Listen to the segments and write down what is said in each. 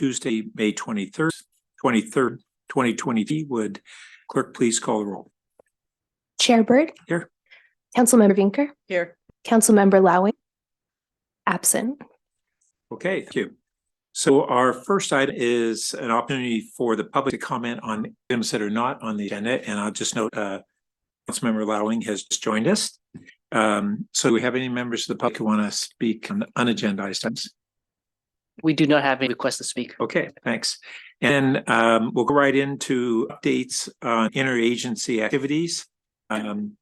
Tuesday, May 23rd, 2020. Would clerk please call the roll? Chair Bird. Here. Councilmember Vinker. Here. Councilmember Lowing. Absent. Okay, thank you. So our first item is an opportunity for the public to comment on items that are not on the agenda. And I'll just note Councilmember Lowing has just joined us. So do we have any members of the public who want to speak on unagendized items? We do not have any request to speak. Okay, thanks. And we'll go right into updates on interagency activities. And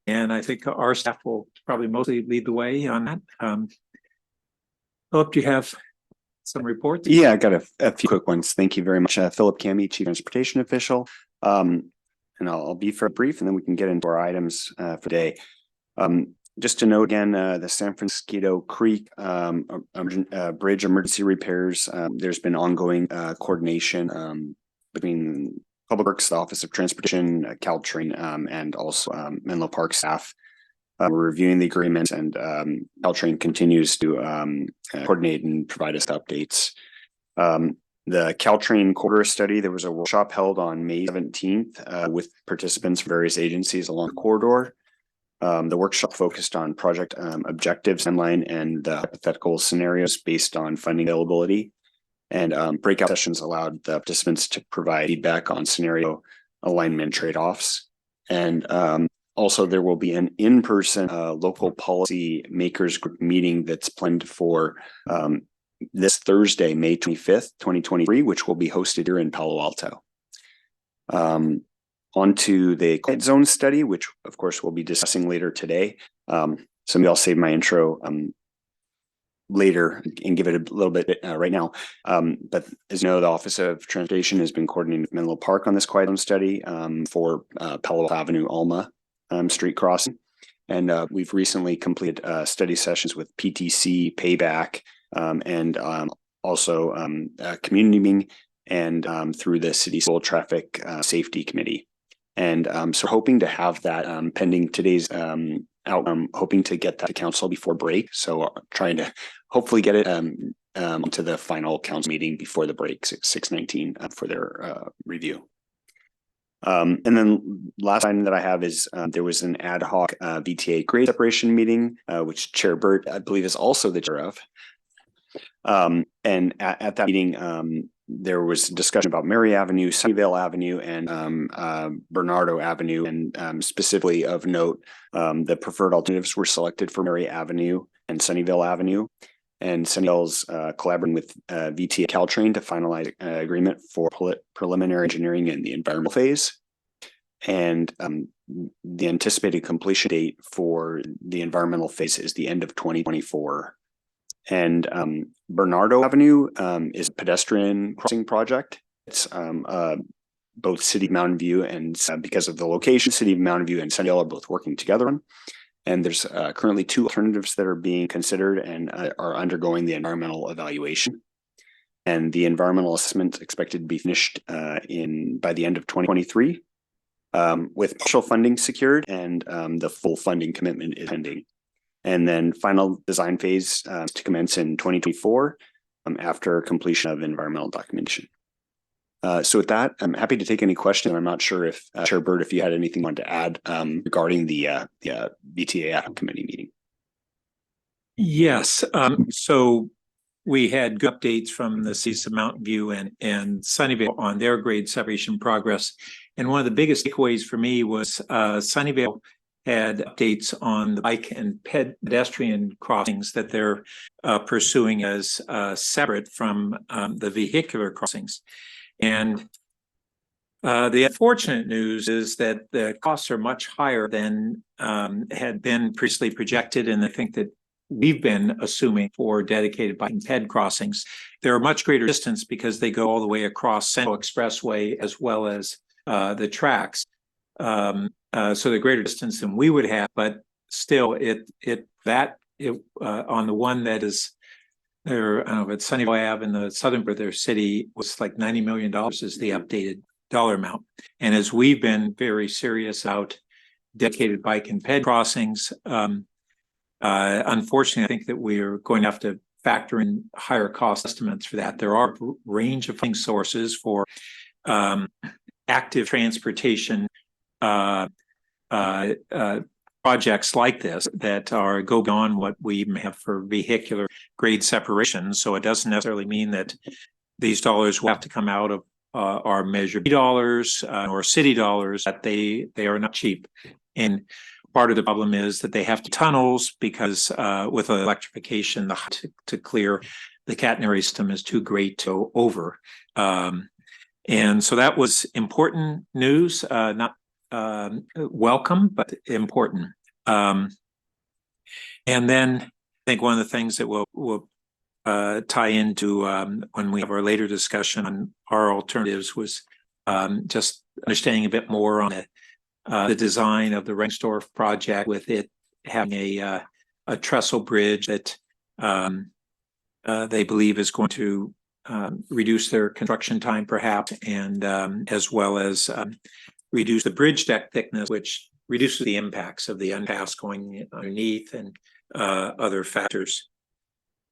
I think our staff will probably mostly lead the way on that. Philip, do you have some reports? Yeah, I got a few quick ones. Thank you very much. Philip Camby, Chief Transportation Official. And I'll be very brief, and then we can get into our items for today. Just to note again, the San Francisco Creek bridge emergency repairs. There's been ongoing coordination between Public Works, the Office of Transportation, Caltrain, and also Menlo Park staff. We're reviewing the agreement, and Caltrain continues to coordinate and provide us updates. The Caltrain corridor study, there was a workshop held on May 17th with participants from various agencies along the corridor. The workshop focused on project objectives, timeline, and the hypothetical scenarios based on funding availability. And breakout sessions allowed the participants to provide feedback on scenario alignment trade-offs. And also, there will be an in-person local policy makers group meeting that's planned for this Thursday, May 25th, 2023, which will be hosted here in Palo Alto. Onto the quiet zone study, which of course we'll be discussing later today. So maybe I'll save my intro later and give it a little bit right now. But as you know, the Office of Transportation has been coordinating with Menlo Park on this quiet zone study for Palo Alto Avenue Alma street crossing. And we've recently completed study sessions with PTC, Payback, and also a community meeting and through the City School Traffic Safety Committee. And so we're hoping to have that pending today's outcome, hoping to get that to council before break. So trying to hopefully get it to the final council meeting before the break, 6/19, for their review. And then last item that I have is there was an ad hoc VTA grade separation meeting, which Chair Burt, I believe, is also the chair of. And at that meeting, there was discussion about Mary Avenue, Sunnyvale Avenue, and Bernardo Avenue. And specifically of note, the preferred alternatives were selected for Mary Avenue and Sunnyvale Avenue. And Sunnyvale's collaborating with VTA Caltrain to finalize an agreement for preliminary engineering in the environmental phase. And the anticipated completion date for the environmental phase is the end of 2024. And Bernardo Avenue is a pedestrian crossing project. It's both City of Mountain View and because of the location, City of Mountain View and Sunnyvale are both working together on. And there's currently two alternatives that are being considered and are undergoing the environmental evaluation. And the environmental assessment expected to be finished by the end of 2023 with partial funding secured, and the full funding commitment is pending. And then final design phase to commence in 2024 after completion of environmental documentation. So with that, I'm happy to take any questions. I'm not sure if Chair Bird, if you had anything you wanted to add regarding the VTA ad hoc committee meeting. Yes. So we had good updates from the cities of Mountain View and Sunnyvale on their grade separation progress. And one of the biggest takeaways for me was Sunnyvale had updates on the bike and pedestrian crossings that they're pursuing as separate from the vehicular crossings. And the unfortunate news is that the costs are much higher than had been previously projected, and I think that we've been assuming for dedicated bike and ped crossings. They're a much greater distance because they go all the way across Central Expressway as well as the tracks. So the greater distance than we would have, but still on the one that is there, I don't know, at Sunnyvale Ave in the southern part of their city was like $90 million is the updated dollar amount. And as we've been very serious about dedicated bike and ped crossings, unfortunately, I think that we're going to have to factor in higher cost estimates for that. There are a range of funding sources for active transportation projects like this that go beyond what we have for vehicular grade separation. So it doesn't necessarily mean that these dollars will have to come out of our Measure B dollars or city dollars, that they are not cheap. And part of the problem is that they have to tunnels because with electrification, the to clear the catenary system is too great to go over. And so that was important news, not welcome, but important. And then I think one of the things that we'll tie into when we have our later discussion on our alternatives was just understanding a bit more on the design of the Rengstorff project, with it having a trestle bridge that they believe is going to reduce their construction time perhaps, and as well as reduce the bridge deck thickness, which reduces the impacts of the underpass going underneath and other factors.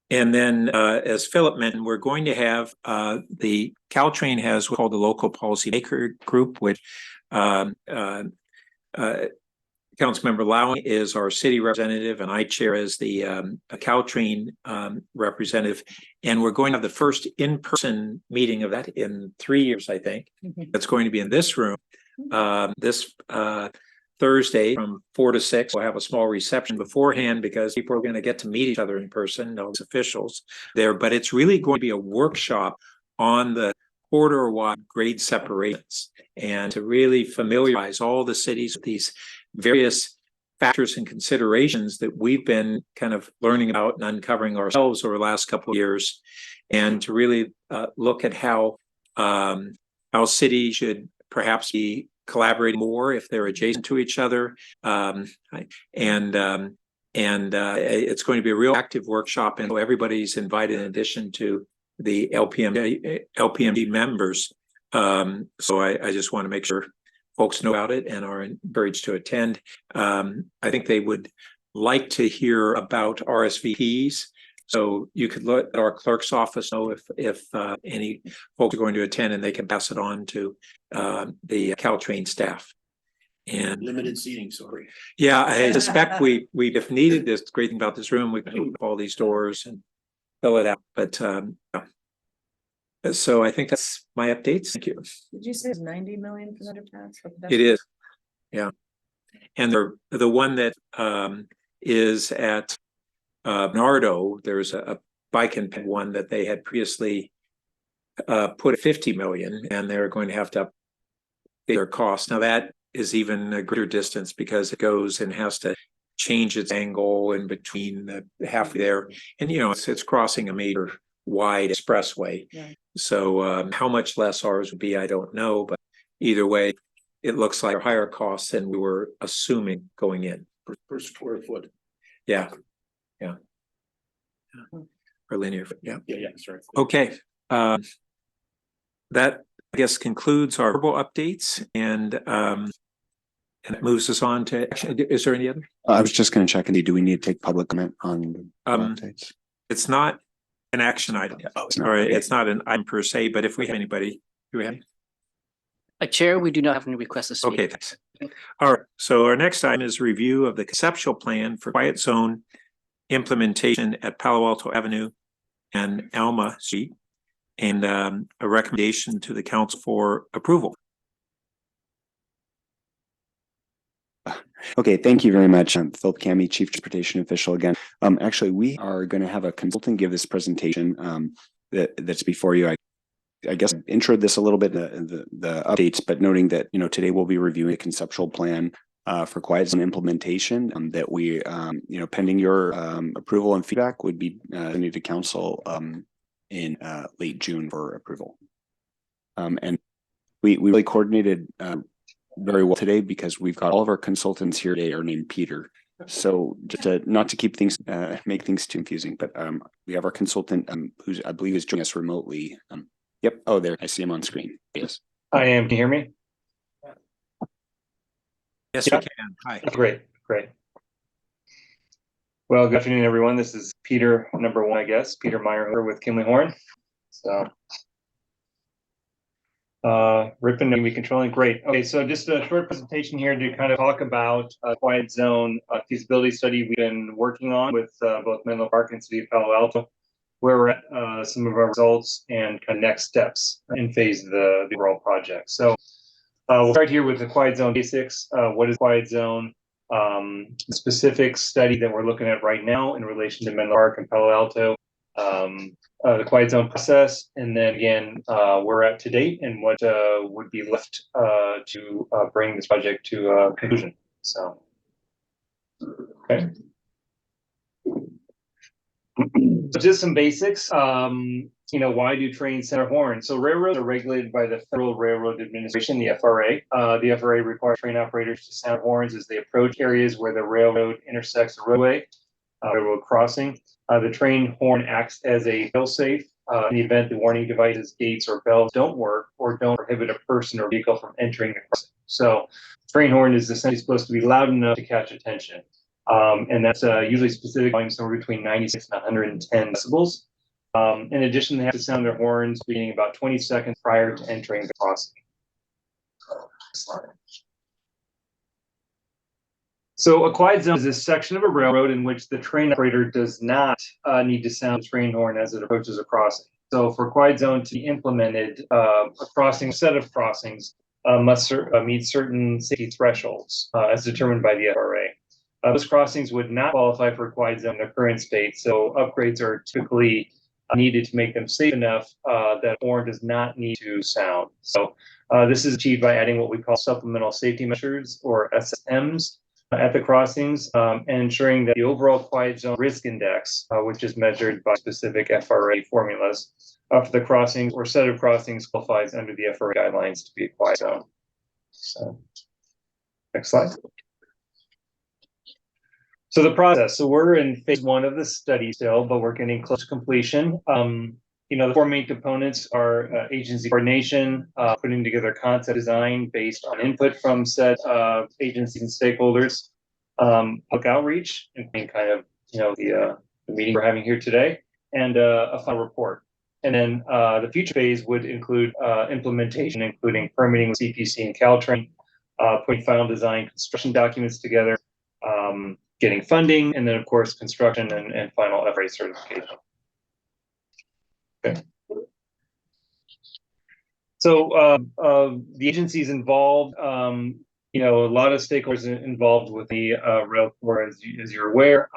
And then, as Philip mentioned, we're going to have the Caltrain has what's called the local policy maker group, which Councilmember Lowing is our city representative, and I chair as the Caltrain representative. And we're going to have the first in-person meeting of that in 3 years, I think. That's going to be in this room this Thursday from 4 to 6. We'll have a small reception beforehand because people are going to get to meet each other in person, those officials there. But it's really going to be a workshop on the corridor-wide grade separations and to really familiarize all the cities with these various factors and considerations that we've been kind of learning about and uncovering ourselves over the last couple of years, and to really look at how cities should perhaps be collaborating more if they're adjacent to each other. It's going to be a real active workshop, and so everybody's invited in addition to the LPMD members. So I just want to make sure folks know about it and are encouraged to attend. I think they would like to hear about RSVPs. So you could let our clerk's office know if any folks are going to attend, and they can pass it on to the Caltrain staff. And limited seating, sorry. Yeah, I suspect we if needed, this great thing about this room, we can open all these doors and fill it out. But so I think that's my updates. Thank you. Did you say it's 90 million for the underpass? It is, yeah. And the one that is at Nardo, there's a bike and ped one that they had previously put 50 million, and they're going to have to up their cost. Now that is even a greater distance because it goes and has to change its angle in between the halfway there, and it's crossing a major wide expressway. Yeah. So how much less ours would be, I don't know, but either way, it looks like higher costs than we were assuming going in Per square foot. Yeah. Per linear foot. Yeah. Yeah, sorry. Okay. That I guess concludes our verbal updates, and it moves us on to action. Is there any other? I was just going to check, do we need to take public comment on updates? It's not an action item. Oh, it's not. Or it's not an item per se, but if we have anybody, do we have? Chair, we do not have any requests to speak. Okay, thanks. All right. So our next item is review of the conceptual plan for quiet zone implementation at Palo Alto Avenue and Alma Street, and a recommendation to the council for approval. Okay, thank you very much. I'm Philip Cami, Chief Transportation Official again. Actually, we are going to have a consultant give this presentation that's before you. I guess I introed this a little bit, the updates, but noting that, today we'll be reviewing a conceptual plan for quiet zone implementation that we, pending your approval and feedback, would be sending to council in late June for approval. And we really coordinated very well today because we've got all of our consultants here today are named Peter. So just not to keep things, make things too confusing, but we have our consultant who's, I believe, is joining us remotely. Yep. Oh, there. I see him on screen. Yes. I am. Can you hear me? Yes, Yeah. we can. Hi. Great. Well, good afternoon, everyone. This is Peter, number one, I guess, Peter Meyer with Kinley Horn. So, Ripon and we controlling, great. Okay, so just a short presentation here to kind of talk about a quiet zone feasibility study we've been working on with both Menlo Park and City of Palo Alto, where we're at some of our results and kind of next steps in phase of the overall project. So, we'll start here with the quiet zone basics. What is quiet zone? Specific study that we're looking at right now in relation to Menlo Park and Palo Alto, the quiet zone process, and then again, we're at to date and what would be left to bring this project to a conclusion. So, okay. So just some basics. Why do trains sound horns? So railroads are regulated by the Federal Railroad Administration, the FRA. The FRA requires train operators to sound horns as they approach areas where the railroad intersects a roadway, railroad crossing. The train horn acts as a fail-safe in the event the warning devices, gates, or bells don't work or don't prohibit a person or vehicle from entering the crossing. So train horn is essentially supposed to be loud enough to catch attention. And that's usually specific volume somewhere between 96 and 110 decibels. In addition, they have to sound their horns beginning about 20 seconds prior to entering the crossing. So a quiet zone is a section of a railroad in which the train operator does not need to sound the train horn as it approaches a crossing. So for a quiet zone to be implemented, a set of crossings must meet certain safety thresholds as determined by the FRA. Those crossings would not qualify for a quiet zone in their current state, so upgrades are typically needed to make them safe enough that horn does not need to sound. So this is achieved by adding what we call supplemental safety measures, or SSMs, at the crossings, and ensuring that the overall quiet zone risk index, which is measured by specific FRA formulas for the crossings or set of crossings, qualifies under the FRA guidelines to be a quiet zone. So, next slide. So the process. So we're in phase one of the study still, but we're getting close to completion. The four main components are agency coordination, putting together concept design based on input from said agencies and stakeholders, public outreach, and kind of the meeting we're having here today, and a final report. And then the future phase would include implementation, including permitting with CPC and Caltrain, putting final design construction documents together, getting funding, and then of course construction and final FRA certification. Okay. So the agencies involved, a lot of stakeholders involved with the rail corps, as you're aware.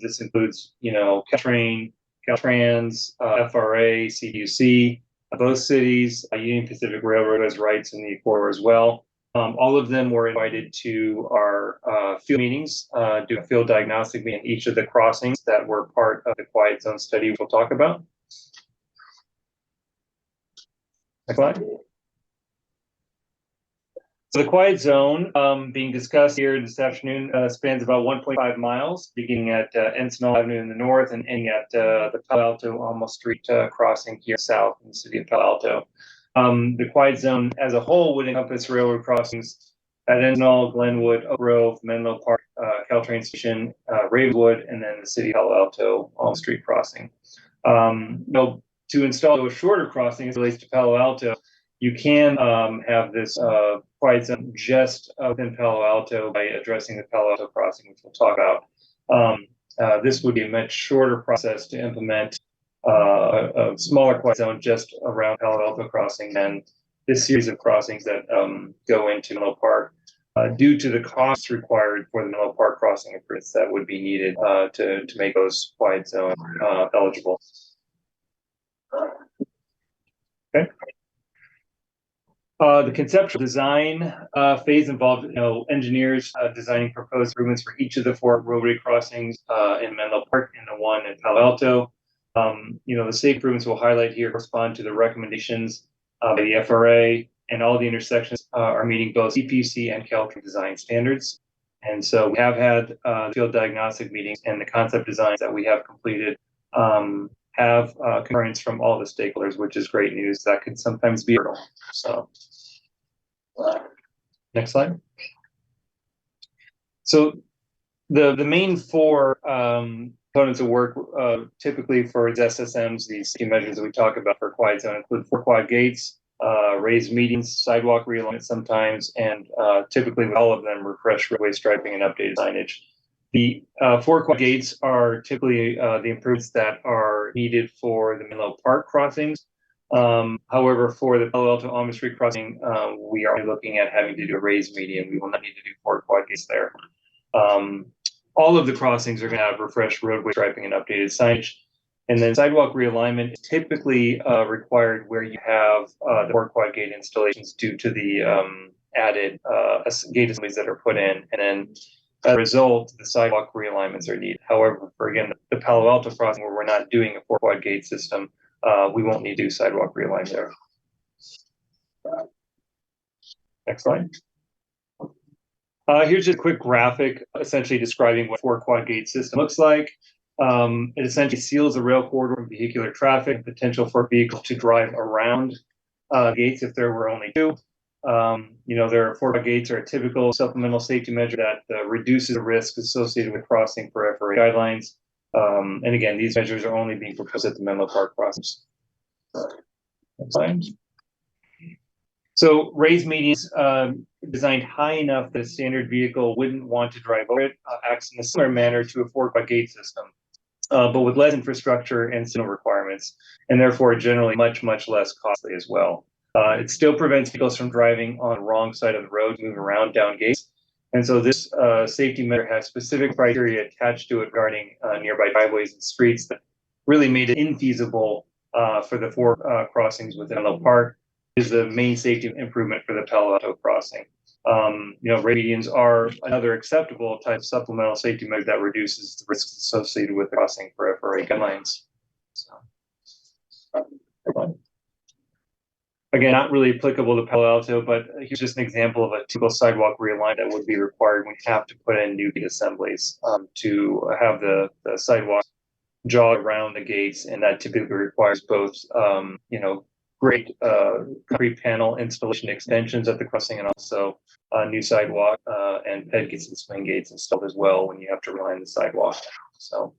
This includes, Caltrain, Caltrans, FRA, CUC, both cities, Union Pacific Railroad has rights in the corps as well. All of them were invited to our field meetings, do a field diagnostic meeting in each of the crossings that were part of the quiet zone study we'll talk about. Next slide. So the quiet zone being discussed here this afternoon spans about 1.5 miles, beginning at Encinal Avenue in the north and ending at the Palo Alto Alma Street crossing here south in the city of Palo Alto. The quiet zone as a whole would encompass railroad crossings at Encinal, Glenwood, Oak Grove, Menlo Park, Caltrain Station, Ravenwood, and then the city of Palo Alto Alma Street crossing. To install a shorter crossing as it relates to Palo Alto, you can have this quiet zone just within Palo Alto by addressing the Palo Alto crossing, which we'll talk about. This would be a much shorter process to implement a smaller quiet zone just around Palo Alto crossing than this series of crossings that go into Menlo Park due to the costs required for the Menlo Park crossing improvements that would be needed to make those quiet zone eligible. Okay. The conceptual design phase involved, engineers designing proposed improvements for each of the four roadway crossings in Menlo Park and the one in Palo Alto. The safe improvements we'll highlight here correspond to the recommendations by the FRA, and all the intersections are meeting both CPC and Caltrain design standards. And so we have had field diagnostic meetings, and the concept designs that we have completed have concurrence from all the stakeholders, which is great news. That could sometimes be a hurdle. So, next slide. So, The main four components of work typically for SSMs, these key measures that we talk about for quiet zone include 4 quad gates, raised medians, sidewalk realignment sometimes, and typically with all of them refresh roadway striping and updated signage. The 4 quad gates are typically the improvements that are needed for the Menlo Park crossings. However, for the Palo Alto Alma Street crossing, we are looking at having to do a raised median. We will not need to do 4 quad gates there. All of the crossings are going to have refreshed roadway striping and updated signage. And then sidewalk realignment is typically required where you have the 4 quad gate installations due to the added gate assemblies that are put in. And then as a result, the sidewalk realignments are needed. However, for again, the Palo Alto crossing where we're not doing a 4 quad gate system, we won't need to do sidewalk realignment there. Next slide. Here's just a quick graphic essentially describing what 4 quad gate system looks like. It essentially seals the rail corridor from vehicular traffic, potential for vehicles to drive around gates if there were only 2. There are 4 quad gates are a typical supplemental safety measure that reduces the risk associated with crossing per FRA guidelines. And again, these measures are only being proposed at the Menlo Park crossings. Next slide. So raised medians designed high enough that a standard vehicle wouldn't want to drive over it, acts in a similar manner to a 4 quad gate system, but with less infrastructure and signal requirements, and therefore generally much, much less costly as well. It still prevents vehicles from driving on the wrong side of the road, moving around down gates. And so this safety measure has specific criteria attached to it regarding nearby driveways and streets that really made it infeasible for the 4 crossings within Menlo Park. Is the main safety improvement for the Palo Alto crossing. Raised medians are another acceptable type of supplemental safety measure that reduces the risks associated with the crossing for FRA guidelines. So, again, not really applicable to Palo Alto, but here's just an example of a typical sidewalk realignment that would be required when you have to put in new gate assemblies to have the sidewalk jog around the gates, and that typically requires both, great concrete panel installation extensions at the crossing, and also new sidewalk and ped gates and swing gates installed as well when you have to realign the sidewalk. So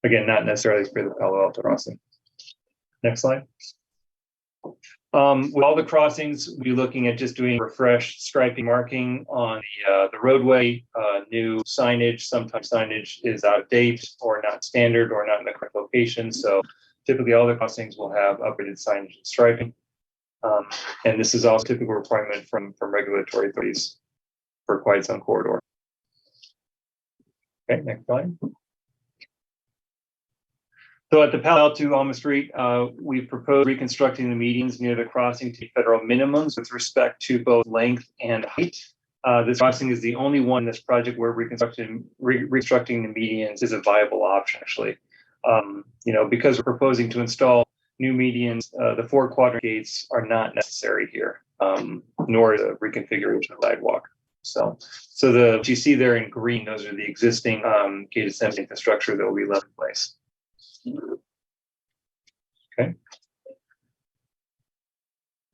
again, not necessarily for the Palo Alto crossing. Next slide. With all the crossings, we'll be looking at just doing refreshed striping marking on the roadway, new signage. Sometimes signage is out of date or not standard or not in the correct location. So typically all the crossings will have updated signage and striping. And this is also a typical requirement from regulatory authorities for quiet zone corridor. Okay, next slide. So at the Palo Alto Alma Street, we've proposed reconstructing the medians near the crossing to federal minimums with respect to both length and height. This crossing is the only one in this project where reconstructing the medians is a viable option, actually. Because we're proposing to install new medians, the 4 quadrant gates are not necessary here, nor the reconfiguration of the sidewalk. So what you see there in green, those are the existing gate assembly infrastructure that will be left in place. Okay.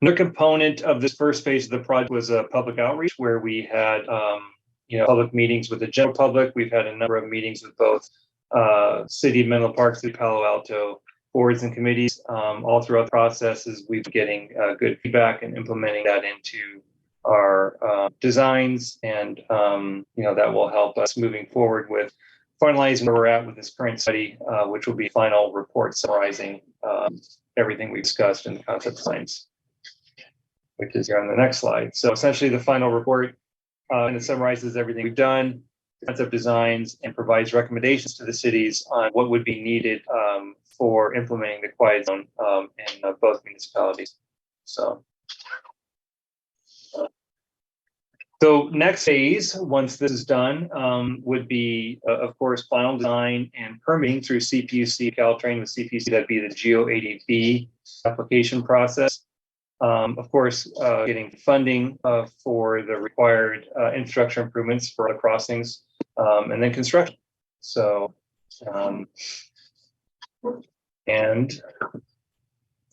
Another component of this first phase of the project was a public outreach where we had, public meetings with the general public. We've had a number of meetings with both City of Menlo Park, City of Palo Alto boards and committees. All throughout the processes, we've been getting good feedback and implementing that into our designs, and that will help us moving forward with finalizing where we're at with this current study, which will be a final report summarizing everything we discussed in the concept designs, which is here on the next slide. So essentially the final report and it summarizes everything we've done, concept designs, and provides recommendations to the cities on what would be needed for implementing the quiet zone in both municipalities. So next phase, once this is done, would be, of course, final design and permitting through CPUC, Caltrain with CPUC. That'd be the GEO80B application process. Of course, getting funding for the required infrastructure improvements for the crossings, and then construction. So, and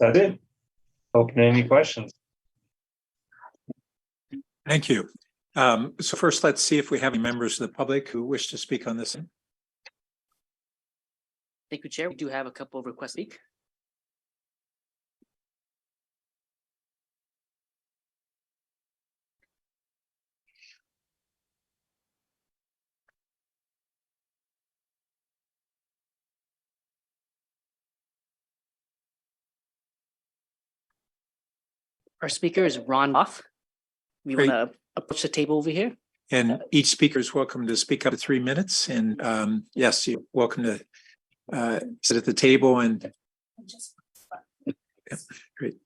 that's it. Open any questions. Thank you. So first, let's see if we have any members of the public who wish to speak on this. Thank you, Chair. We do have a couple of requests to speak. Our speaker is Ron Roth. We Great. want to approach the table over here. And each speaker is welcome to speak up to 3 minutes. And yes, you're welcome to sit at the table and. Yeah, great.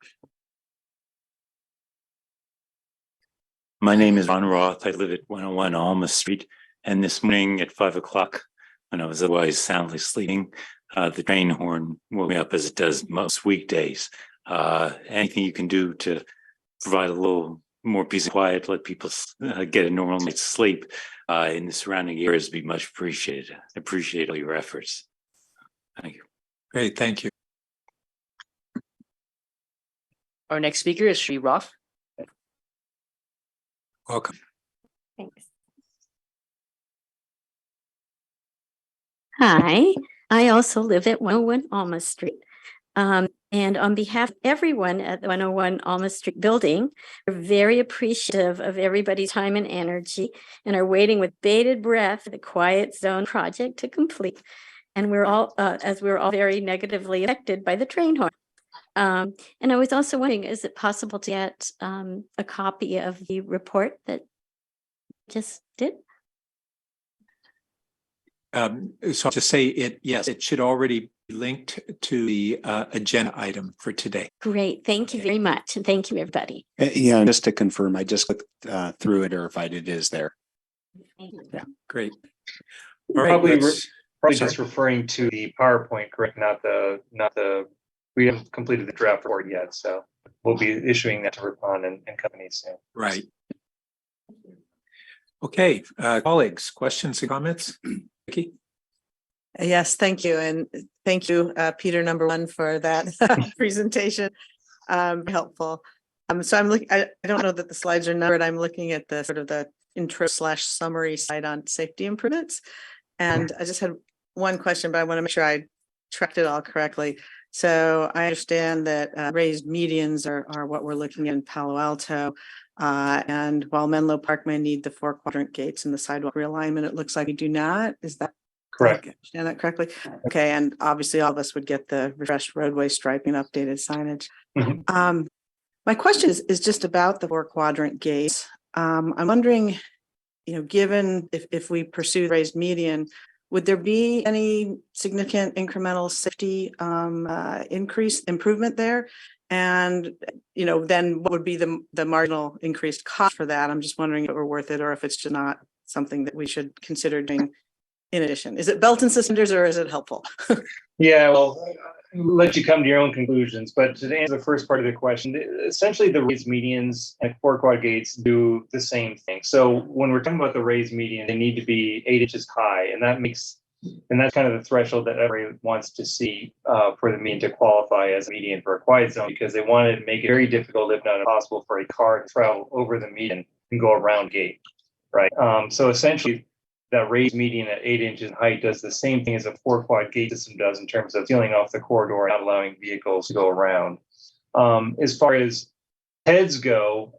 My name is Ron Roth. I live at 101 Alma Street. And this morning at 5 o'clock, when I was otherwise soundly sleeping, the train horn woke me up as it does most weekdays. Anything you can do to provide a little more peace and quiet, let people get a normal night's sleep in the surrounding areas would be much appreciated. I appreciate all your efforts. Thank you. Great, thank you. Our next speaker is Sri Roth. Welcome. Thanks. Hi, I also live at 101 Alma Street. And on behalf of everyone at the 101 Alma Street building, we're very appreciative of everybody's time and energy and are waiting with bated breath for the Quiet Zone project to complete. And we're all, as we're all very negatively affected by the train horn. And I was also wondering, is it possible to get a copy of the report that just did? So to say it, yes, it should already be linked to the agenda item for today. Great, thank you very much. And thank you, everybody. Yeah, just to confirm, I just looked through it, verified it is there. Thank you. Yeah, great. All right, Probably let's- just referring to the PowerPoint, correct? Not the. We haven't completed the draft report yet, so we'll be issuing that to Ripon and companies soon. right. Okay, colleagues, questions and comments? Vicky? Yes, thank you. And thank you, Peter, number one, for that presentation. Helpful. So I'm looking, I don't know that the slides are numbered. I'm looking at the sort of the intro / summary slide on safety improvements. And I just had one question, but I want to make sure I tracked it all correctly. So I understand that raised medians are what we're looking at in Palo Alto. And while Menlo Park may need the 4-quadrant gates and the sidewalk realignment, it looks like we do not. Is that Correct. did I understand that correctly? Okay, and obviously all of us would get the refreshed roadway striping, updated signage. Mhm. My question is just about the 4-quadrant gates. I'm wondering, given if we pursue raised median, would there be any significant incremental safety improvement there? And, then what would be the marginal increased cost for that? I'm just wondering if it were worth it or if it's just not something that we should consider doing in addition. Is it belt and suspenders or is it helpful? Yeah, well, I'll let you come to your own conclusions. But to answer the first part of the question, essentially the raised medians and 4-quad gates do the same thing. So when we're talking about the raised median, they need to be 8 inches high, and that's kind of the threshold that everyone wants to see for the median to qualify as a median for a quiet zone, because they want to make it very difficult, if not impossible, for a car to travel over the median and go around gate, right? So essentially, that raised median at 8 inches in height does the same thing as a 4-quad gate system does in terms of sealing off the corridor and not allowing vehicles to go around. As far as heads go,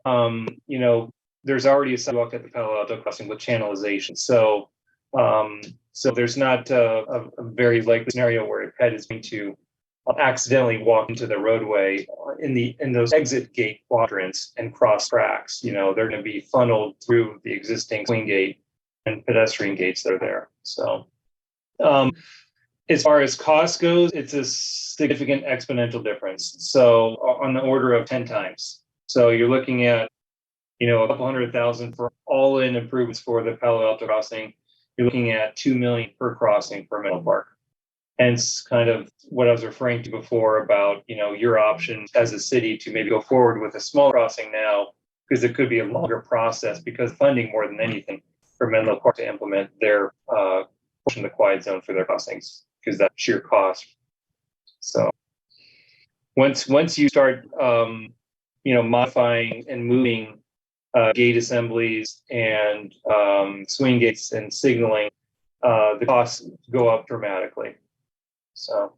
there's already a sidewalk at the Palo Alto crossing with channelization. So there's not a very likely scenario where a head is going to accidentally walk into the roadway in those exit gate quadrants and cross tracks. They're going to be funneled through the existing swing gate and pedestrian gates that are there. So as far as cost goes, it's a significant exponential difference. So on the order of 10 times. So you're looking at, a couple $100,000 for all-in improvements for the Palo Alto crossing. You're looking at $2 million per crossing for Menlo Park. Hence kind of what I was referring to before about, your option as a city to maybe go forward with a small crossing now, because it could be a longer process because funding more than anything for Menlo Park to implement their portion of the quiet zone for their crossings, because that sheer cost. So once you start, modifying and moving gate assemblies and swing gates and signaling, the costs go up dramatically. So.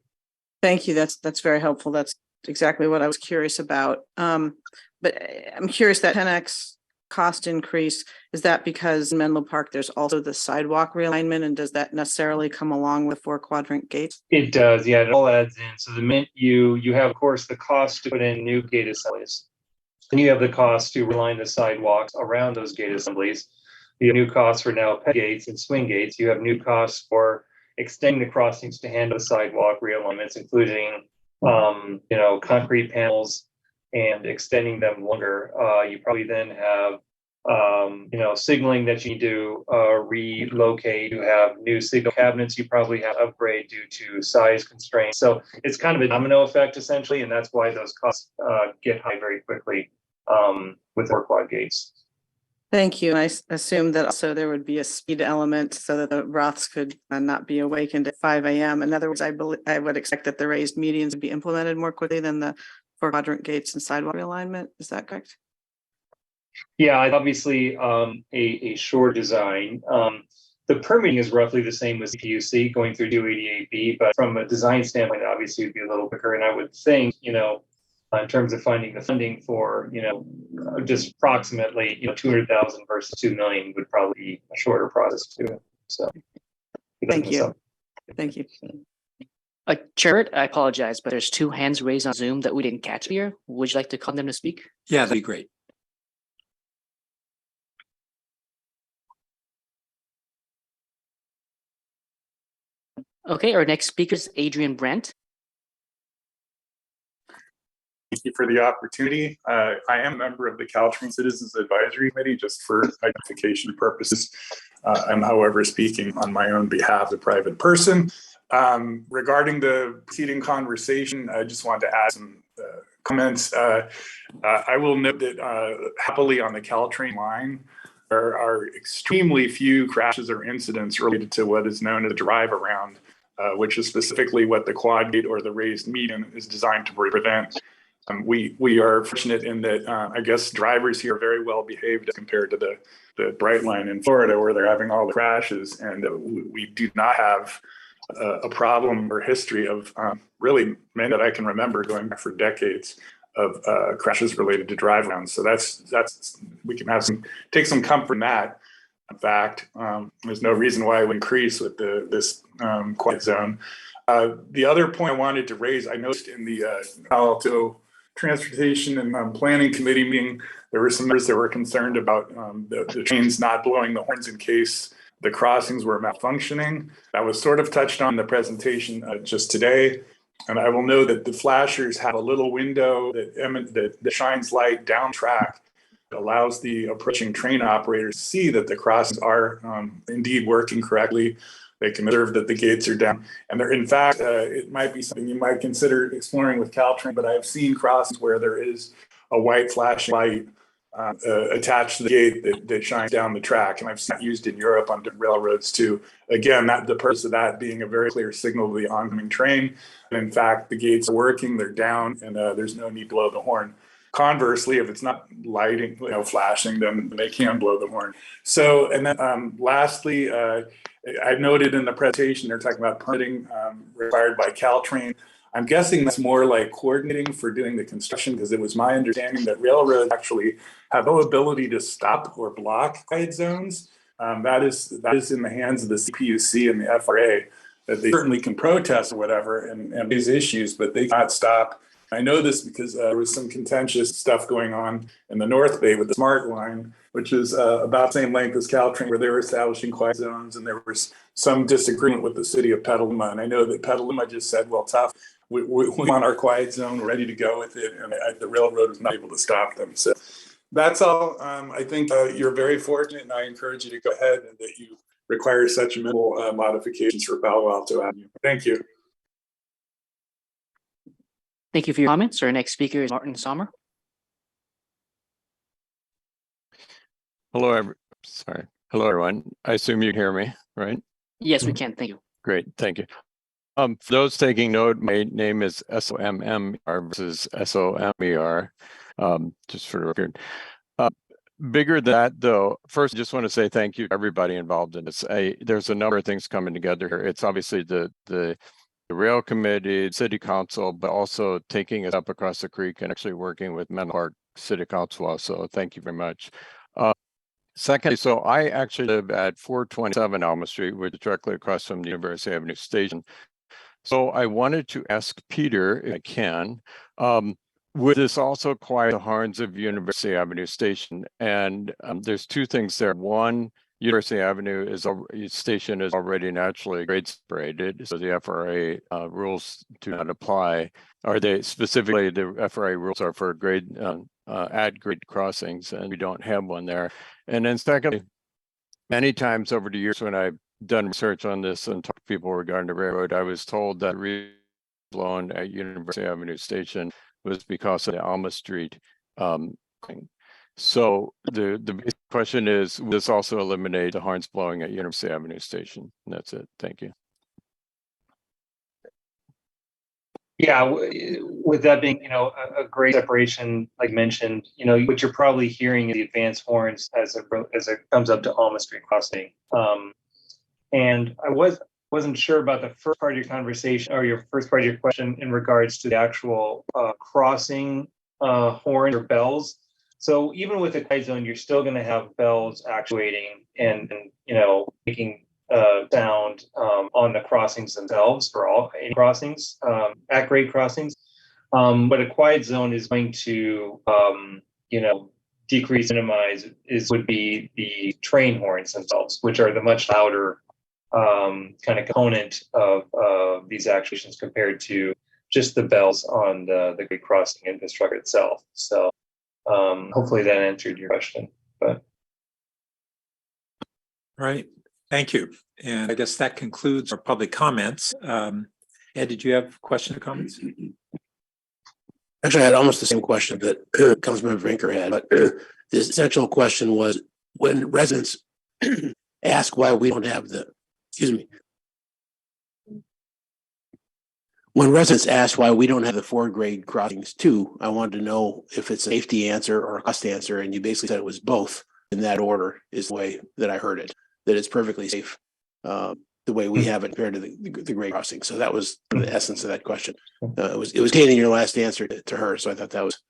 Thank you. That's very helpful. That's exactly what I was curious about. But I'm curious that 10x cost increase, is that because in Menlo Park, there's also the sidewalk realignment, and does that necessarily come along with 4-quadrant gates? It does, yeah, it all adds in. So the minute you have, of course, the cost to put in new gate assemblies. Then you have the cost to realign the sidewalks around those gate assemblies. You have new costs for now ped gates and swing gates. You have new costs for extending the crossings to handle the sidewalk realignments, including concrete panels and extending them longer. You probably then have signaling that you need to relocate. You have new signal cabinets you probably have to upgrade due to size constraints. So it's kind of a domino effect essentially, and that's why those costs get high very quickly with 4-quad gates. Thank you. And I assume that also there would be a speed element so that the Roths could not be awakened at 5 a.m. In other words, I would expect that the raised medians would be implemented more quickly than the 4-quadrant gates and sidewalk realignment. Is that correct? Yeah, obviously a short design. The permitting is roughly the same with CPUC going through 288B, but from a design standpoint, obviously it'd be a little quicker. And I would think, in terms of finding the funding for, just approximately, 200,000 versus 2 million would probably be a shorter process too. So. Thank you. Thank you. Chair, I apologize, but there's 2 hands raised on Zoom that we didn't catch here. Would you like to call them to speak? Yeah, that'd be great. Okay, our next speaker is Adrian Brandt. Thank you for the opportunity. I am a member of the Caltrain Citizens Advisory Committee, just for identification purposes. I'm, however, speaking on my own behalf as a private person. Regarding the preceding conversation, I just wanted to add some comments. I will note that happily on the Caltrain line, there are extremely few crashes or incidents related to what is known as a drive around, which is specifically what the quad gate or the raised median is designed to prevent. We are fortunate in that I guess drivers here are very well behaved compared to the Bright Line in Florida, where they're having all the crashes, and we do not have a problem or history of really many that I can remember going back for decades of crashes related to drive arounds. So that's we can take some comfort in that. In fact, there's no reason why it would increase with this quiet zone. The other point I wanted to raise, I noticed in the Palo Alto Transportation and Planning Committee meeting, there were some members that were concerned about the trains not blowing the horns in case the crossings were malfunctioning. That was sort of touched on in the presentation just today. And I will know that the flashers have a little window that shines light down track that allows the approaching train operators to see that the crossings are indeed working correctly. They can observe that the gates are down. And there, in fact, it might be something you might consider exploring with Caltrain, but I've seen crossings where there is a white flashing light attached to the gate that shines down the track. And I've seen that used in Europe on railroads too. Again, the purpose of that being a very clear signal to the oncoming train. And in fact, the gates are working, they're down, and there's no need to blow the horn. Conversely, if it's not lighting, flashing, then they can blow the horn. So, and then lastly, I noted in the presentation, they're talking about permitting required by Caltrain. I'm guessing that's more like coordinating for doing the construction, because it was my understanding that railroads actually have no ability to stop or block guide zones. That is in the hands of the CPUC and the FRA, that they certainly can protest or whatever and raise issues, but they cannot stop. I know this because there was some contentious stuff going on in the North Bay with the Smart Line, which is about the same length as Caltrain, where they were establishing quiet zones, and there was some disagreement with the city of Petaluma. And I know that Petaluma just said, well, tough, we want our quiet zone, we're ready to go with it, and the railroad was not able to stop them. So that's all. I think you're very fortunate, and I encourage you to go ahead and that you require such minimal modifications for Palo Alto Avenue. Thank you. Thank you for your comments. Our next speaker is Martin Sommer. Hello, everyone. I assume you hear me, right? Yes, we can. Thank you. Great, thank you. For those taking note, my name is SOMMER versus SOMER, just for the record. Bigger than that, though, first, I just want to say thank you to everybody involved in this. There's a number of things coming together here. It's obviously the rail committee, city council, but also taking it up across the creek and actually working with Menlo Park City Council also. Thank you very much. Secondly, so I actually live at 427 Alma Street, which is directly across from the University Avenue Station. So I wanted to ask Peter, if I can, would this also quiet the horns of University Avenue Station? And there's two things there. One, University Avenue station is already naturally grade separated, so the FRA rules do not apply. Are they specifically, the FRA rules are for grade at grade crossings, and we don't have one there. And then secondly, many times over the years when I've done research on this and talked to people regarding the railroad, I was told that blown at University Avenue Station was because of the Alma Street thing. So the basic question is, will this also eliminate the horns blowing at University Avenue Station? And that's it. Thank you. Yeah, with that being, a great separation, like mentioned, what you're probably hearing is the advanced horns as it comes up to Alma Street crossing. And I wasn't sure about the first part of your conversation or your first part of your question in regards to the actual crossing horns or bells. So even with the quiet zone, you're still going to have bells actuating and making sound on the crossings themselves for all any crossings, at grade crossings. But a quiet zone is going to decrease, minimize would be the train horns themselves, which are the much louder kind of component of these actuations compared to just the bells on the grade crossing infrastructure itself. So hopefully that answered your question. But Right. Thank you. And I guess that concludes our public comments. Ed, did you have questions or comments? Actually, I had almost the same question that Councilmember Brinker had, but the essential question was when residents ask why we don't have when residents ask why we don't have the 4 grade crossings too, I wanted to know if it's a safety answer or a cost answer, and you basically said it was both in that order is the way that I heard it, that it's perfectly safe the way we have it compared to the grade crossing. So that was the essence of that question. It was containing your last answer to her, so I thought that was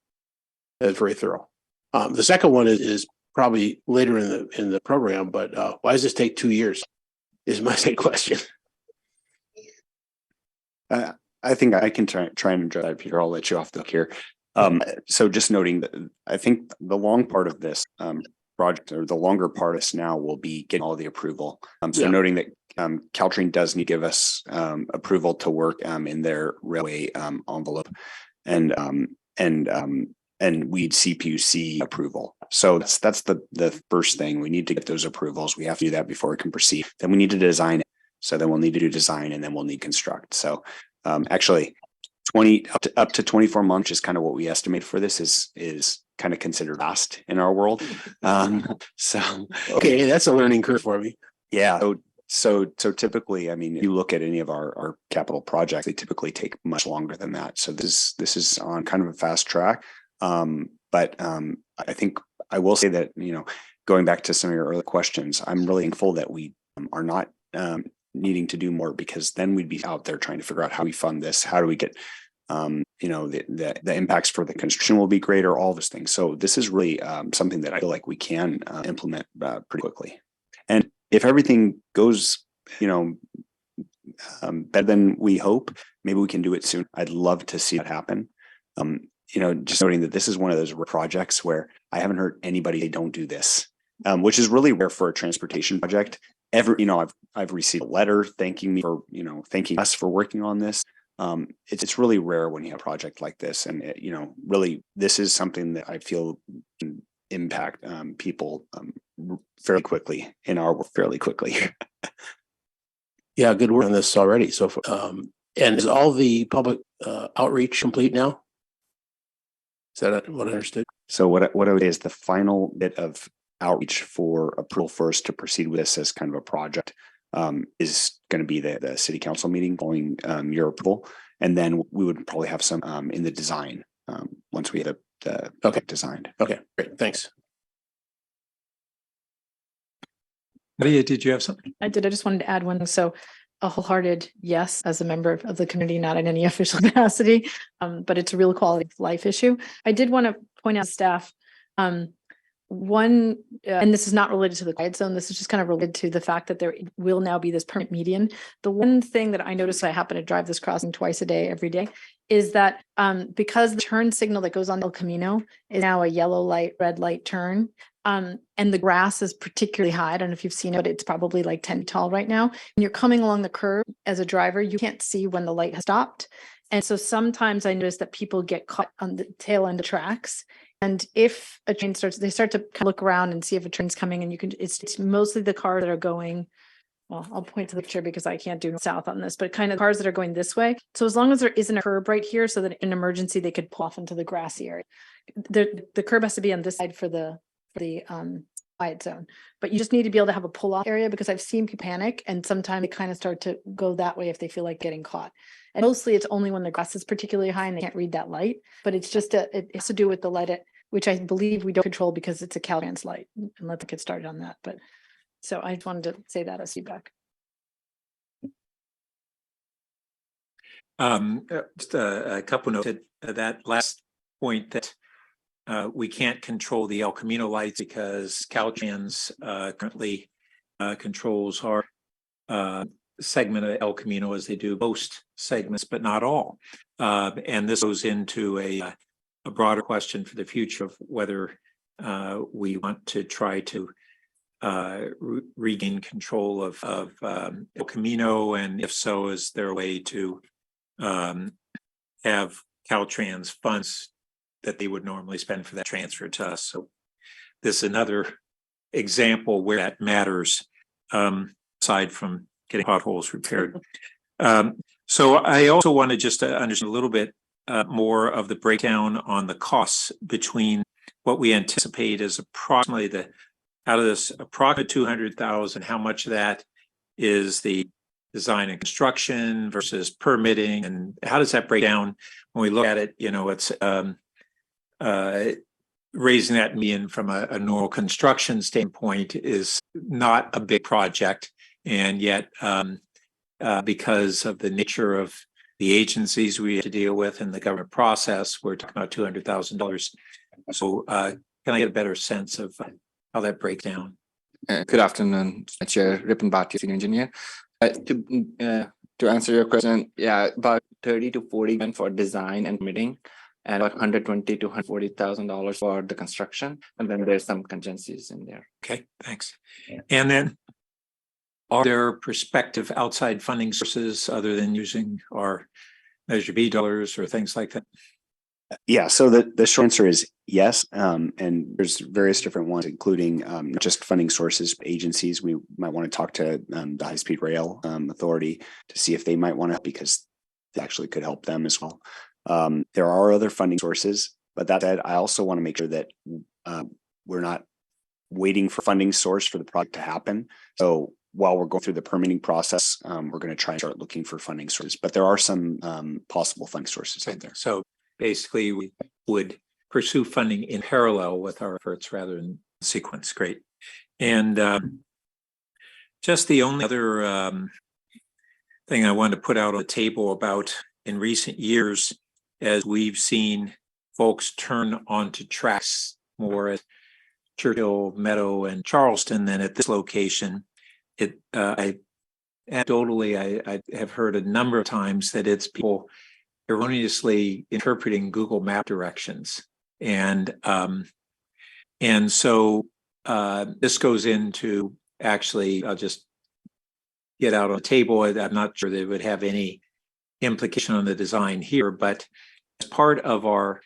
very thorough. The second one is probably later in the program, but why does this take 2 years? Is my second question. I think I can try and address that, Peter. I'll let you off the hook here. So just noting that I think the long part of this project, or the longer part of this now, will be getting all the approval. Noting that Caltrain does need to give us approval to work in their railway envelope, and we'd CPUC approval. So that's the first thing. We need to get those approvals. We have to do that before we can proceed. Then we need to design it. So then we'll need to do design, and then we'll need construct. So actually 20 up to 24 months is kind of what we estimate for this is kind of considered fast in our world. So okay, that's a learning curve for me. Yeah. So typically, I mean, if you look at any of our capital projects, they typically take much longer than that. So this is on kind of a fast track. But I think I will say that, going back to some of your earlier questions, I'm really thankful that we are not needing to do more, because then we'd be out there trying to figure out how we fund this. How do we get, the impacts for the construction will be greater, all those things. So this is really something that I feel like we can implement pretty quickly. And if everything goes, better than we hope, maybe we can do it soon. I'd love to see that happen. Just noting that this is one of those projects where I haven't heard anybody say don't do this, which is really rare for a transportation project. I've received a letter thanking me for, thanking us for working on this. It's really rare when you have a project like this, and really this is something that I feel can impact people fairly quickly in our work fairly quickly. Yeah, good work on this already. So, and is all the public outreach complete now? Is that what I understood? So what I would say is the final bit of outreach for approval first to proceed with this as kind of a project is going to be the city council meeting following your approval, and then we would probably have some in the design once we have the okay designed. Okay, great, thanks. Nadia, did you have something? I did. I just wanted to add one thing. So a wholehearted yes, as a member of the community, not in any official capacity, but it's a real quality of life issue. I did want to point out staff, one, and this is not related to the quiet zone. This is just kind of related to the fact that there will now be this permanent median. The one thing that I noticed, I happen to drive this crossing twice a day, every day, is that because the turn signal that goes on El Camino is now a yellow light, red light turn, and the grass is particularly high. I don't know if you've seen it, but it's probably like 10 feet tall right now. When you're coming along the curb as a driver, you can't see when the light has stopped. And so sometimes I notice that people get caught on the tail end of tracks. And if a train starts, they start to kind of look around and see if a train's coming, and you can, it's mostly the cars that are going, well, I'll point to the picture because I can't do south on this, but kind of cars that are going this way. So as long as there isn't a curb right here, so that in an emergency, they could pull off into the grassy area. The curb has to be on this side for the quiet zone, but you just need to be able to have a pull off area, because I've seen people panic and sometimes they kind of start to go that way if they feel like getting caught. And mostly it's only when the grass is particularly high and they can't read that light, but it's just it has to do with the light, which I believe we don't control because it's a Caltrans light, and let's get started on that. But so I just wanted to say that as feedback. Just a couple notes at that last point that we can't control the El Camino lights because Caltrans currently controls our segment of El Camino, as they do most segments, but not all. And this goes into a broader question for the future of whether we want to try to regain control of El Camino, and if so, is there a way to have Caltrans funds that they would normally spend for that transfer to us? So this is another example where that matters, aside from getting potholes repaired. So I also want to just understand a little bit more of the breakdown on the costs between what we anticipate is approximately out of this approximate 200,000, how much of that is the design and construction versus permitting, and how does that break down when we look at it? You know, it's raising that median from a normal construction standpoint is not a big project, and yet because of the nature of the agencies we have to deal with and the government process, we're talking about $200,000. So can I get a better sense of how that breaks down? Good afternoon, Chair Ripon Bhatia, Senior Engineer. To answer your question, yeah, about 30 to 40 grand for design and permitting, and about $120,000 to $140,000 for the construction, and then there's some contingencies in there. Okay, thanks. And then, are there prospective outside funding sources other than using our Measure B dollars or things like that? Yeah, so the short answer is yes, and there's various different ones, including not just funding sources, agencies. We might want to talk to the High Speed Rail Authority to see if they might want to, because it actually could help them as well. There are other funding sources, but that said, I also want to make sure that we're not waiting for funding source for the project to happen. So while we're going through the permitting process, we're going to try and start looking for funding sources, but there are some possible funding sources out there. So basically, we would pursue funding in parallel with our efforts rather than sequence. Great. And just the only other thing I wanted to put out on the table about in recent years, as we've seen folks turn onto tracks more at Churchill, Meadow, and Charleston than at this location. I have heard a number of times that it's people erroneously interpreting Google Map directions, and so this goes into, actually, I'll just get out on the table. I'm not sure that it would have any implication on the design here, but as part of our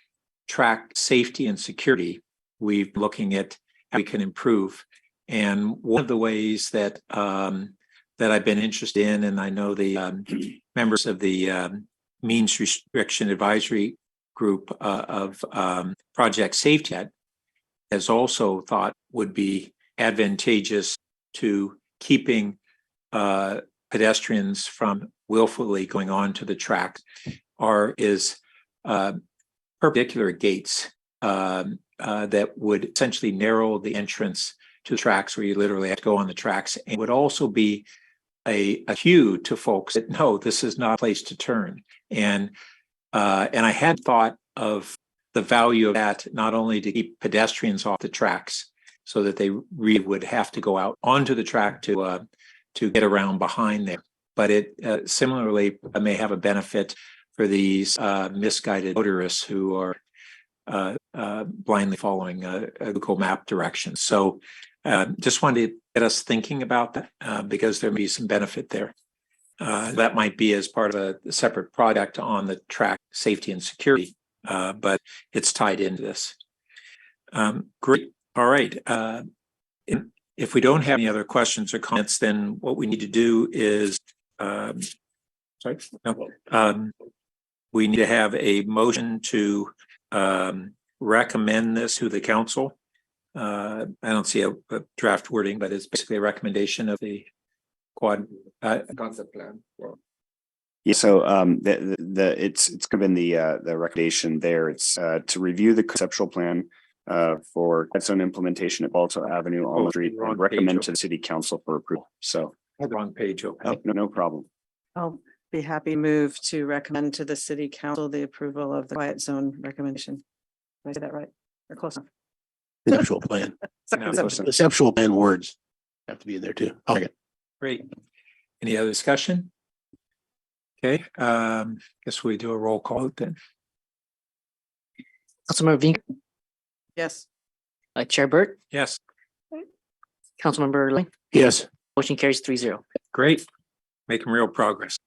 track safety and security, we've been looking at how we can improve. And one of the ways that that I've been interested in, and I know the members of the Means Restriction Advisory Group of Project Safety Net has also thought would be advantageous to keeping pedestrians from willfully going on to the track is perpendicular gates that would essentially narrow the entrance to the tracks where you literally have to go on the tracks. And it would also be a cue to folks that no, this is not a place to turn. And I had thought of the value of that, not only to keep pedestrians off the tracks so that they really would have to go out onto the track to get around behind there. But it similarly may have a benefit for these misguided motorists who are blindly following a Google Map direction. So just wanted to get us thinking about that because there may be some benefit there. That might be as part of a separate project on the track safety and security, but it's tied into this. Great. All right. If we don't have any other questions or comments, then what we need to do is, we need to have a motion to recommend this to the council. I don't see a draft wording, but it's basically a recommendation of the quad Concept plan. Yeah, so it's given the recommendation there. It's to review the conceptual plan for zone implementation at Balto Avenue, Alma Street, and recommend to the city council for approval. So wrong page. Okay. no problem. I'll be happy to move to recommend to the city council the approval of the quiet zone recommendation. Did I say that right? Or close enough? Conceptual plan. Conceptual plan words have to be in there too. Okay. Great. Any other discussion? Okay, guess we do a roll call then. Councilmember Vink, Yes. Chair Burt, Yes, Councilmember Lang, Yes. motion carries 3-0. great. Making real progress.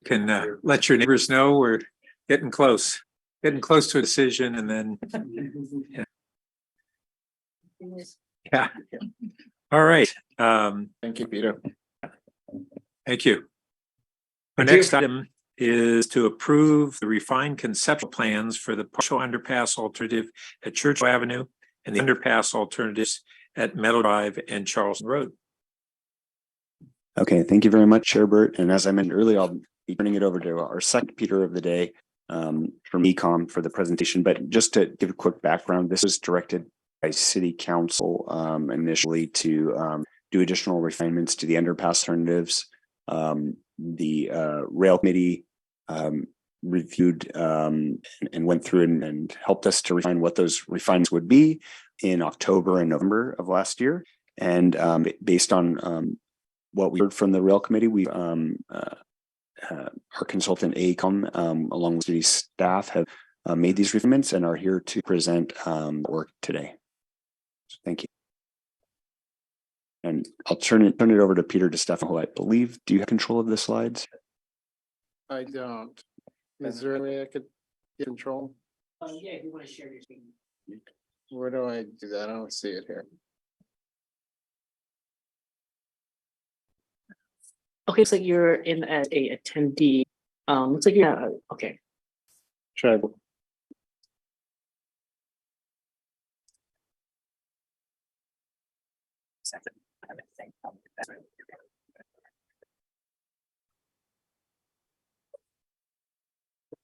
Can let your neighbors know we're getting close to a decision, and then yeah. All right. Thank you, Peter. Thank you. Our next item is to approve the refined conceptual plans for the partial underpass alternative at Churchill Avenue and the underpass alternatives at Meadow Drive and Charleston Road. Okay, thank you very much, Chair Burt. And as I mentioned earlier, I'll be turning it over to our second Peter of the day from Ecom for the presentation. But just to give a quick background, this was directed by City Council initially to do additional refinements to the underpass alternatives. The Rail Committee reviewed and went through and helped us to refine what those refinements would be in October and November of last year. And based on what we heard from the Rail Committee, we our consultant AECOM along with city staff have made these refinements and are here to present work today. So thank you. And I'll turn it over to Peter DeStefano, who I believe, do you have control of the slides? I don't. Is there a way I could get control? Yeah, if you want to share your screen. Where do I do that? I don't see it here. Okay, looks like you're in as a attendee. Looks like you're okay. Try.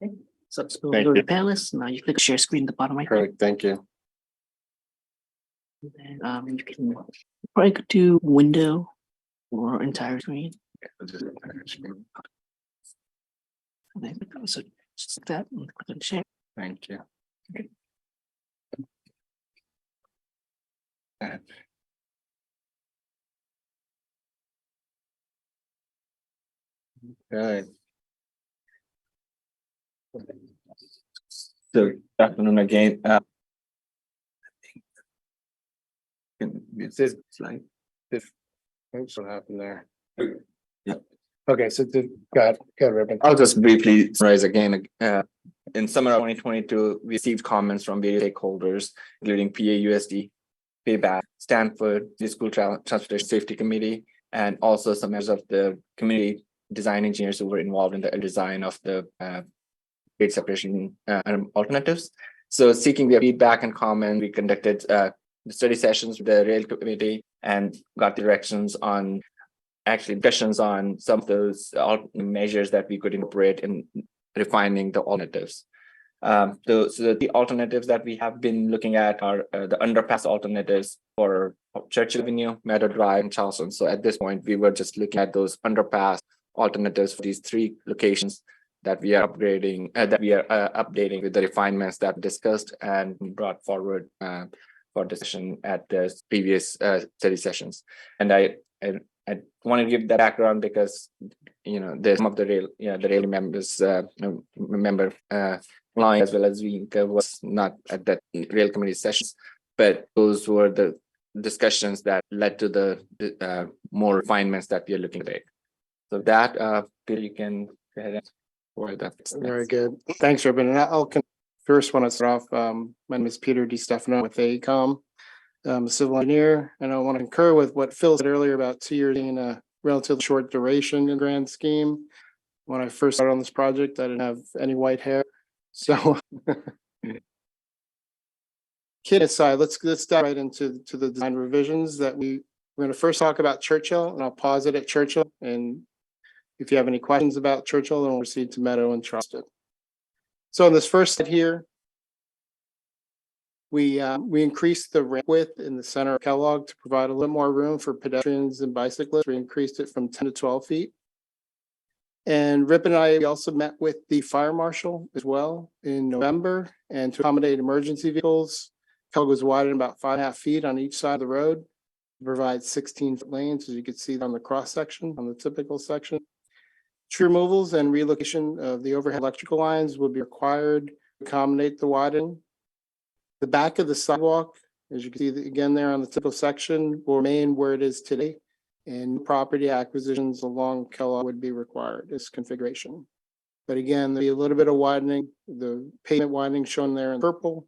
Okay, so Thank go to you. panelists. Now you click share screen at the bottom right. Perfect. Thank you. And then, you can probably do window or entire screen. I'll just entire screen. And then so just like that and click on share. Thank you. Okay. Okay. So, good afternoon again. It says slide. Oops, what happened there? Yeah. Okay, so got Ribbon. I'll just briefly summarize again. In summer of 2022, we received comments from various stakeholders, including PAUSD, Payback, Stanford, the School Transportation Safety Committee, and also some members of the community design engineers who were involved in the design of the grade separation alternatives. So seeking their feedback and comment, we conducted study sessions with the Rail Committee and got directions on discussions on some of those measures that we could incorporate in refining the alternatives. So the alternatives that we have been looking at are the underpass alternatives for Churchill Avenue, Meadow Drive, and Charleston. So at this point, we were just looking at those underpass alternatives for these three locations that we are upgrading, updating with the refinements that we discussed and brought forward for discussion at the previous study sessions. And I want to give that background because there's some of the rail members member line as well as Vinka was not at that rail committee sessions, but those were the discussions that led to the more refinements that we are looking at. So that Peter, you can go ahead and provide that. Very good. Thanks, Ruben. And I'll first want to start off. My name is Peter DiStefano with AECOM, civil engineer, and I want to concur with what Phil said earlier about 2 years being a relatively short duration in the grand scheme. When I first started on this project, I didn't have any white hair. So kidding aside, let's dive right into the design revisions that we're going to first talk about Churchill, and I'll pause it at Churchill. And if you have any questions about Churchill, then we'll proceed to Meadow and Charleston. So in this first slide here, we increased the ramp width in the center of Kellogg to provide a little more room for pedestrians and bicyclists. We increased it from 10 to 12 feet. And Rip and I also met with the fire marshal as well in November, and to accommodate emergency vehicles, Kellogg was widened about 5.5 feet on each side of the road to provide 16-foot lanes, as you can see on the cross section, on the typical section. Tree removals and relocation of the overhead electrical lines will be required to accommodate the widening. The back of the sidewalk, as you can see again there on the typical section, will remain where it is today, and property acquisitions along Kellogg would be required as configuration. But again, there'll be a little bit of widening, the pavement widening shown there in purple.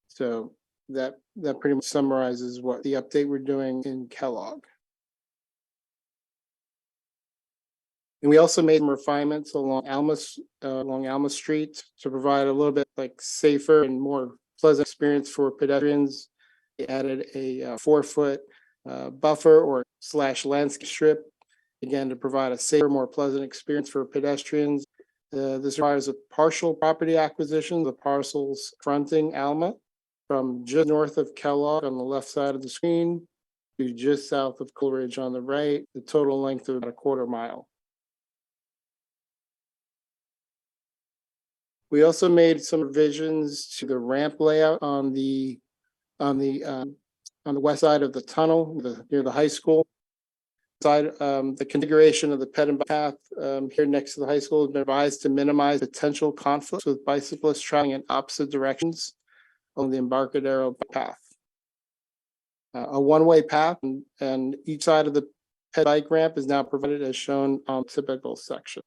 So that pretty much summarizes what the update we're doing in Kellogg. And we also made some refinements along Alma Street to provide a little bit safer and more pleasant experience for pedestrians. We added a 4-foot buffer or / landscape strip, again, to provide a safer, more pleasant experience for pedestrians. This requires a partial property acquisition, the parcels fronting Alma from just north of Kellogg on the left side of the screen to just south of Coleridge on the right, the total length of about 1/4 mile. We also made some revisions to the ramp layout on the west side of the tunnel near the high school side. The configuration of the ped and bike path here next to the high school has been revised to minimize potential conflicts with bicyclists traveling in opposite directions on the Embarcadero path. A one-way path and each side of the ped bike ramp is now provided as shown on typical section.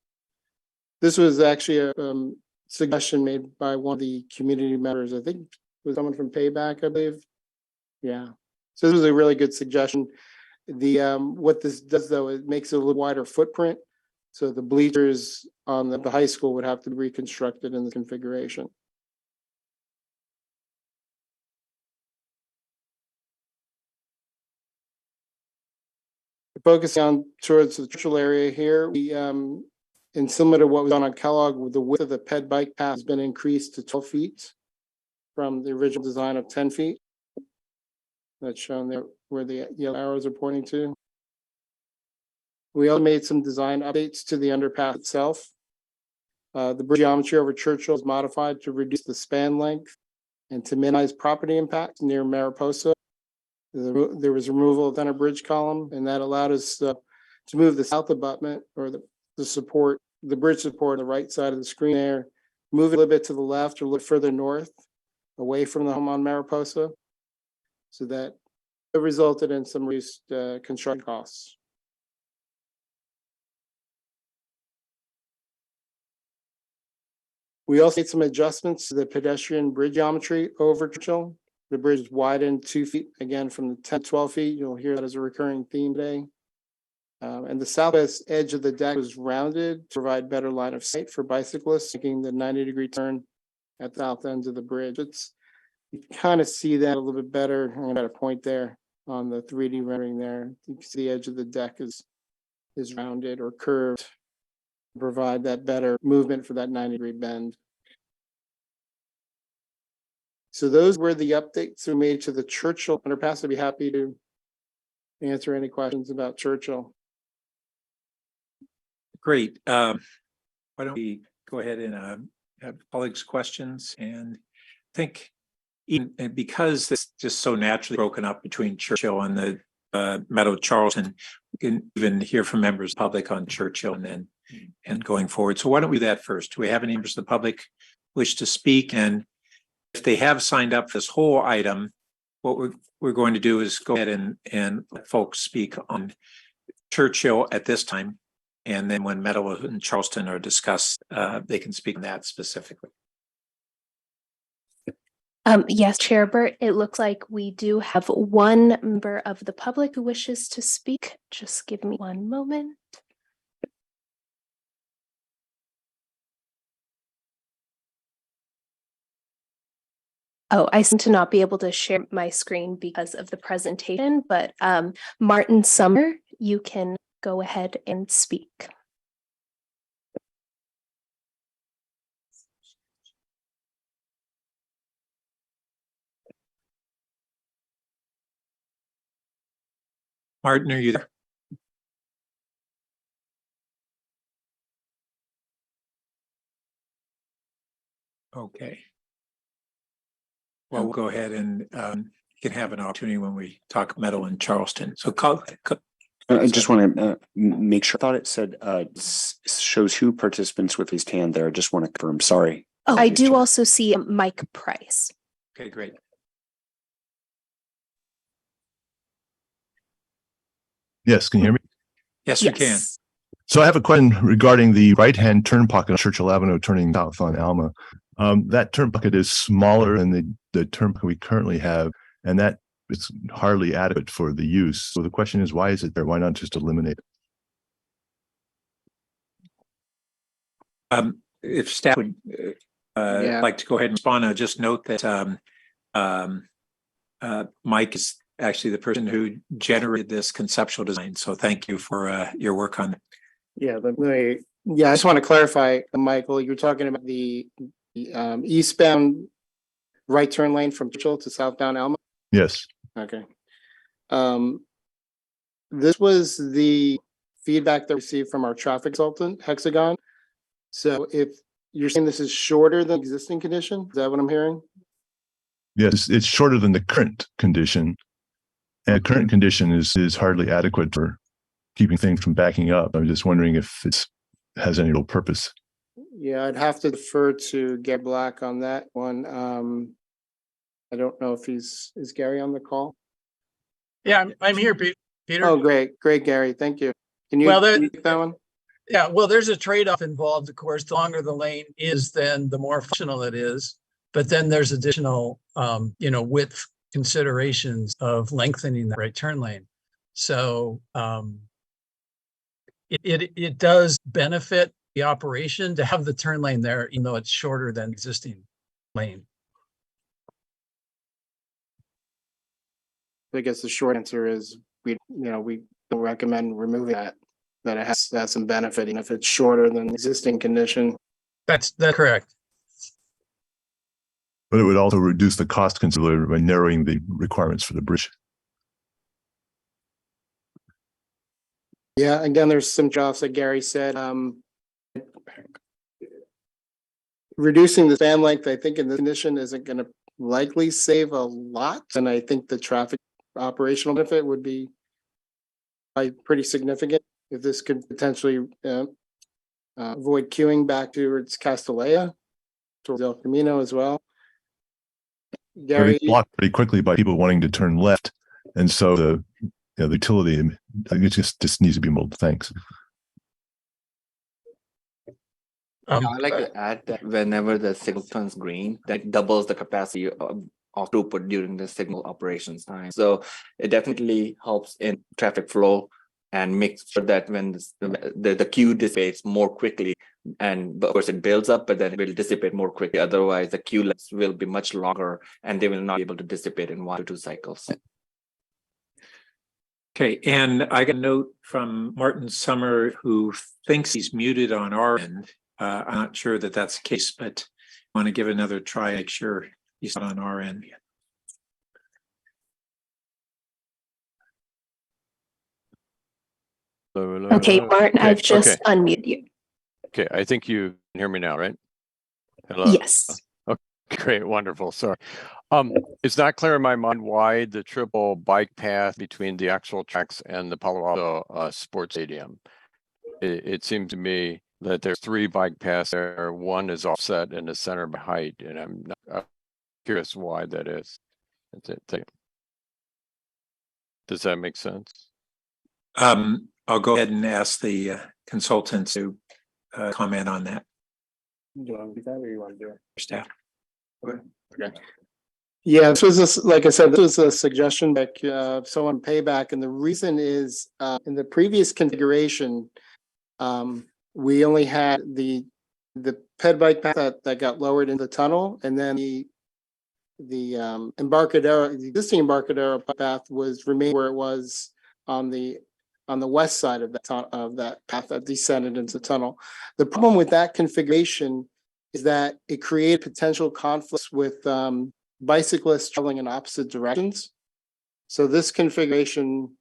This was actually a suggestion made by one of the community members. I think it was someone from Payback, I believe. Yeah. So this was a really good suggestion. What this does though, it makes it a little wider footprint. So the bleachers on the high school would have to be reconstructed in the configuration. Focusing on towards the Churchill area here, we and similar to what was done on Kellogg, the width of the ped bike path has been increased to 12 feet from the original design of 10 feet. That's shown there where the yellow arrows are pointing to. We also made some design updates to the underpass itself. The bridge geometry over Churchill is modified to reduce the span length and to minimize property impact near Mariposa. There was removal of the center bridge column, and that allowed us to move the south abutment or the bridge support on the right side of the screen there, move it a little bit to the left or a little further north, away from the home on Mariposa. So that resulted in some reduced construction costs. We also made some adjustments to the pedestrian bridge geometry over Churchill. The bridge is widened 2 feet, again, from the 10 to 12 feet. You'll hear that as a recurring theme today. And the southwest edge of the deck was rounded to provide better line of sight for bicyclists, making the 90-degree turn at the south end of the bridge. You can kind of see that a little bit better. I'm going to point there on the 3D rendering there. You can see the edge of the deck is rounded or curved to provide that better movement for that 90-degree bend. So those were the updates we made to the Churchill underpass. I'd be happy to answer any questions about Churchill. Great. Why don't we go ahead and have colleagues' questions? And I think even because this is just so naturally broken up between Churchill and the Meadow Charleston, we can even hear from members of the public on Churchill and going forward. So why don't we do that first? Do we have any members of the public wish to speak? And if they have signed up for this whole item, what we're going to do is go ahead and let folks speak on Churchill at this time. And then when Meadow and Charleston are discussed, they can speak on that specifically. Yes, Chair Burt, it looks like we do have one member of the public who wishes to speak. Just give me one moment. Oh, I seem to not be able to share my screen because of the presentation, but Martin Summer, you can go ahead and speak. Martin, are you there? Okay. Well, we'll go ahead and you can have an opportunity when we talk Meadow and Charleston. So I just want to make sure. I thought it said shows who participants with his hand there. I just want to confirm. Sorry. Oh, I do also see Mike Price. Okay, great. Yes, can you hear me? Yes, we can. So I have a question regarding the right-hand turn pocket on Churchill Avenue turning south on Alma. That turn pocket is smaller than the turn pocket we currently have, and that it's hardly adequate for the use. So the question is, why is it there? Why not just eliminate it? If staff would like to go ahead and respond, I'll just note that Mike is actually the person who generated this conceptual design. So thank you for your work on it. Yeah, I just want to clarify, Michael, you're talking about the eastbound right turn lane from Churchill to southbound Alma? Yes. Okay. This was the feedback that we received from our traffic consultant, Hexagon. So if you're saying this is shorter than existing condition, is that what I'm hearing? Yes, it's shorter than the current condition. And the current condition is hardly adequate for keeping things from backing up. I'm just wondering if it has any real purpose. Yeah, I'd have to defer to Gary Black on that one. I don't know if is Gary on the call? Yeah, I'm here, Peter. Oh, great, Gary. Thank you. Can you take that one? Yeah, well, there's a trade-off involved, of course. The longer the lane is, then the more functional it is. But then there's additional, width considerations of lengthening the right turn lane. So it does benefit the operation to have the turn lane there, even though it's shorter than existing lane. I guess the short answer is we don't recommend removing that it has some benefit, and if it's shorter than the existing condition. That's correct. But it would also reduce the cost considerably by narrowing the requirements for the bridge. Yeah, again, there's some jobs that Gary said. Reducing the span length, I think in this condition isn't going to likely save a lot. And I think the traffic operational benefit would be pretty significant if this could potentially avoid queuing back towards Castellea, towards El Camino as well. Gary, blocked pretty quickly by people wanting to turn left. And so the utility, I think it just needs to be molded. Thanks. I'd like to add that whenever the signal turns green, that doubles the capacity of throughput during the signal operations time. So it definitely helps in traffic flow and makes sure that when the queue dissipates more quickly, and of course it builds up, but then it will dissipate more quickly. Otherwise, the queue lengths will be much longer and they will not be able to dissipate in 1 to 2 cycles. Okay, and I got a note from Martin Summer, who thinks he's muted on our end. I'm not sure that that's the case, but I want to give another try, make sure You said on our end. Okay, Martin, I've just unmuted you. Okay, I think you can hear me now, right? Hello? Yes. Okay, great, wonderful. Sorry. It's not clear in my mind why the triple bike path between the actual tracks and the Palo Alto Sports Stadium. It seems to me that there's 3 bike paths there. One is offset in the center by height, and I'm curious why that is. That's it. Thank you. Does that make sense? I'll go ahead and ask the consultants to comment on that. Do you want to do that or you want to do it? Staff. Okay. Yeah, this was, like I said, this was a suggestion that someone payback, and the reason is in the previous configuration, we only had the ped bike path that got lowered into the tunnel, and then the Embarcadero, the existing Embarcadero path was remained where it was on the west side of that path that descended into the tunnel. The problem with that configuration is that it created potential conflicts with bicyclists traveling in opposite directions. So this configuration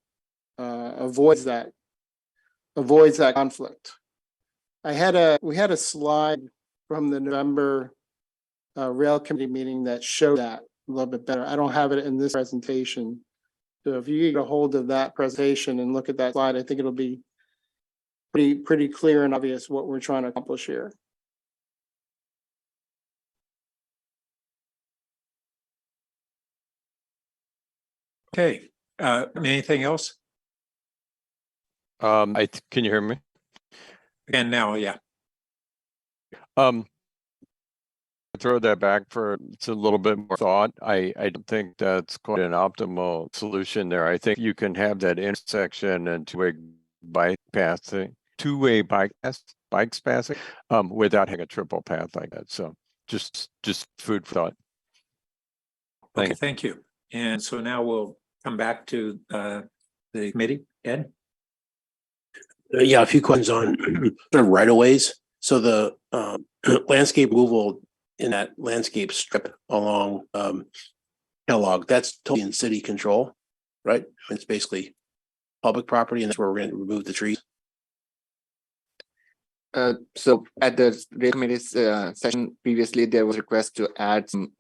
avoids that conflict. We had a slide from the November rail committee meeting that showed that a little bit better. I don't have it in this presentation. So if you get a hold of that presentation and look at that slide, I think it'll be pretty clear and obvious what we're trying to accomplish here. Okay. Anything else? Can you hear me? Again now, yeah. Throw that back for it's a little bit more thought. I don't think that's quite an optimal solution there. I think you can have that intersection and two-way bike passing, bikes passing, without having a triple path like that. So just food for thought. Okay, thank you. And so now we'll come back to the committee. Ed? Yeah, a few questions on sort of right of ways. So the landscape removal in that landscape strip along Kellogg, that's totally in city control, right? It's basically public property, and that's where we're going to remove the trees. So at the rail committee's session previously, there was a request to add some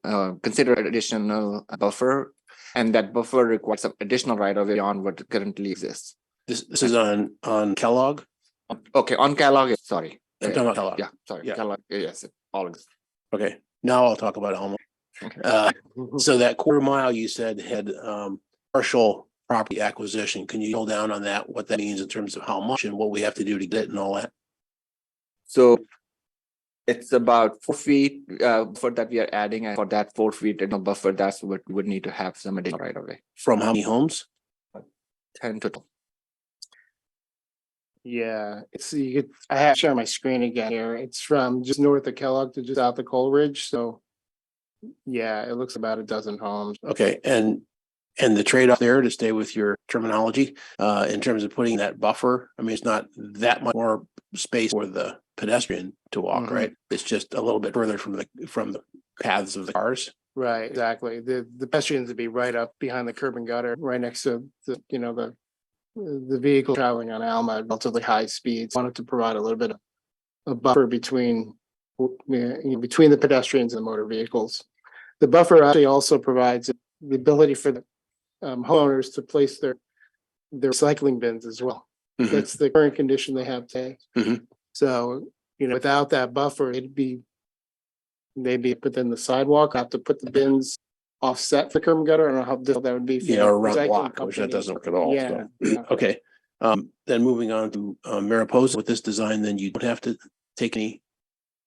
consider additional buffer, and that buffer requires some additional right of way beyond what currently exists. This is on Kellogg. Okay, on Kellogg. Sorry, I'm talking about Kellogg. Yeah, sorry, Yeah. Kellogg. Yes, all of this. Okay, now I'll talk about Alma. Okay. So that quarter mile you said had partial property acquisition. Can you drill down on that? What that means in terms of how much and what we have to do to get it and all that? So it's about 4 feet for that we are adding, and for that 4 feet additional buffer, that's what we would need to have some additional right away. From how many homes? 10 total. Yeah, I have to share my screen again here. It's from just north of Kellogg to just south of Coleridge. So yeah, it looks about a dozen homes. Okay, and the trade-off there, to stay with your terminology, in terms of putting that buffer, I mean, it's not that much more space for the pedestrian to walk, right? It's just a little bit further from the paths of the cars. Right, exactly. The pedestrians would be right up behind the curb and gutter, right next to the vehicle traveling on Alma at relatively high speeds. Wanted to provide a little bit of a buffer between the pedestrians and the motor vehicles. The buffer actually also provides the ability for the homeowners to place their recycling bins as well. That's the current condition they have today. So, without that buffer, they'd be within the sidewalk, have to put the bins offset for curb and gutter. I don't know how difficult that would be. Yeah, or around the block, which that doesn't work at all. Yeah. So. Okay, then moving on to Mariposa, with this design, then you don't have to take any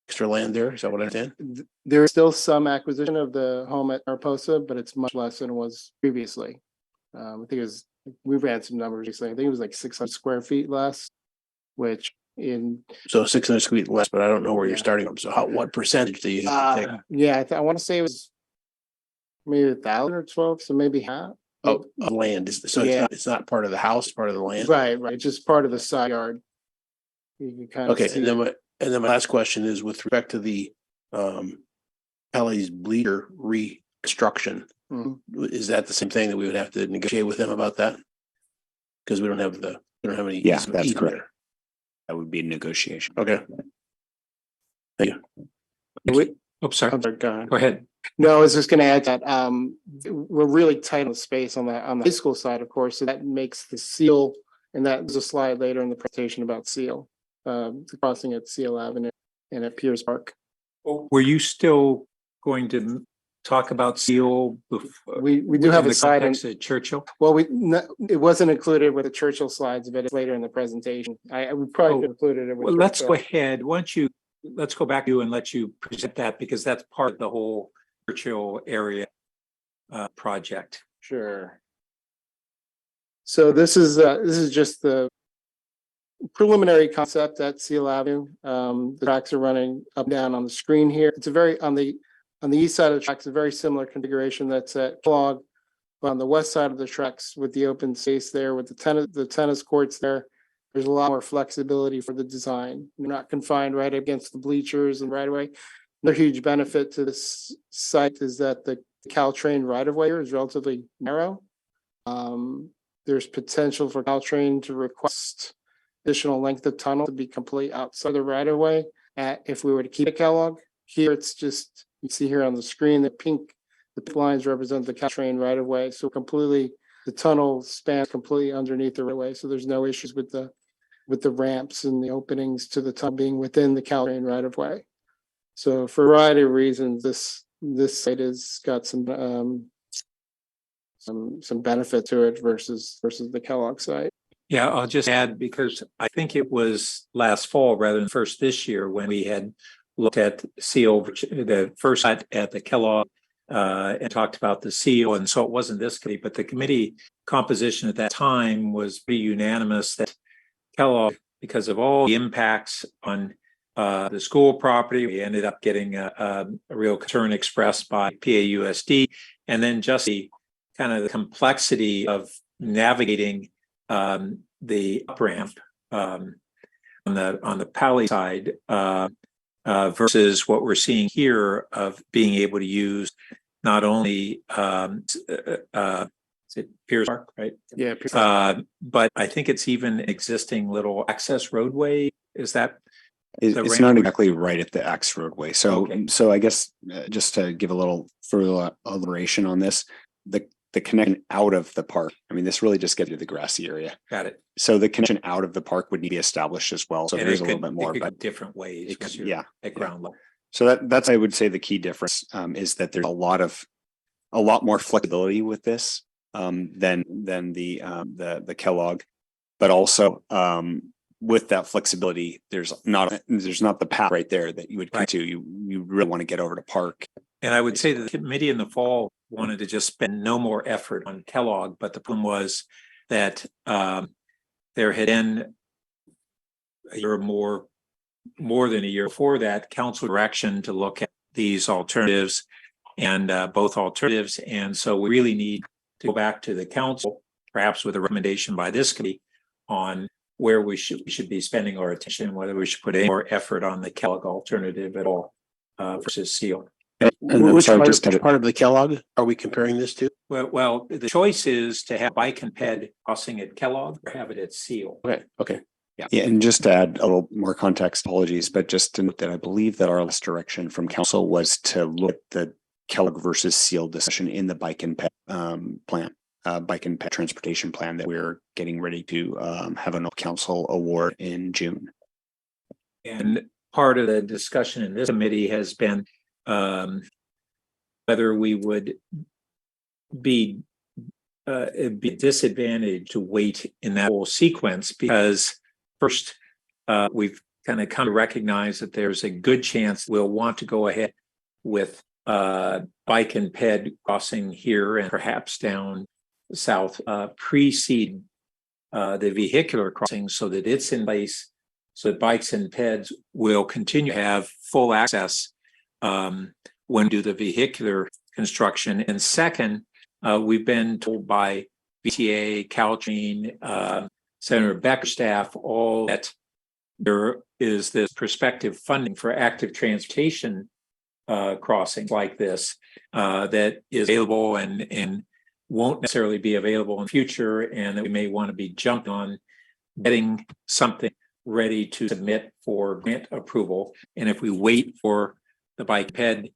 extra land there. Is that what I understand? There is still some acquisition of the home at Mariposa, but it's much less than it was previously. I think we ran some numbers recently. I think it was like 600 square feet less, which so 600 square feet less, but I don't know where you're starting from. So what percentage do you have to take? Yeah, I want to say it was maybe 1,000 or 12, so maybe half. Of land. So it's not part of the house, part of the land. Right. It's just part of the side yard. You can kind of okay, and then my last question is with respect to the Pelly's bleacher reconstruction. Mhm. Is that the same thing that we would have to negotiate with them about that? Because we don't have any. Yeah, easement that's either. correct. That would be a negotiation. Okay. Thank you. Oops, sorry. I'm sorry, go ahead. Go ahead. No, I was just gonna add that, we're really tight on the space on the high school side, of course, so that makes the seal, and there's a slide later in the presentation about seal, the crossing at Seal Avenue and at Pierce Park. Were you still going to talk about seal? We do have in a the slide in, context of Churchill? well, it wasn't included with the Churchill slides, but it's later in the presentation. I would probably have included it with. Well, let's go Churchill. ahead. Let's go back to you and let you present that because that's part of the whole Churchill area project. Sure. So this is just the preliminary concept at Seal Avenue. The tracks are running up and down on the screen here. It's a very on the east side of the tracks, a very similar configuration that's at Kellogg. But on the west side of the tracks with the open space there with the tennis courts there, there's a lot more flexibility for the design. You're not confined right against the bleachers and right away. Another huge benefit to this site is that the Caltrain right of way is relatively narrow. There's potential for Caltrain to request additional length of tunnel to be complete outside the right of way. If we were to keep it Kellogg, here it's just, you see here on the screen, the pink lines represent the Caltrain right of way. So completely, the tunnel spans completely underneath the right of way. So there's no issues with the ramps and the openings to the tunnel being within the Caltrain right of way. So for a variety of reasons, this site has got some benefit to it versus the Kellogg site. Yeah, I'll just add because I think it was last fall rather than first this year when we had looked at seal, the first at the Kellogg and talked about the seal. And so it wasn't this committee, but the committee composition at that time was pretty unanimous that Kellogg, because of all the impacts on the school property, we ended up getting a real concern expressed by PAUSD, and then just the kind of the complexity of navigating the up ramp on the Pally side versus what we're seeing here of being able to use not only is it Pierce Park, right? Yeah. Pierce Park. But I think it's even existing little access roadway. Is that? It's not exactly right at the X roadway. So, Okay. so I guess just to give a little further elaboration on this, the connection out of the park. I mean, this really just gets to the grassy area. Got it. So the connection out of the park would need to be established as well. So And there's it a little could- bit more, it could but go different ways. it could, once you're yeah, at ground level. So that's I would say the key difference is that there's a lot more flexibility with this than the Kellogg, but also with that flexibility, there's not the path right there that you would come to. You really want to get over to Park. And I would say that the committee in the fall wanted to just spend no more effort on Kellogg, but the problem was that there had been a year or more than a year before that, council direction to look at these alternatives and both alternatives. And so we really need to go back to the council, perhaps with a recommendation by this committee on where we should be spending our attention, whether we should put any more effort on the Kellogg alternative at all versus Seal. Which part of the Kellogg are we comparing this to? Well, the choice is to have bike and ped crossing at Kellogg or have it at Seal. Okay. Yeah, and just to add a little more context, apologies, but just to note that I believe that our last direction from council was to look at the Kellogg versus Seal discussion in the bike and ped plan, bike and ped transportation plan that we're getting ready to have a council award in June. And part of the discussion in this committee has been whether we would be disadvantaged to wait in that whole sequence because first, we've kind of come to recognize that there's a good chance we'll want to go ahead with bike and ped crossing here and perhaps down south, precede the vehicular crossing so that it's in place, so that bikes and peds will continue to have full access when we do the vehicular construction. And second, we've been told by VTA, Caltrain, Senator Becker staff, all that there is this prospective funding for active transportation crossings like this that is available and won't necessarily be available in the future, and that we may want to be jumping on getting something ready to submit for grant approval. And if we wait for the bike ped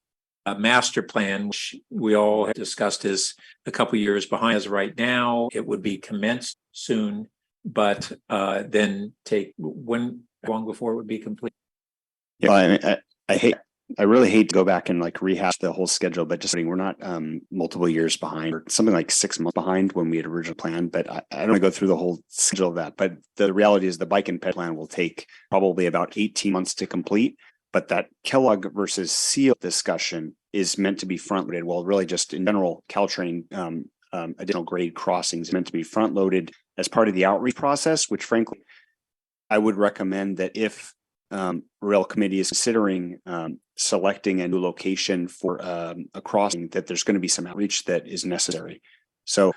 master plan, which we all have discussed is a couple years behind us right now, it would be commenced soon, but then take when long before it would be complete? Yeah, I really hate to go back and like rehash the whole schedule, but just we're not multiple years behind, or something like 6 months behind when we had originally planned. But I don't want to go through the whole schedule of that. But the reality is the bike and ped plan will take probably about 18 months to complete. But that Kellogg versus SEAL discussion is meant to be front loaded. Well, really just in general, Caltrain additional grade crossings is meant to be front loaded as part of the outreach process, which frankly, I would recommend that if rail committee is considering selecting a new location for a crossing, that there's going to be some outreach that is necessary. So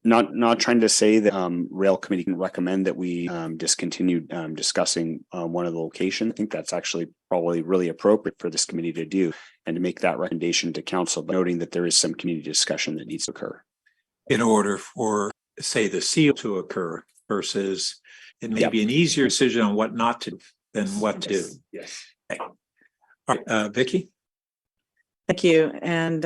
not trying to say that rail committee can recommend that we discontinue discussing one of the locations. I think that's actually probably really appropriate for this committee to do and to make that recommendation to council, but noting that there is some community discussion that needs to occur. In order for, say, the seal to occur versus it may be an easier decision on what not to do than what to do. Yes. Okay. All right, Vicky? Thank you. And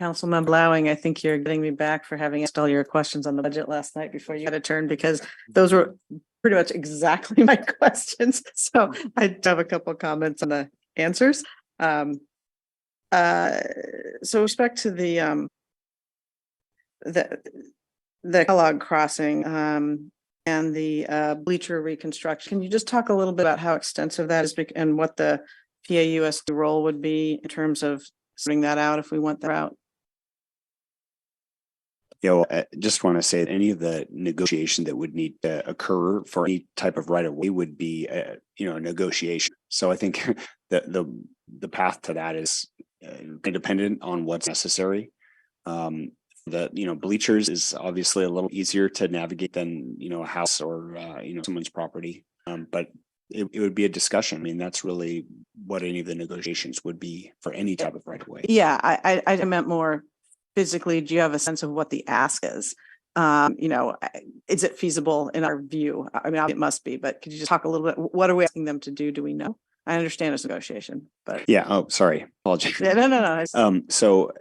Councilmember Lowing, I think you're getting me back for having asked all your questions on the budget last night before you had a turn, because those were pretty much exactly my questions. So I have a couple of comments on the answers. So with respect to the Kellogg crossing and the bleacher reconstruction, can you just talk a little bit about how extensive that is and what the PAUSD role would be in terms of sorting that out if we want that out? I just want to say that any of the negotiation that would need to occur for any type of right of way would be a negotiation. So I think the path to that is dependent on what's necessary. The bleachers is obviously a little easier to navigate than a house or someone's property, but it would be a discussion. I mean, that's really what any of the negotiations would be for any type of right of way. Yeah, I meant more physically. Do you have a sense of what the ask is? Is it feasible in our view? I mean, it must be, but could you just talk a little bit? What are we asking them to do? Do we know? I understand it's negotiation, but yeah. Oh, sorry. Apologies. Yeah, no. So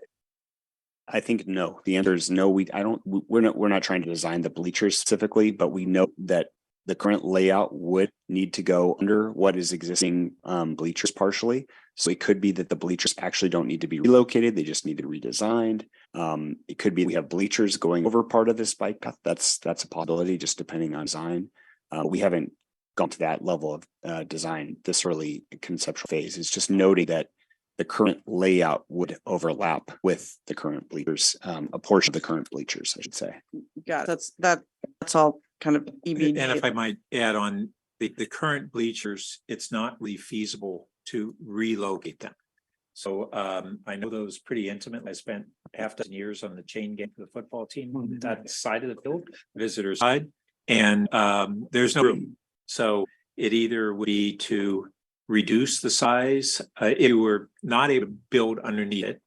I think no. The answer is no. We're not trying to design the bleachers specifically, but we know that the current layout would need to go under what is existing bleachers partially. So it could be that the bleachers actually don't need to be relocated. They just need to be redesigned. It could be we have bleachers going over part of this bike path. That's a possibility, just depending on design. We haven't gone to that level of design this early conceptual phase. It's just noting that the current layout would overlap with the current bleachers, a portion of the current bleachers, I should say. Yeah, that's all kind of EBD. And if I might add on the current bleachers, it's not really feasible to relocate them. So I know those pretty intimately. I spent half a dozen years on the chain gang for the football team on that side of the field, visitor side, and there's no room. So it either would be to reduce the size. If you were not able to build underneath it,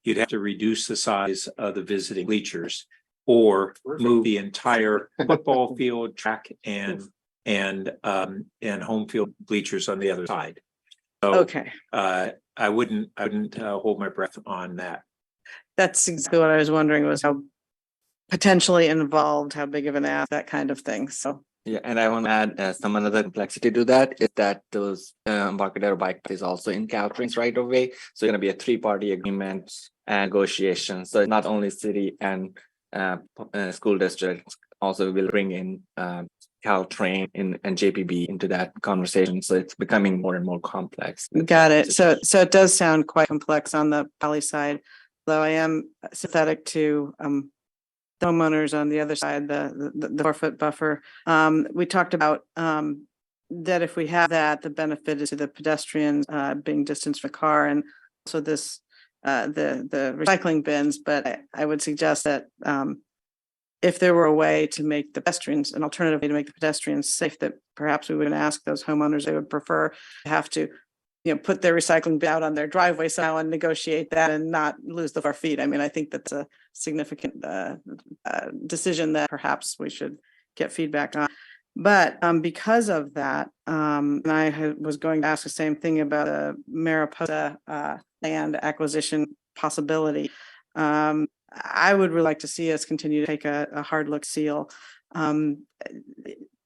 you'd have to reduce the size of the visiting bleachers, or move the entire football field, track, and home field bleachers on the other side. So, okay. I wouldn't hold my breath on that. That's exactly what I was wondering, was how potentially involved, how big of an ask, that kind of thing. So yeah, and I want to add some another complexity to that is that those Embarcadero bike is also in Caltrain's right of way. So it's going to be a 3-party agreement and negotiation. So not only city and school districts also will bring in Caltrain and JPB into that conversation. So it's becoming more and more complex. Got it. So it does sound quite complex on the Valley side, though I am sympathetic to the homeowners on the other side, the 4-foot buffer. We talked about that if we have that, the benefit is to the pedestrians being distanced from the car, and also this the recycling bins. But I would suggest that if there were a way to make the pedestrians, an alternative way to make the pedestrians safe, that perhaps we would ask those homeowners they would prefer to have to put their recycling bin out on their driveway somehow and negotiate that and not lose the 4 feet. I mean, I think that's a significant decision that perhaps we should get feedback on. But because of that, and I was going to ask the same thing about a Mariposa land acquisition possibility. I would really like to see us continue to take a hard look seal.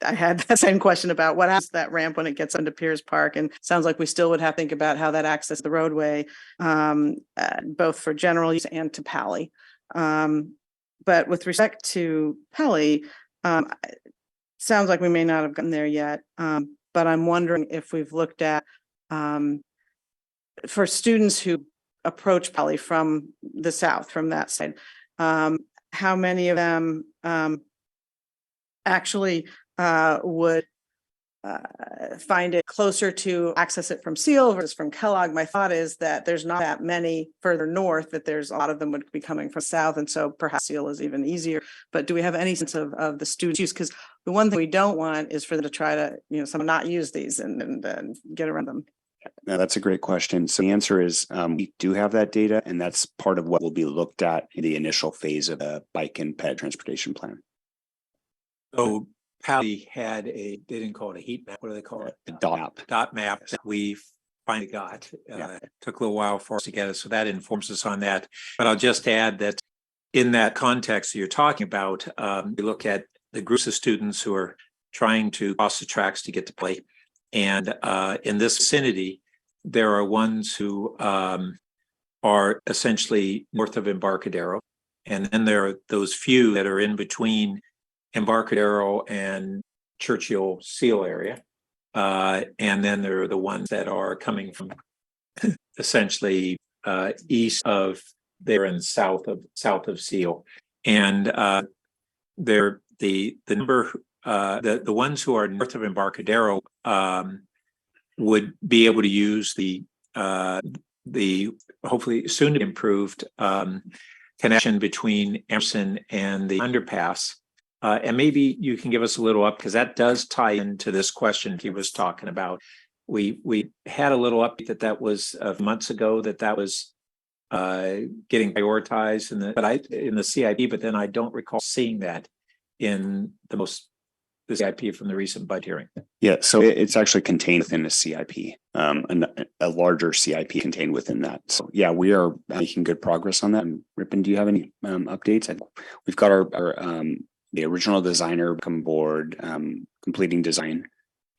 I had that same question about what happens to that ramp when it gets into Pierce Park, and sounds like we still would have to think about how that access the roadway, both for general use and to Pally. But with respect to Pally, sounds like we may not have gotten there yet, but I'm wondering if we've looked at for students who approach Pally from the south, from that side, how many of them actually would find it closer to access it from Seal versus from Kellogg. My thought is that there's not that many further north, that there's a lot of them would be coming from south, and so perhaps Seal is even easier. But do we have any sense of the students' use? Because the one thing we don't want is for them to try to, someone not use these and get around them. No, that's a great question. So the answer is we do have that data, and that's part of what will be looked at in the initial phase of the bike and ped transportation plan. So Pally had they didn't call it a heat map. What do they call it? A dot map that we finally got. Took a little while for us to get it. So that informs us on that. But I'll just add that in that context that you're talking about, we look at the groups of students who are trying to cross the tracks to get to Pally. And in this vicinity, there are ones who are essentially north of Embarcadero. And then there are those few that are in between Embarcadero and Churchill Seal area. And then there are the ones that are coming from essentially east of there and south of Seal. And they're the number the ones who are north of Embarcadero would be able to use the hopefully soon improved connection between Emerson and the underpass. And maybe you can give us a little up, because that does tie into this question he was talking about. We had a little update that was months ago that was getting prioritized in the CIP, but then I don't recall seeing that in the CIP from the recent budget hearing. Yeah, so it's actually contained within a CIP, a larger CIP contained within that. So yeah, we are making good progress on that. And Ripon, do you have any updates? We've got our the original designer come board, completing design,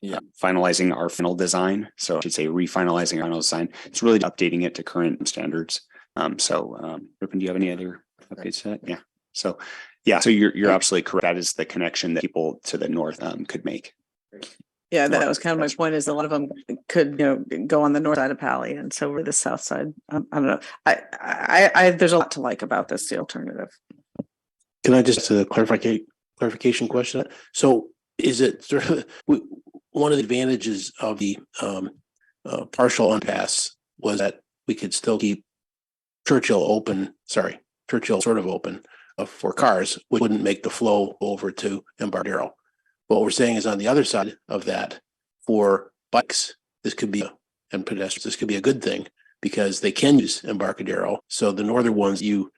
finalizing our final design. So I should say refinalizing our final design. It's really updating it to current standards. Ripon, do you have any other updates to that? Yeah. So you're absolutely correct. That is the connection that people to the north could make. Yeah, that was kind of my point, is a lot of them could, go on the north side of Pally, and so we're the south side. I don't know. I there's a lot to like about this, the alternative. Can I just clarification question? So is it sort of one of the advantages of the partial underpass was that we could still keep Churchill sort of open for cars, which wouldn't make the flow over to Embarcadero. What we're saying is on the other side of that, for bikes, and pedestrians, this could be a good thing, because they can use Embarcadero. So the northern ones you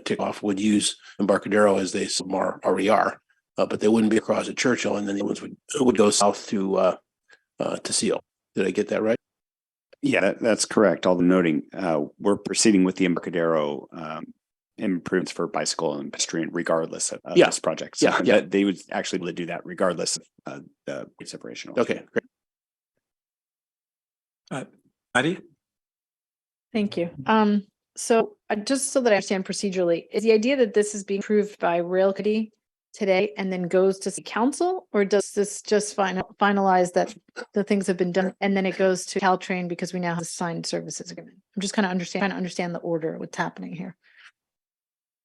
tick off would use Embarcadero as they already are, but they wouldn't be across at Churchill, and then the ones would go south to Seal. Did I get that right? Yeah, that's correct. Although noting, we're proceeding with the Embarcadero improvements for bicycle and pedestrian regardless of this project. So they would actually be able to do that regardless of the separation. Okay, great. Heidi? Thank you. So just so that I understand procedurally, is the idea that this is being approved by Rail Committee today and then goes to City Council, or does this just finalize that the things have been done and then it goes to Caltrain because we now have a signed services agreement? I'm just kind of trying to understand the order of what's happening here.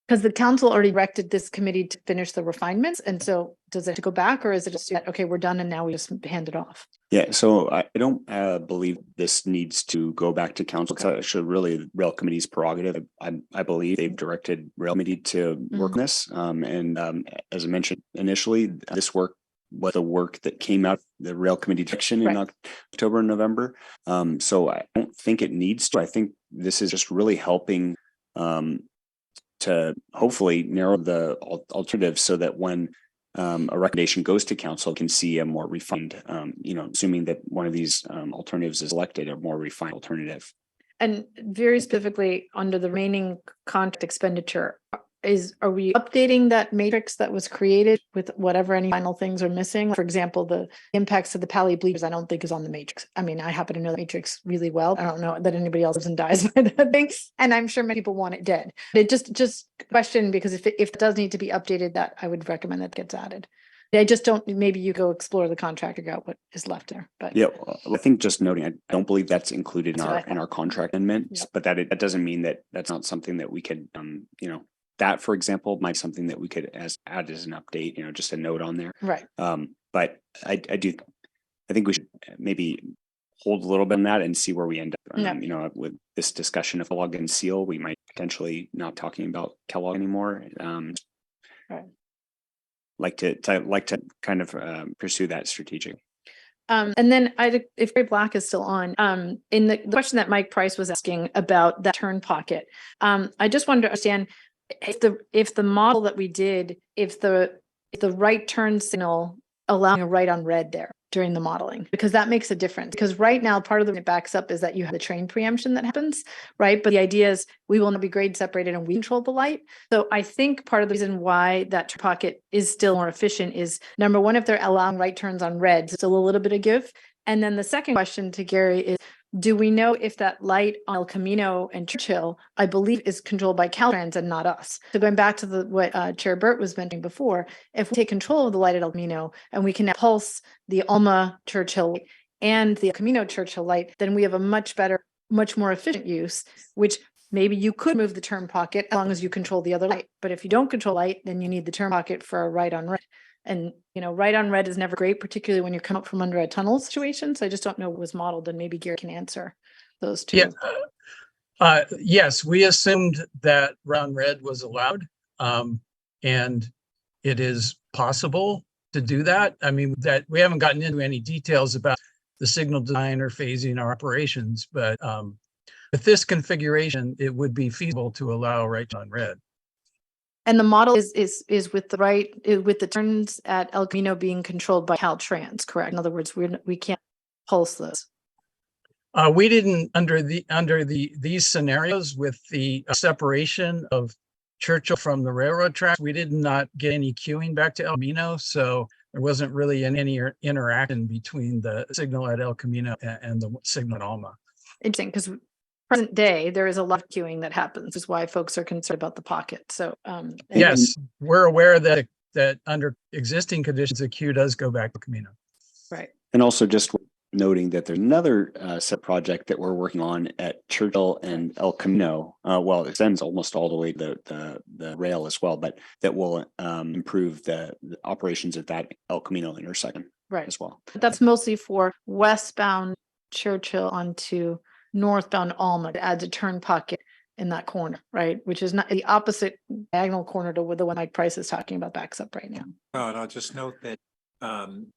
Because the council already directed this committee to finish the refinements. And so does it have to go back, or is it just, okay, we're done and now we just hand it off? Yeah, so I don't believe this needs to go back to council. It's actually really Rail Committee's prerogative. I believe they've directed Rail Committee to work on this. As I mentioned initially, this work what the work that came out the rail committee direction in October and November. So I don't think it needs to. I think this is just really helping to hopefully narrow the alternatives so that when a recommendation goes to council, can see a more refined, assuming that one of these alternatives is elected, a more refined alternative. And very specifically under the remaining contract expenditure, are we updating that matrix that was created with whatever any final things are missing? For example, the impacts of the Pally bleachers, I don't think is on the matrix. I mean, I happen to know the matrix really well. I don't know that anybody else lives and dies by that thing. And I'm sure many people want it dead. It just question, because if it does need to be updated, that I would recommend that gets added. I just don't, maybe you go explore the contract, figure out what is left there, but. Yeah, I think just noting, I don't believe that's included in our contract amendments, but that doesn't mean that that's not something that we could, that, for example, might be something that we could add as an update, just a note on there. Right. But I think we should maybe hold a little bit on that and see where we end up. With this discussion of Kellogg and Seal, we might potentially not talking about Kellogg anymore. Right. Like to kind of pursue that strategic. And then if Gary Black is still on, in the question that Mike Price was asking about that turn pocket, I just wanted to understand if the model that we did, if the right turn signal allowing a right on red there during the modeling, because that makes a difference. Because right now, part of the it backs up is that you have the train preemption that happens, right? But the idea is we will not be grade separated and we control the light. So I think part of the reason why that turn pocket is still more efficient is, number one, if they're allowing right turns on red, still a little bit of give. And then the second question to Gary is, do we know if that light on El Camino and Churchill, I believe, is controlled by Caltrans and not us? So going back to what Chair Burt was mentioning before, if we take control of the light at El Camino and we can pulse the Alma Churchill and the El Camino Churchill light, then we have a much more efficient use, which maybe you could move the turn pocket as long as you control the other light. But if you don't control light, then you need the turn pocket for a right on red. And, right on red is never great, particularly when you come up from under a tunnel situation. So I just don't know what was modeled, and maybe Gary can answer those two. Yeah. Yes, we assumed that round red was allowed. And it is possible to do that. I mean, that we haven't gotten into any details about the signal design or phasing our operations, but with this configuration, it would be feasible to allow right on red. And the model is with the turns at El Camino being controlled by Caltrans, correct? In other words, we can't pulse those. We didn't under these scenarios with the separation of Churchill from the railroad tracks. We did not get any queuing back to El Camino, so there wasn't really any interaction between the signal at El Camino and the signal at Alma. Interesting, because present day, there is a lot of queuing that happens, is why folks are concerned about the pocket. So yes, we're aware that under existing conditions, the queue does go back to Camino. Right. And also just noting that there's another set project that we're working on at Churchill and El Camino. Well, it extends almost all the way to the rail as well, but that will improve the operations at that El Camino intersection as well. But that's mostly for westbound Churchill onto northbound Alma. It adds a turn pocket in that corner, right? Which is not the opposite diagonal corner to the one Mike Price is talking about backs up right now. Oh, and I'll just note that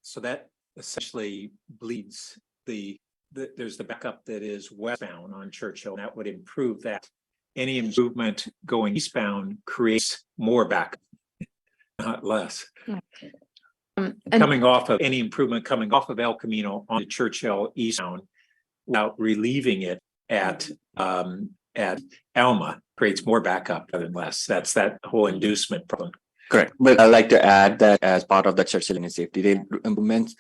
so that essentially bleeds there's the backup that is westbound on Churchill. That would improve that. Any improvement going eastbound creates more backup, not less. Any improvement coming off of El Camino onto Churchill eastbound without relieving it at Alma creates more backup rather than less. That's that whole inducement problem. Correct. But I'd like to add that as part of the Churchill and safety rail improvements,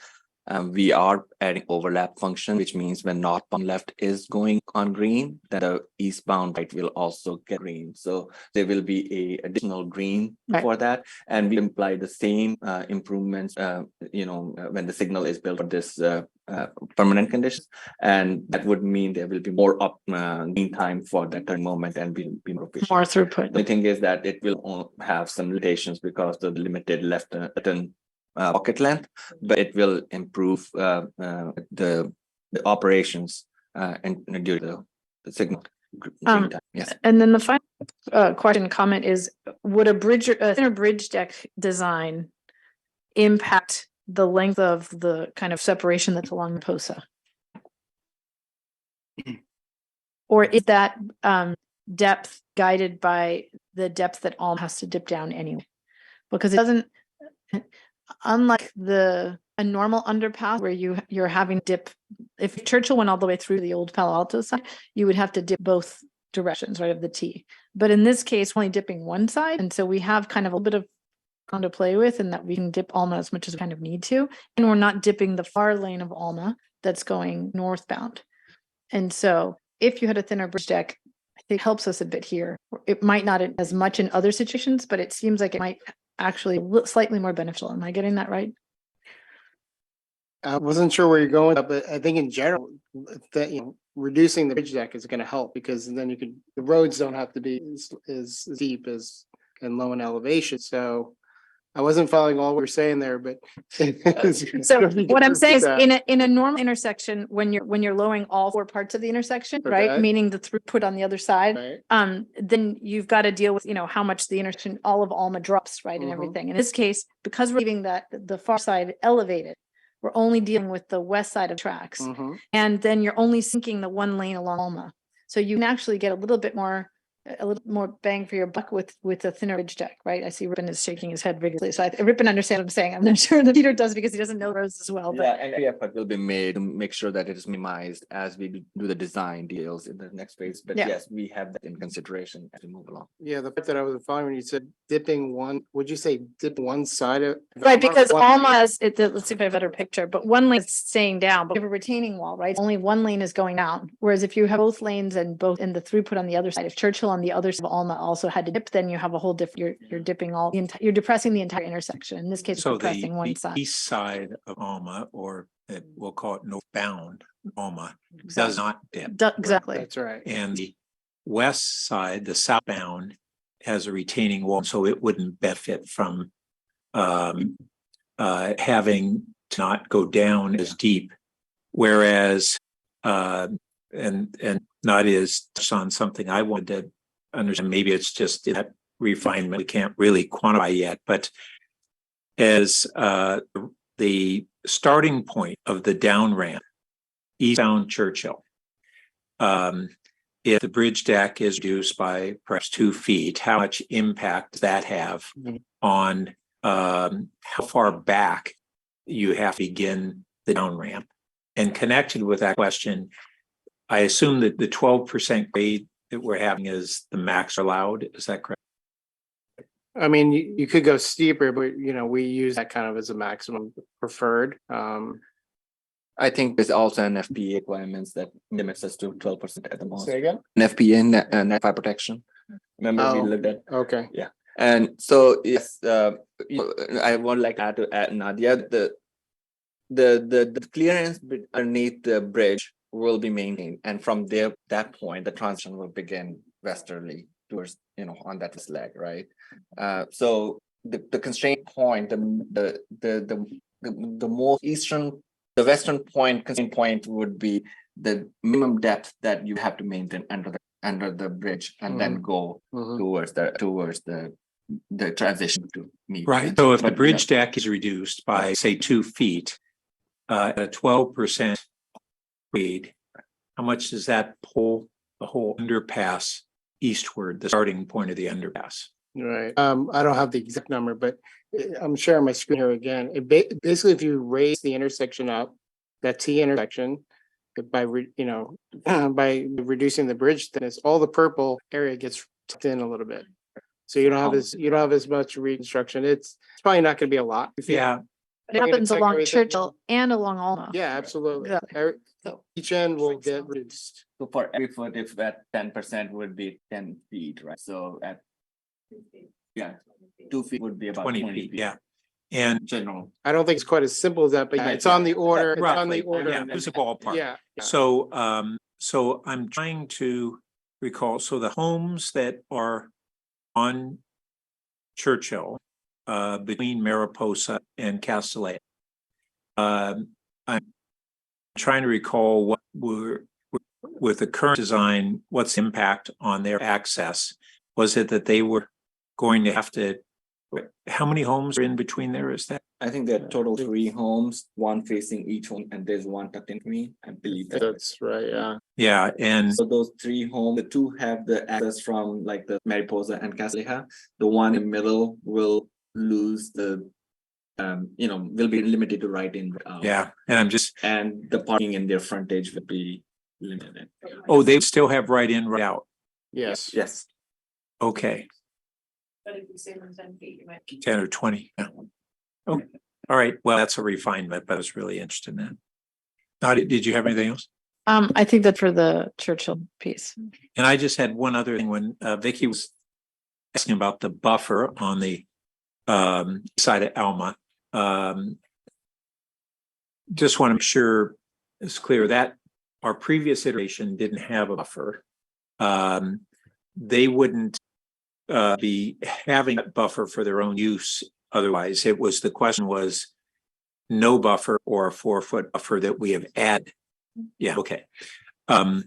we are adding overlap function, which means when northbound left is going on green, then the eastbound right will also get green. So there will be a additional green for that. And we imply the same improvements, when the signal is built for this permanent conditions. And that would mean there will be more green time for that turn moment and be more efficient. More throughput. The thing is that it will have some limitations because of the limited left turn pocket length, but it will improve the operations and during the signal. Yes. And then the final comment is: would a thinner bridge deck design impact the length of the kind of separation that's along the POSA? Or is that depth guided by the depth that Alma has to dip down anyway? Because it doesn't, unlike a normal underpass where you're having dip, if Churchill went all the way through the old Palo Alto side, you would have to dip both directions, right, of the T. But in this case, only dipping one side. And so we have kind of a bit of ground to play with, and that we can dip Alma as much as we kind of need to. And we're not dipping the far lane of Alma that's going northbound. And so if you had a thinner bridge deck, I think it helps us a bit here. It might not as much in other situations, but it seems like it might actually look slightly more beneficial. Am I getting that right? I wasn't sure where you're going, but I think in general, that, reducing the bridge deck is going to help, because then the roads don't have to be as deep as and low in elevation. So I wasn't following all what you're saying there, but so what I'm saying is in a normal intersection, when you're lowering all four parts of the intersection, right, Okay. meaning the throughput on the other side, Right. then you've got to deal with, how much the intersection, all of Alma drops, right, and everything. In this case, because we're leaving the far side elevated, we're only dealing with the west side of tracks, and then you're only sinking the one lane along Alma. So you can actually get a little more bang for your buck with a thinner ridge deck, right? I see Ripon is shaking his head vigorously. So Ripon understands what I'm saying. I'm not sure that Peter does, because he doesn't know roads as well. But Yeah, and effort will be made to make sure that it is minimized as we do the design details in the next phase. But Yeah. yes, we have that in consideration as we move along. Yeah, the part that I wasn't following when you said dipping one, would you say dip one side of? right, because Alma has let's see if I have a better picture, but one lane is staying down, but we have a retaining wall, right? Only one lane is going down. Whereas if you have both lanes and the throughput on the other side, if Churchill on the other side of Alma also had to dip, then you have a whole different, you're dipping all the entire, you're depressing the entire intersection. In this case, So depressing one the side. east side of Alma, or we'll call it northbound Alma, does not dip. Exactly. That's right. And the west side, the southbound, has a retaining wall, so it wouldn't benefit from having to not go down as deep. Whereas, and not is on something I wanted to understand. Maybe it's just that refinement we can't really quantify yet, but as the starting point of the down ramp, eastbound Churchill, if the bridge deck is reduced by perhaps 2 feet, how much impact does that have on how far back you have to begin the down ramp? And connected with that question, I assume that the 12% grade that we're having is the max allowed. Is that correct? I mean, you could go steeper, but we use that kind of as a maximum preferred. I think there's also an FPA requirements that limits us to 12% at the most. Say again? An FPA, net fire protection. Remember we looked at? Okay. Yeah. And so yes, I would like to add Nadia, the clearance underneath the bridge will be maintained, and from that point the transition will begin westerly towards on that leg, right? So the constraint point, the most eastern, the western point, constraint point would be the minimum depth that you have to maintain under the bridge, and then go towards the transition to meet. Right. So if the bridge deck is reduced by say 2 feet at a 12% grade, how much does that pull the whole underpass eastward, the starting point of the underpass? Right. I don't have the exact number, but I'm sharing my screen here again. Basically, if you raise the intersection up, that T intersection, by reducing the bridge thickness, all the purple area gets tucked in a little bit. So you don't have as much reconstruction. It's probably not going to be a lot. Yeah. But it happens along Churchill and along Alma. Yeah, absolutely. So each end will get reduced. So for every foot, if that 10% would be 10 feet, right? So at 2 feet would be about 20 feet. Yeah. And general. I don't think it's quite as simple as that, but it's on the order. It's on the order. Yeah, it's a ballpark. Yeah. So I'm trying to recall. So the homes that are on Churchill, between Mariposa and Castellet, I'm trying to recall what were with the current design, what's the impact on their access? Was it that they were going to have to? How many homes are in between there? Is that I think there are total 3 homes, one facing each home, and there's one tucked in me, I believe. That's right, yeah. Yeah, and So those 3 homes, the 2 have the access from like the Mariposa and Casaleja. The one in the middle will lose the, will be limited to right in. yeah, and I'm just, And the parking in their frontage will be limited. oh, they still have right in, right out. Yes. Yes. Okay, But if you say 10 feet, you might. 10 or 20. Yeah. Oh, all right. Well, that's a refinement, but I was really interested in that. Now, did you have anything else? I think that for the Churchill piece. And I just had one other thing when Vicky was asking about the buffer on the side of Alma. Just want to make sure it's clear that our previous iteration didn't have a buffer. They wouldn't be having a buffer for their own use. Otherwise, the question was no buffer or a 4-foot buffer that we have added. Yeah, okay. And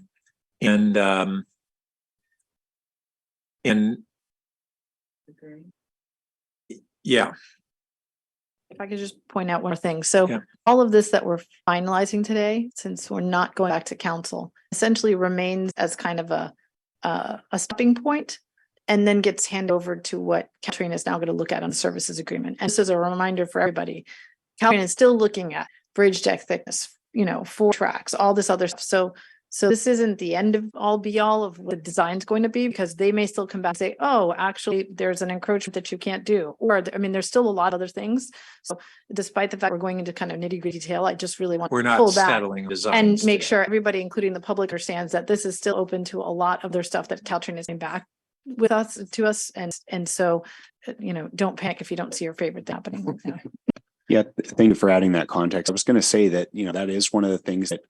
yeah. If I could just point out one more thing. So Yeah. all of this that we're finalizing today, since we're not going back to council, essentially remains as kind of a stopping point and then gets handed over to what Caltrain is now going to look at on the services agreement. And this is a reminder for everybody. Caltrain is still looking at bridge deck thickness, 4 tracks, all this other stuff. So this isn't the end of all be all of what the design's going to be, because they may still come back and say, oh, actually, there's an encroachment that you can't do. Or, there's still a lot of other things. So despite the fact we're going into kind of nitty gritty detail, I just really want We're to not pull back settling designs and make today. sure everybody, including the public, understands that this is still open to a lot of their stuff that Caltrain is getting back with us, to us. And so, don't panic if you don't see your favorite thing happening. Yeah, thank you for adding that context. I was going to say that, that is one of the things that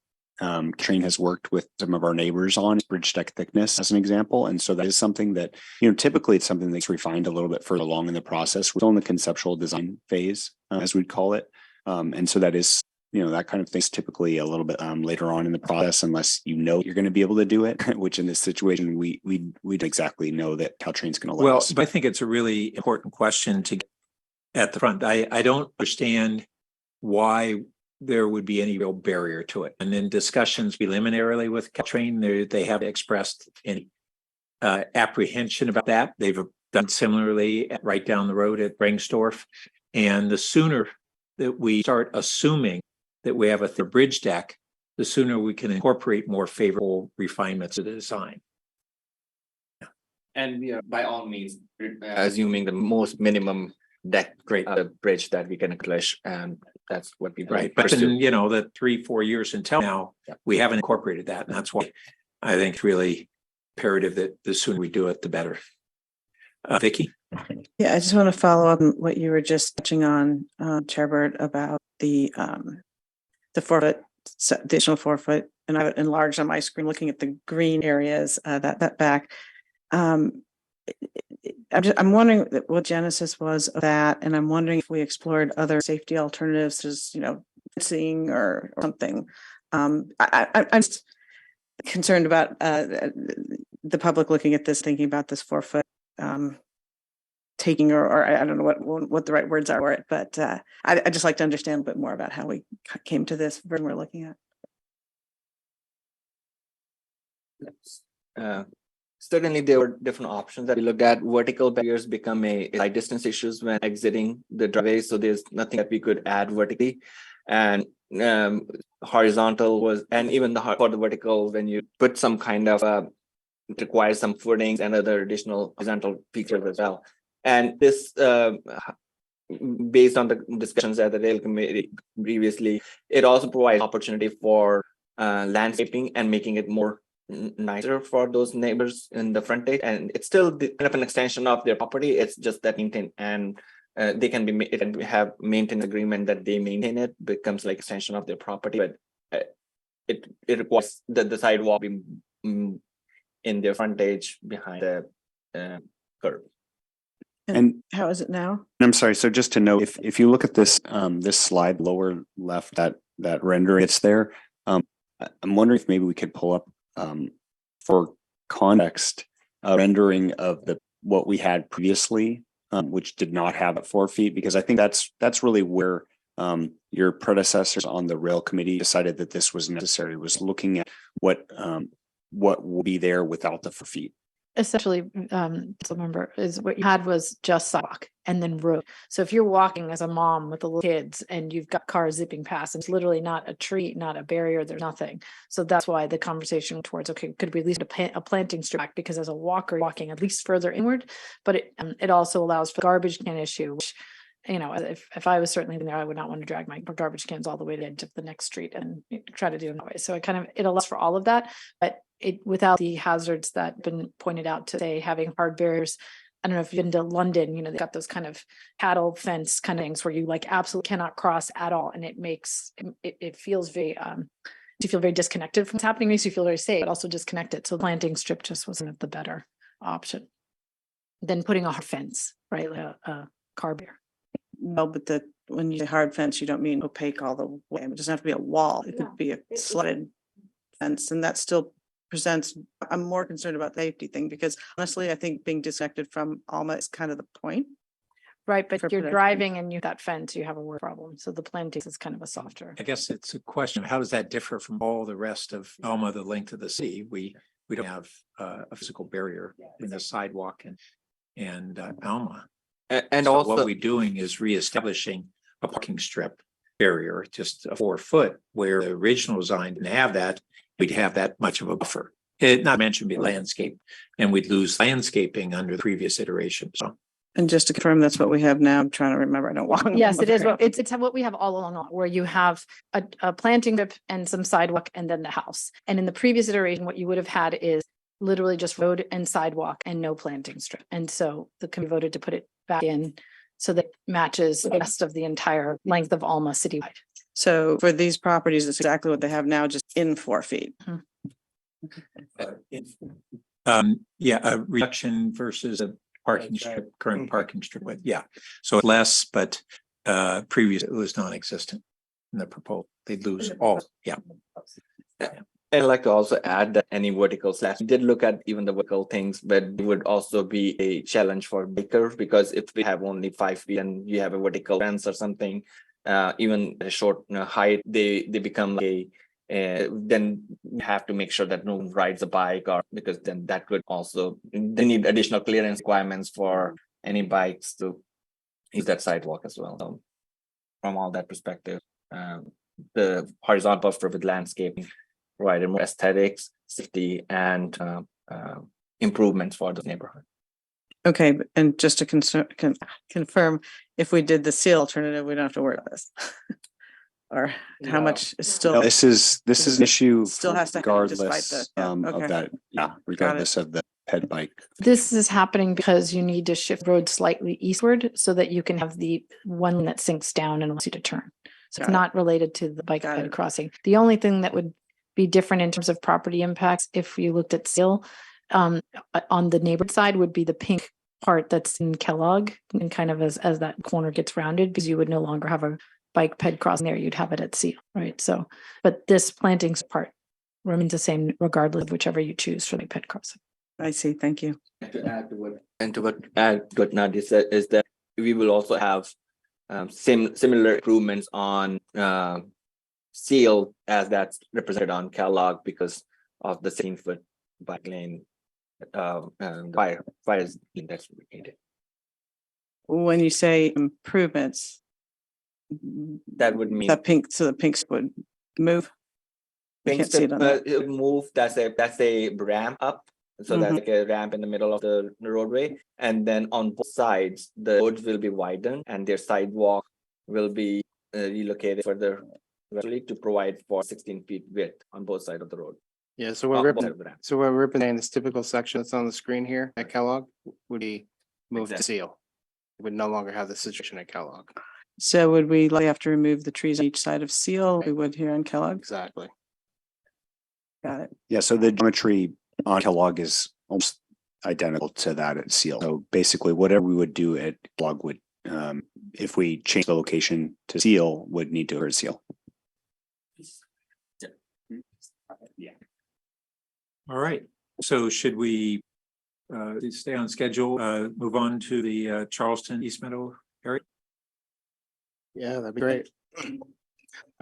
Train has worked with some of our neighbors on, bridge deck thickness as an example. And so that is something that, typically it's something that's refined a little bit further along in the process. We're still in the conceptual design phase, as we'd call it. And so that is, that kind of thing's typically a little bit later on in the process, unless you're going to be able to do it, which in this situation, we'd exactly know that Caltrain's going to let us. But I think it's a really important question to get at the front. I don't understand why there would be any real barrier to it. And in discussions preliminarily with Caltrain, they have expressed any apprehension about that. They've done similarly right down the road at Rengstorff. And the sooner that we start assuming that we have a bridge deck, the sooner we can incorporate more favorable refinements of the design. And we are by all means assuming the most minimum deck bridge that we can accomplish, and that's what we right. But then, the 3-4 years until now, we haven't incorporated that, and that's why I think it's really imperative that the sooner we do it, the better. Vicky? Yeah, I just want to follow up on what you were just touching on, Chairbird, about the 4-foot, additional 4-foot, and I would enlarge on my screen looking at the green areas, that back. I'm wondering what genesis was of that, and I'm wondering if we explored other safety alternatives, as fencing or something. I'm just concerned about the public looking at this, thinking about this 4-foot taking, or I don't know what the right words are for it, but I just like to understand a bit more about how we came to this version we're looking at. Certainly, there were different options that we looked at. Vertical barriers become a side distance issues when exiting the driveway, so there's nothing that we could add vertically. And horizontal was, and even for the vertical, when you put some kind of it requires some footings and other additional horizontal features as well. And this, based on the discussions at the rail committee previously, it also provides opportunity for landscaping and making it more nicer for those neighbors in the frontage, and it's still kind of an extension of their property. It's just that maintain, and they can have maintenance agreement that they maintain it, becomes like extension of their property, but it requires that the sidewalk be in their frontage behind the curb. And how is it now? I'm sorry. So just to note, if you look at this this slide lower left, that rendering, it's there. I'm wondering if maybe we could pull up for context, rendering of what we had previously which did not have it 4 feet, because I think that's really where your predecessors on the rail committee decided that this was necessary, was looking at what will be there without the 4 feet. Essentially, remember, is what you had was just sidewalk and then road. So if you're walking as a mom with the little kids and you've got cars zipping past, it's literally not a tree, not a barrier, there's nothing. So that's why the conversation towards, okay, could we at least a planting strip back? Because as a walker, walking at least further inward, but it also allows for the garbage can issue, which, you know, if I was certainly there, I would not want to drag my garbage cans all the way to the edge of the next street and try to do it that way. So it allows for all of that, but without the hazards that have been pointed out today, having hard barriers. I don't know if you've been to London, you know, they've got those kind of cattle fence kind of things where you like absolutely cannot cross at all. And it feels very, you feel very disconnected from what's happening, makes you feel very safe, but also disconnected. So planting strip just wasn't the better option than putting a hard fence, right? Like a car barrier. No, but when you say hard fence, you don't mean opaque all the way. It doesn't have to be a wall. It could be a slotted fence, and that still presents. I'm more concerned about the safety thing because honestly, I think being disconnected from Alma is kind of the point. Right, but for if you're pedestrians. driving and you that fence, you have a word problem. So the planting is kind of a softer. I guess it's a question of how does that differ from all the rest of Alma, the length of the city? We don't have a physical barrier in the sidewalk and Alma. And So also what we're doing is reestablishing a parking strip barrier, just a 4 foot, where the original design didn't have that. We'd have that much of a buffer. Not mentioned be landscape, and we'd lose landscaping under the previous iteration. So, And just to confirm, that's what we have now. I'm trying to remember. I don't walk. Yes, it is. It's what we have all along, where you have a planting strip and some sidewalk and then the house. And in the previous iteration, what you would have had is literally just road and sidewalk and no planting strip. And so the committee voted to put it back in so that it matches the rest of the entire length of Alma citywide. So for these properties, it's exactly what they have now, just in 4 feet. yeah, a reduction versus a parking strip, current parking strip, but yeah. So less, but previous it was non-existent in the proposal. They'd lose all, yeah. I'd like to also add that any vertical slabs, we did look at even the vertical things, but it would also be a challenge for bikers because if we have only 5 feet and you have a vertical fence or something, even a short height, they become like then you have to make sure that no one rides a bike, or because then that could also, they need additional clearance requirements for any bikes to use that sidewalk as well. So from all that perspective, the horizontal buffer with landscaping provided more aesthetics, safety, and improvements for the neighborhood. Okay, and just to confirm, if we did the seal alternative, we don't have to worry about this. Or how much is still. No, this is an issue Still has to happen despite regardless okay. of that. Yeah, regardless of the ped bike. This is happening because you need to shift road slightly eastward so that you can have the one that sinks down and allows you to turn. So it's not related to the bike ped crossing. The only thing that would be different in terms of property impacts, if you looked at seal, on the neighborhood side would be the pink part that's in Kellogg, and kind of as that corner gets rounded, because you would no longer have a bike ped crossing there, you'd have it at seal, right? So, but this plantings part remains the same regardless of whichever you choose for the ped crossing. I see, thank you. To add to what Nadia said is that we will also have similar improvements on seal as that's represented on Kellogg because of the 16-foot bike lane fire that's located. When you say improvements, that would mean that pink, so the pinks would move. Pink Can't see it on that. it would move. That's a ramp up. So that's like a ramp in the middle of the roadway. And then on both sides, the roads will be widened and their sidewalk will be relocated further to provide for 16 feet width on both sides of the road. Yeah, so what we're saying, this typical section that's on the screen here at Kellogg would be moved to seal. It would no longer have the situation at Kellogg. So would we likely have to remove the trees on each side of seal? We would here on Kellogg? Exactly. Got it. Yeah, so the geometry on Kellogg is almost identical to that at seal. So basically whatever we would do at Kellogg would, if we change the location to seal, would need to hurt seal. Yeah. All right. So should we stay on schedule, move on to the Charleston East Meadow area. Yeah, that'd be great.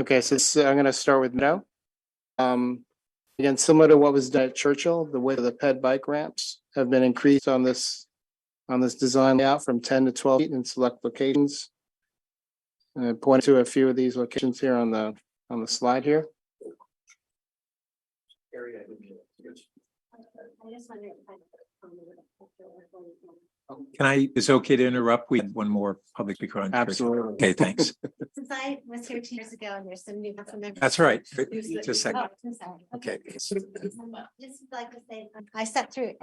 Okay, so I'm gonna start with Meadow. Again, similar to what was done at Churchill, the width of the ped bike ramps have been increased on this design layout from 10 to 12 feet in select locations. And I point to a few of these locations here on the slide here. Is it okay to interrupt? We had one more public speaker on. Absolutely. Okay, thanks. Since I was here 2 years ago and there's some new council members. That's right. Just a second. Oh, I'm sorry. Okay. Just like to say, I sat through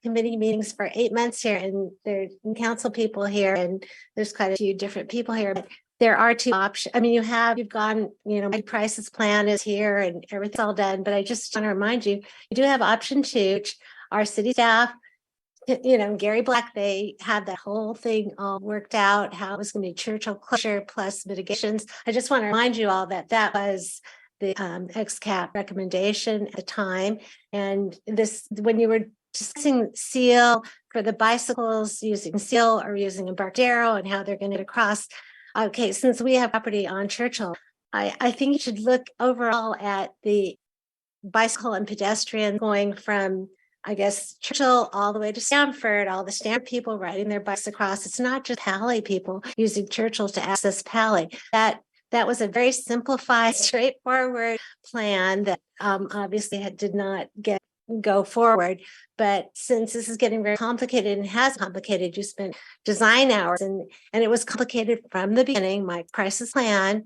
committee meetings for 8 months here and there's council people here and there's quite a few different people here. But there are two options. I mean, you've gone, my crisis plan is here and everything's all done, but I just want to remind you, you do have option 2, which our city staff, Gary Black, they had that whole thing all worked out, how it was going to be Churchill closure plus mitigations. I just want to remind you all that that was the XCAP recommendation at the time. And when you were discussing seal for the bicycles, using seal or using Embarcadero and how they're going to get across. Okay, since we have property on Churchill, I think you should look overall at the bicycle and pedestrian going from, I guess, Churchill all the way to Stamford, all the Stamford people riding their bikes across. It's not just Pally people using Churchill to access Pally. That was a very simplified, straightforward plan that obviously did not go forward. But since this is getting very complicated and has complicated, you spent design hours and it was complicated from the beginning, my crisis plan.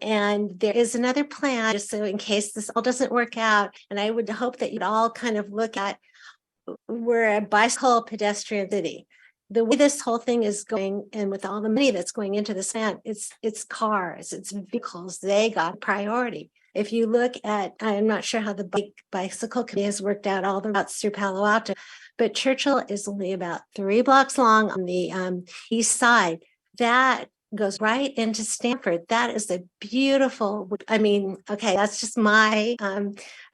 And there is another plan, just so in case this all doesn't work out. And I would hope that you'd all kind of look at, we're a bicycle pedestrian city. The way this whole thing is going, and with all the money that's going into this plan, it's cars, it's vehicles, they got priority. If you look at, I'm not sure how the bicycle committee has worked out all the routes through Palo Alto, but Churchill is only about 3 blocks long on the east side. That goes right into Stamford. That is a beautiful, okay, that's just my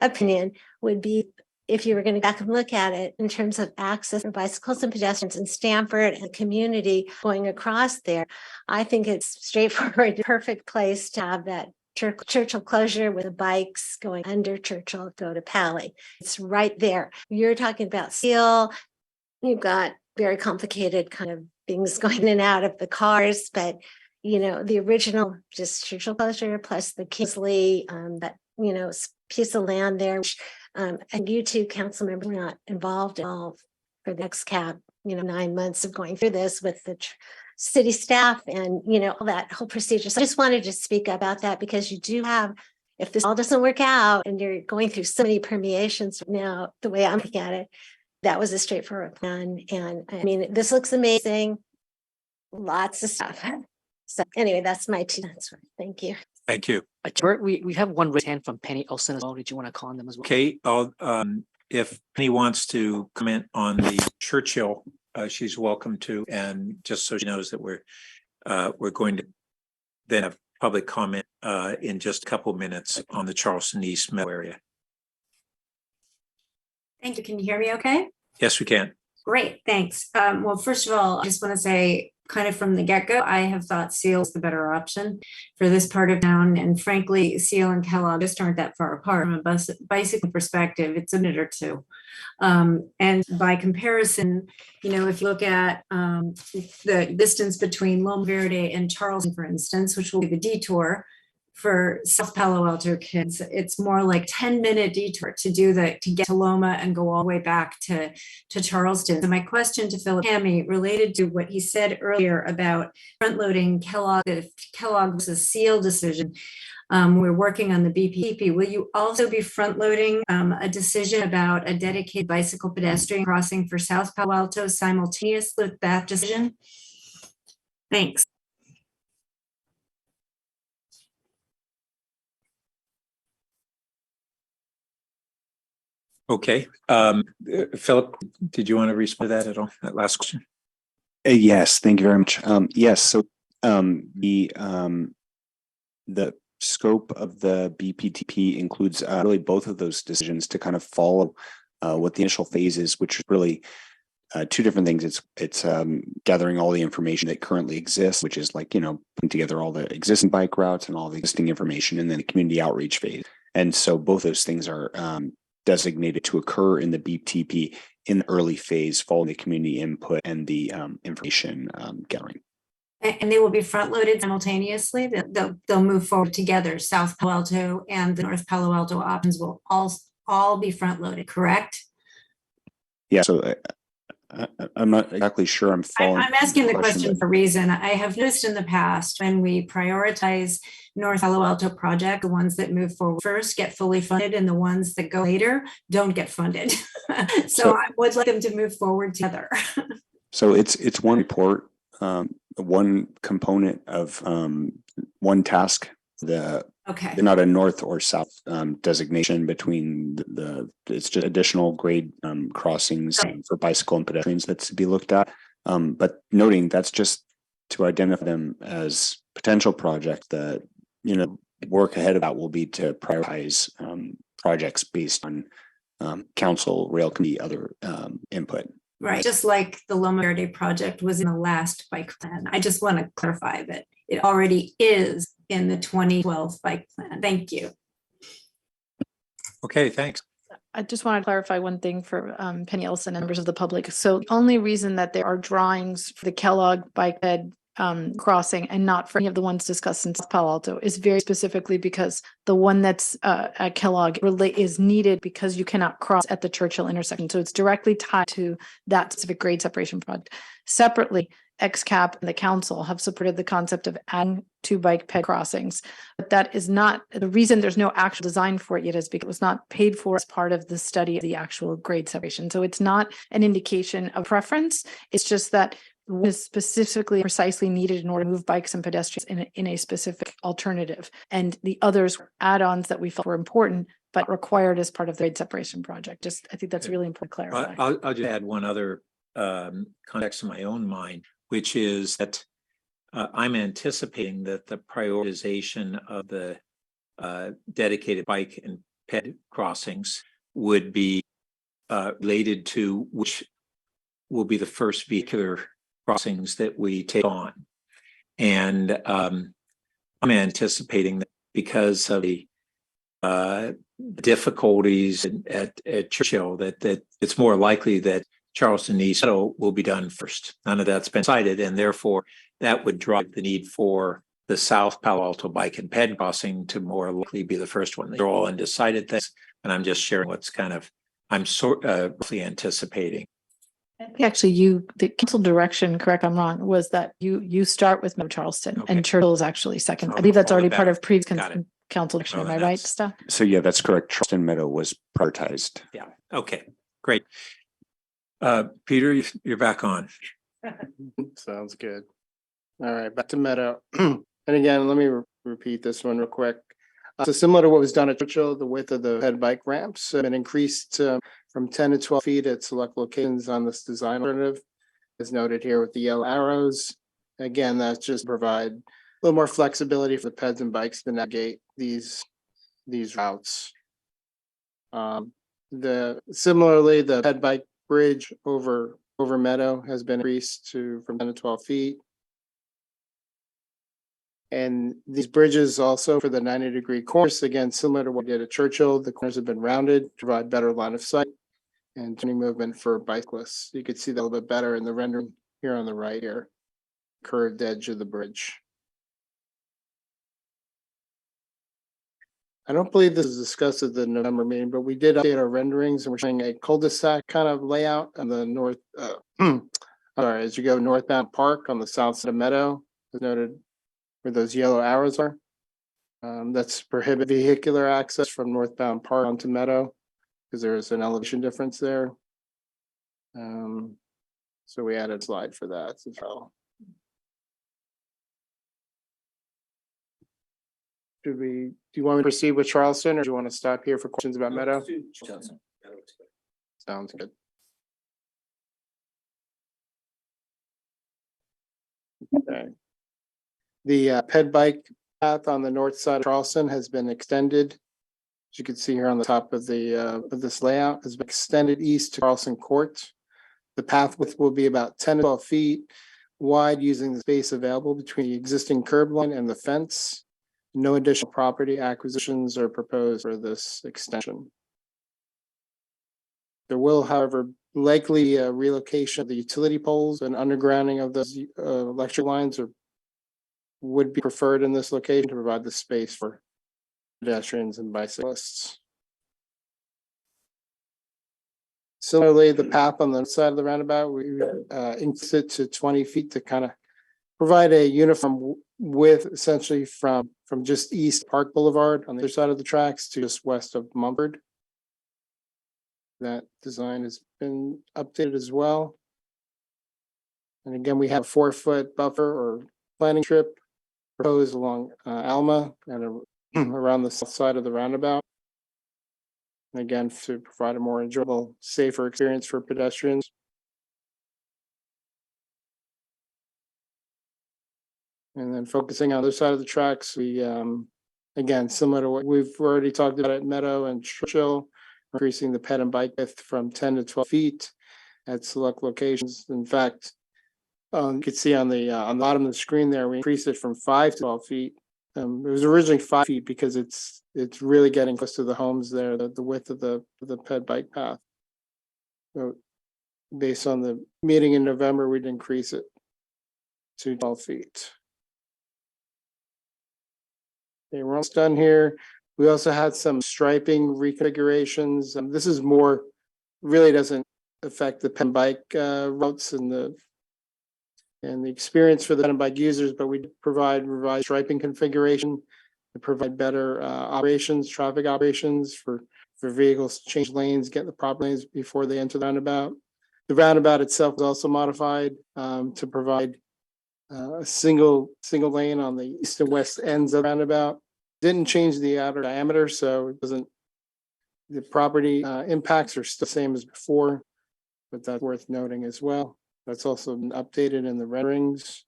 opinion, would be if you were going to go back and look at it in terms of access for bicycles and pedestrians in Stamford and community going across there. I think it's straightforward, perfect place to have that Churchill closure with the bikes going under Churchill, go to Pally. It's right there. You're talking about seal. You've got very complicated kind of things going in and out of the cars, but the original just Churchill closure plus the Kingsley, that piece of land there, which and you two council members were not involved at all for the XCAP, 9 months of going through this with the city staff and all that whole procedure. So I just wanted to speak about that because you do have, if this all doesn't work out and you're going through so many permeations now, the way I'm looking at it, that was a straightforward plan. And this looks amazing. Lots of stuff. So anyway, that's my 2 cents. Thank you. Thank you. Bert, we have one raised hand from Penny Olson as well. Did you want to call on them as well? Okay, if Penny wants to comment on the Churchill, she's welcome to, and just so she knows that we're going to then have public comment in just a couple of minutes on the Charleston East Meadow area. Thank you. Can you hear me okay? Yes, we can. Great, thanks. Well, first of all, I just want to say, kind of from the get-go, I have thought Seal is the better option for this part of town. And frankly, Seal and Kellogg just aren't that far apart from a bicycle perspective. It's a minute or two. And by comparison, if you look at the distance between Loma Verde and Charleston, for instance, which will be the detour for South Palo Alto kids, it's more like 10-minute detour to get to Loma and go all the way back to Charleston. So my question to Philip Hammy related to what he said earlier about front-loading Kellogg, if Kellogg was a Seal decision, we're working on the BPP. Will you also be front-loading a decision about a dedicated bicycle pedestrian crossing for South Palo Alto simultaneous with that decision? Thanks. Okay. Philip, did you want to respond to that at all? That last question? Yes, thank you very much. Yes, so the scope of the BPTP includes really both of those decisions to kind of follow what the initial phase is, which is really two different things. It's gathering all the information that currently exists, which is like, putting together all the existing bike routes and all the existing information, and then the community outreach phase. And so both those things are designated to occur in the BTP in the early phase, following the community input and the information gathering. And they will be front loaded simultaneously. They'll move forward together. South Palo Alto and the North Palo Alto options will all be front loaded, correct? Yeah. So I'm not exactly sure I'm following. I'm asking the question for a reason. I have noticed in the past when we prioritize North Palo Alto project, the ones that move forward first get fully funded and the ones that go later don't get funded. So I would like them to move forward together. So it's one report, one component of one task. Okay. Not a north or south designation between it's just additional grade crossings for bicycle and pedestrians that's to be looked at. But noting that's just to identify them as potential projects that, work ahead of that will be to prioritize projects based on council, rail committee, other input. Right. Just like the Loma Verde project was in the last bike plan. I just want to clarify that it already is in the 2012 bike plan. Thank you. Okay, thanks. I just want to clarify one thing for Penny Ellison and members of the public. So the only reason that there are drawings for the Kellogg bike bed crossing and not for any of the ones discussed in South Palo Alto is very specifically because the one that's at Kellogg is needed because you cannot cross at the Churchill intersection. So it's directly tied to that specific grade separation project. Separately, XCAP and the council have supported the concept of adding 2 bike ped crossings, but that is not the reason there's no actual design for it yet is because it was not paid for as part of the study of the actual grade separation. So it's not an indication of preference. It's just that was specifically precisely needed in order to move bikes and pedestrians in a specific alternative. And the others were add-ons that we felt were important, but required as part of the grade separation project. I think that's really important to clarify. I'll just add one other context in my own mind, which is that I'm anticipating that the prioritization of the dedicated bike and ped crossings would be related to which will be the first vehicular crossings that we take on. And I'm anticipating that because of the difficulties at Churchill, that it's more likely that Charleston East will be done first. None of that's been decided, and therefore that would drive the need for the South Palo Alto bike and ped crossing to more likely be the first one. They're all undecided things, and I'm just sharing what's I'm roughly anticipating. Actually, the council direction, correct, I'm wrong, was that you start with Charleston and Churchill is actually second. I believe that's already part of previous council direction. Am I right, Steph? So yeah, that's correct. Charleston Meadow was prioritized. Yeah. Okay, great. Peter, you're back on. Sounds good. All right, back to Meadow. And again, let me repeat this one real quick. So similar to what was done at Churchill, the width of the ped bike ramps have been increased from 10 to 12 feet at select locations on this design alternative, as noted here with the yellow arrows. Again, that's just provide a little more flexibility for the peds and bikes to navigate these routes. Similarly, the ped bike bridge over Meadow has been increased from 10 to 12 feet. And these bridges also for the 90-degree corners, again, similar to what we did at Churchill, the corners have been rounded to provide better line of sight and turning movement for bicyclists. You could see that a little bit better in the rendering here on the right here, curved edge of the bridge. I don't believe this is discussed at the November meeting, but we did update our renderings and we're showing a cul-de-sac kind of layout on the north, as you go northbound Park on the south side of Meadow, as noted where those yellow arrows are. That's prohibit vehicular access from northbound Park onto Meadow because there's an elevation difference there. So we added a slide for that as well. Do you want me to proceed with Charleston or do you want to stop here for questions about Meadow? Sounds good. Okay. The ped bike path on the north side of Charleston has been extended as you can see here on the top of this layout, has been extended east to Carlson Court. The path width will be about 10 to 12 feet wide, using the space available between the existing curb line and the fence. No additional property acquisitions are proposed for this extension. There will, however, likely be a relocation of the utility poles and undergrounding of those electric lines would be preferred in this location to provide the space for pedestrians and bicyclists. Similarly, the path on the side of the roundabout, we increase it to 20 feet to kind of provide a uniform width, essentially from just east Park Boulevard on the other side of the tracks to just west of Mumford. That design has been updated as well. And again, we have a 4-foot buffer or planting strip proposed along Alma and around the south side of the roundabout. And again, to provide a more enjoyable, safer experience for pedestrians. And then focusing on the other side of the tracks, we, again, similar to what we've already talked about at Meadow and Churchill, increasing the ped and bike width from 10 to 12 feet at select locations. In fact, you can see on the bottom of the screen there, we increased it from 5 to 12 feet. It was originally 5 feet because it's really getting close to the homes there, the width of the ped bike path. So based on the meeting in November, we'd increase it to 12 feet. Okay, we're almost done here. We also had some striping reconfigurations. This is more, really doesn't affect the pen bike routes and the experience for the pen and bike users, but we provide revised striping configuration to provide better traffic operations for vehicles to change lanes, get the proper lanes before they enter the roundabout. The roundabout itself is also modified to provide a single lane on the east and west ends of the roundabout. Didn't change the outer diameter, so it doesn't. The property impacts are still the same as before, but that's worth noting as well. That's also been updated in the renderings.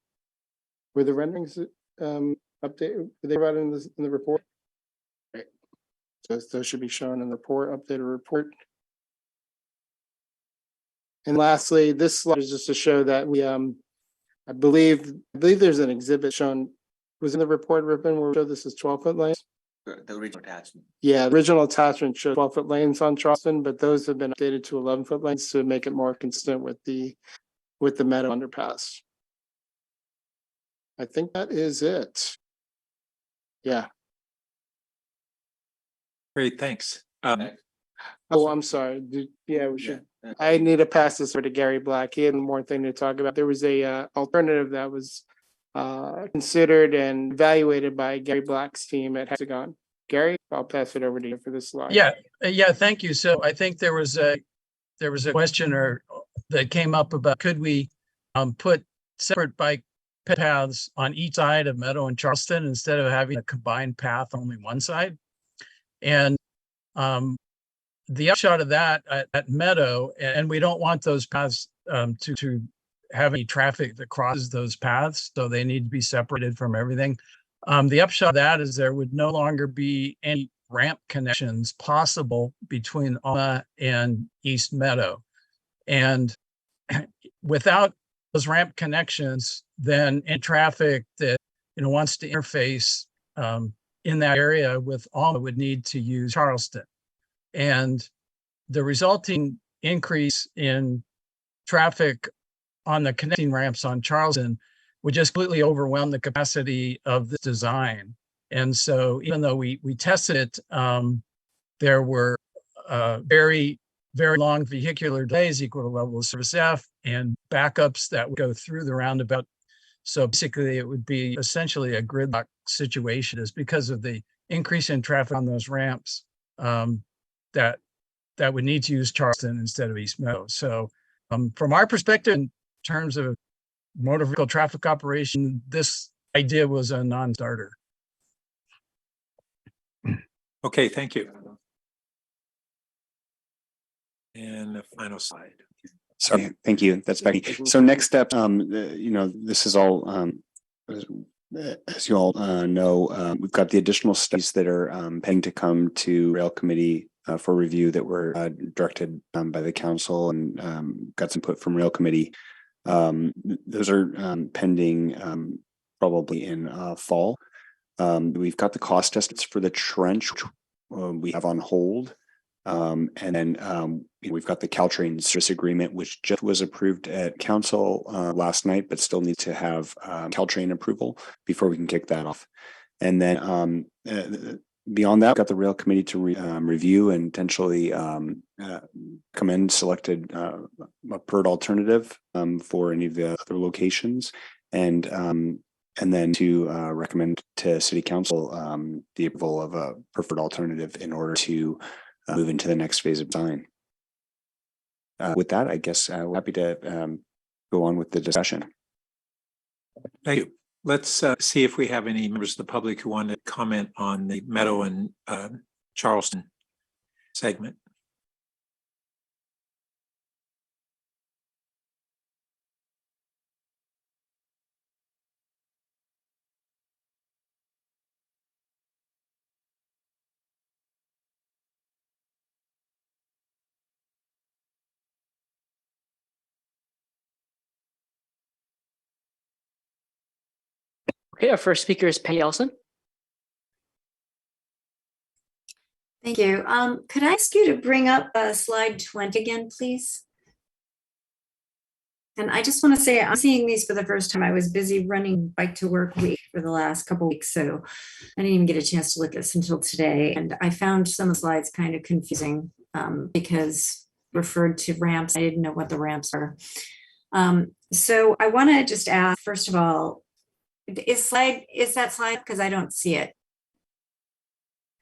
Were the renderings updated? Were they provided in the report? Right. So those should be shown in the report, updated report. And lastly, this slide is just to show that we I believe there's an exhibit shown. Was in the report, Ripon, where we showed this is 12-foot lanes? The original attachment. Yeah, the original attachment showed 12-foot lanes on Charleston, but those have been updated to 11-foot lanes to make it more consistent with the Meadow underpass. I think that is it. Yeah. Great, thanks. Oh, I'm sorry. Yeah, we should. I need to pass this over to Gary Black. He had one more thing to talk about. There was a alternative that was considered and evaluated by Gary Black's team at Hexagon. Gary, I'll pass it over to you for this slide. Yeah, thank you. So I think there was a question that came up about could we put separate bike paths on each side of Meadow and Charleston instead of having a combined path only one side. And the upshot of that at Meadow, and we don't want those paths to have any traffic that crosses those paths, so they need to be separated from everything. The upshot of that is there would no longer be any ramp connections possible between Alma and East Meadow. And without those ramp connections, then any traffic that wants to interface in that area with Alma would need to use Charleston. And the resulting increase in traffic on the connecting ramps on Charleston would just completely overwhelm the capacity of the design. And so even though we tested it, there were very, very long vehicular delays equal to level of service F and backups that would go through the roundabout. So basically it would be essentially a gridlock situation is because of the increase in traffic on those ramps that would need to use Charleston instead of East Meadow. So from our perspective, in terms of motor vehicle traffic operation, this idea was a non-starter. Okay, thank you. And the final slide. Sorry, thank you. That's Becky. So next step, this is all as you all know, we've got the additional studies that are pending to come to Rail Committee for review that were directed by the council and got some input from Rail Committee. Those are pending probably in fall. We've got the cost estimates for the trench we have on hold. And then we've got the Caltrain service agreement, which just was approved at council last night, but still needs to have Caltrain approval before we can kick that off. And then beyond that, we've got the Rail Committee to review and potentially commend selected a preferred alternative for any of the other locations, and then to recommend to City Council the approval of a preferred alternative in order to move into the next phase of design. With that, I guess we're happy to go on with the discussion. Thank you. Let's see if we have any members of the public who want to comment on the Meadow and Charleston segment. Okay, our first speaker is Patty Ellison. Thank you. Could I ask you to bring up slide 20 again, please? And I just want to say, I'm seeing these for the first time. I was busy running bike to work week for the last couple of weeks, so I didn't even get a chance to look at this until today. And I found some of the slides kind of confusing because referred to ramps. I didn't know what the ramps are. So I want to just ask, first of all, is that slide? Because I don't see it.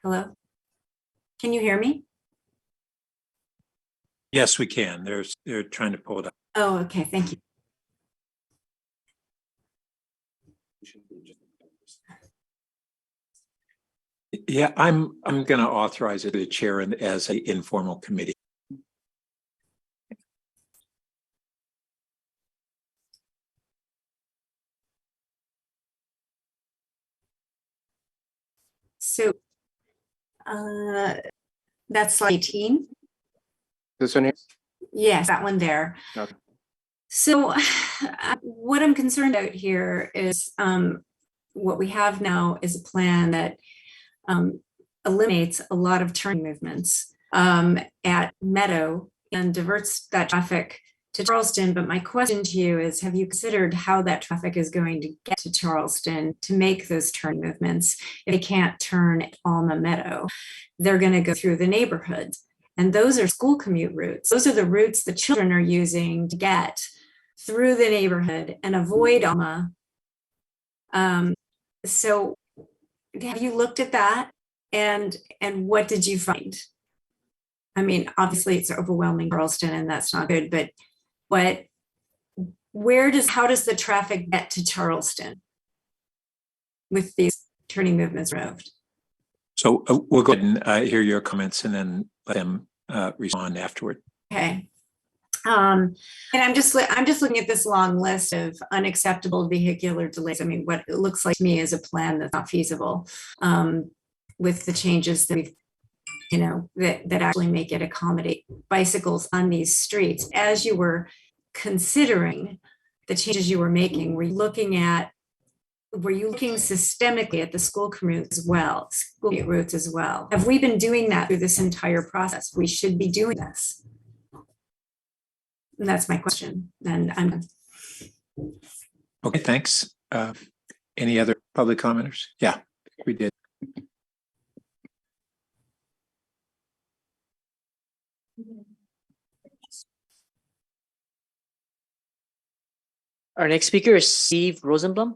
Hello? Can you hear me? Yes, we can. They're trying to pull it up. Oh, okay. Thank you. Yeah, I'm going to authorize it to the chair and as an informal committee. So that's slide 18. This one here? Yes, that one there. Okay. So what I'm concerned about here is what we have now is a plan that eliminates a lot of turn movements at Meadow and diverts that traffic to Charleston. But my question to you is, have you considered how that traffic is going to get to Charleston to make those turn movements? If they can't turn at Alma Meadow, they're going to go through the neighborhoods. And those are school commute routes. Those are the routes the children are using to get through the neighborhood and avoid Alma. So have you looked at that? And what did you find? I mean, obviously it's overwhelming Charleston and that's not good, but how does the traffic get to Charleston with these turning movements removed? So we'll go ahead and hear your comments and then let them respond afterward. Okay. And I'm just looking at this long list of unacceptable vehicular delays. I mean, what it looks like to me is a plan that's not feasible with the changes that we've, that actually make it accommodate bicycles on these streets. As you were considering the changes you were making, were you looking systemically at the school commute routes as well? Have we been doing that through this entire process? We should be doing this. And that's my question. And I'm done. Okay, thanks. Any other public commenters? Yeah, we did. Our next speaker is Steve Rosenblum.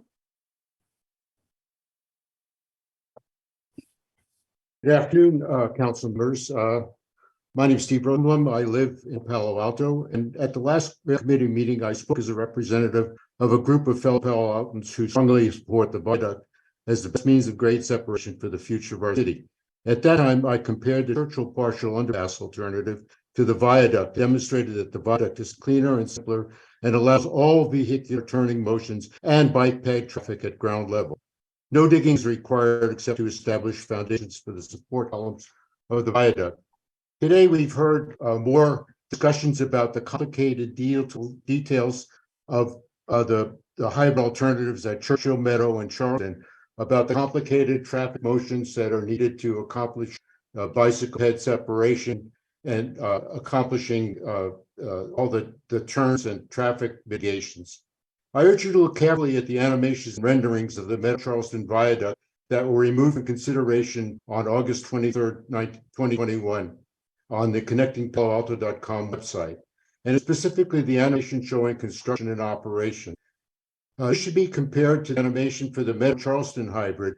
Good afternoon, council members. My name is Steve Rosenblum. I live in Palo Alto, and at the last committee meeting, I spoke as a representative of a group of fellow Palo Altans who strongly support the viaduct as the best means of grade separation for the future of our city. At that time, I compared the Churchill partial underpass alternative to the viaduct, demonstrated that the viaduct is cleaner and simpler and allows all vehicular turning motions and bike ped traffic at ground level. No digging is required except to establish foundations for the support columns of the viaduct. Today, we've heard more discussions about the complicated details of the hybrid alternatives at Churchill Meadow and Charlton, about the complicated traffic motions that are needed to accomplish bicycle head separation and accomplishing all the turns and traffic mitigations. I urge you to look carefully at the animations and renderings of the Meadow Charleston Viaduct that were removed from consideration on August 23rd, 2021 on the connectingpaloalto.com website, and specifically the animation showing construction and operation. This should be compared to the animation for the Meadow Charleston hybrid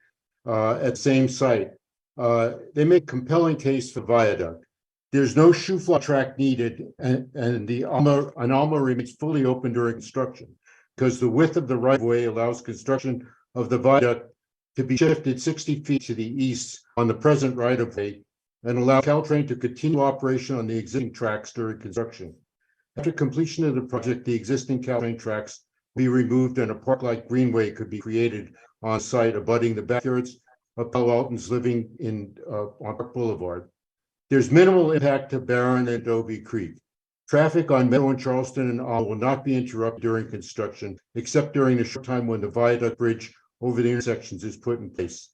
at the same site. They make a compelling case for viaduct. There's no shoe fly track needed, and the Alma remains fully open during construction because the width of the right-of-way allows construction of the viaduct to be shifted 60 feet to the east on the present right-of-way and allow Caltrain to continue operation on the existing tracks during construction. After completion of the project, the existing Caltrain tracks will be removed and a park-like greenway could be created on site abutting the backyards of Palo Altans living on Park Boulevard. There's minimal impact to Barron and Adobe Creek. Traffic on Meadow and Charleston and Alma will not be interrupted during construction, except during the short time when the viaduct bridge over the intersections is put in place.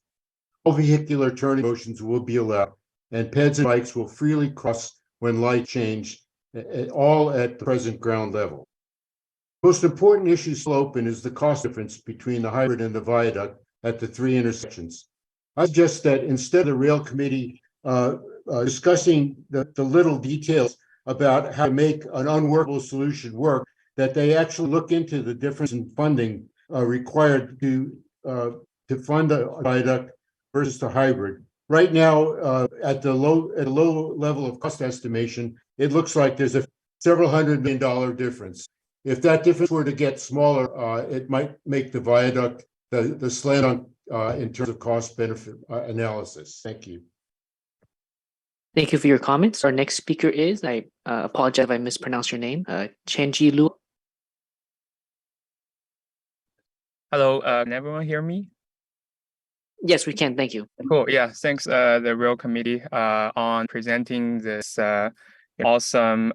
All vehicular turning motions will be allowed, and peds and bikes will freely cross when light change, all at the present ground level. Most important issue still open is the cost difference between the hybrid and the viaduct at the three intersections. I suggest that instead of the rail committee discussing the little details about how to make an unworkable solution work, that they actually look into the difference in funding required to fund the viaduct versus the hybrid. Right now, at a low level of cost estimation, it looks like there's a several $100 million difference. If that difference were to get smaller, it might make the viaduct the slant on in terms of cost benefit analysis. Thank you. Thank you for your comments. Our next speaker is, I apologize if I mispronounced your name, Chenji Lu. Hello, can everyone hear me? Yes, we can. Thank you. Cool. Yeah, thanks the Rail Committee on presenting this awesome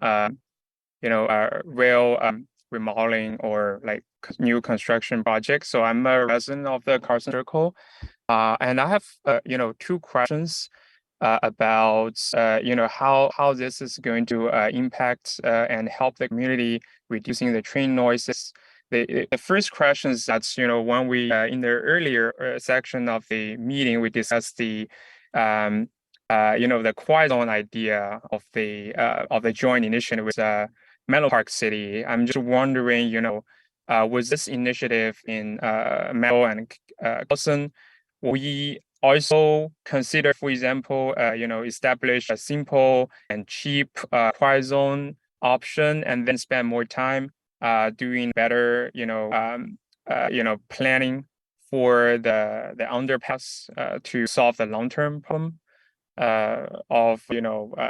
rail remodeling or like new construction project. So I'm a resident of the Carson Circle, and I have two questions about how this is going to impact and help the community reducing the train noises. The first question is that when we in the earlier section of the meeting we discussed the the quiet zone idea of the joint initiative with Menlo Park City. I'm just wondering, with this initiative in Menlo and Carson, we also consider, for example, establish a simple and cheap quiet zone option, and then spend more time doing better, planning for the underpass to solve the long-term problem of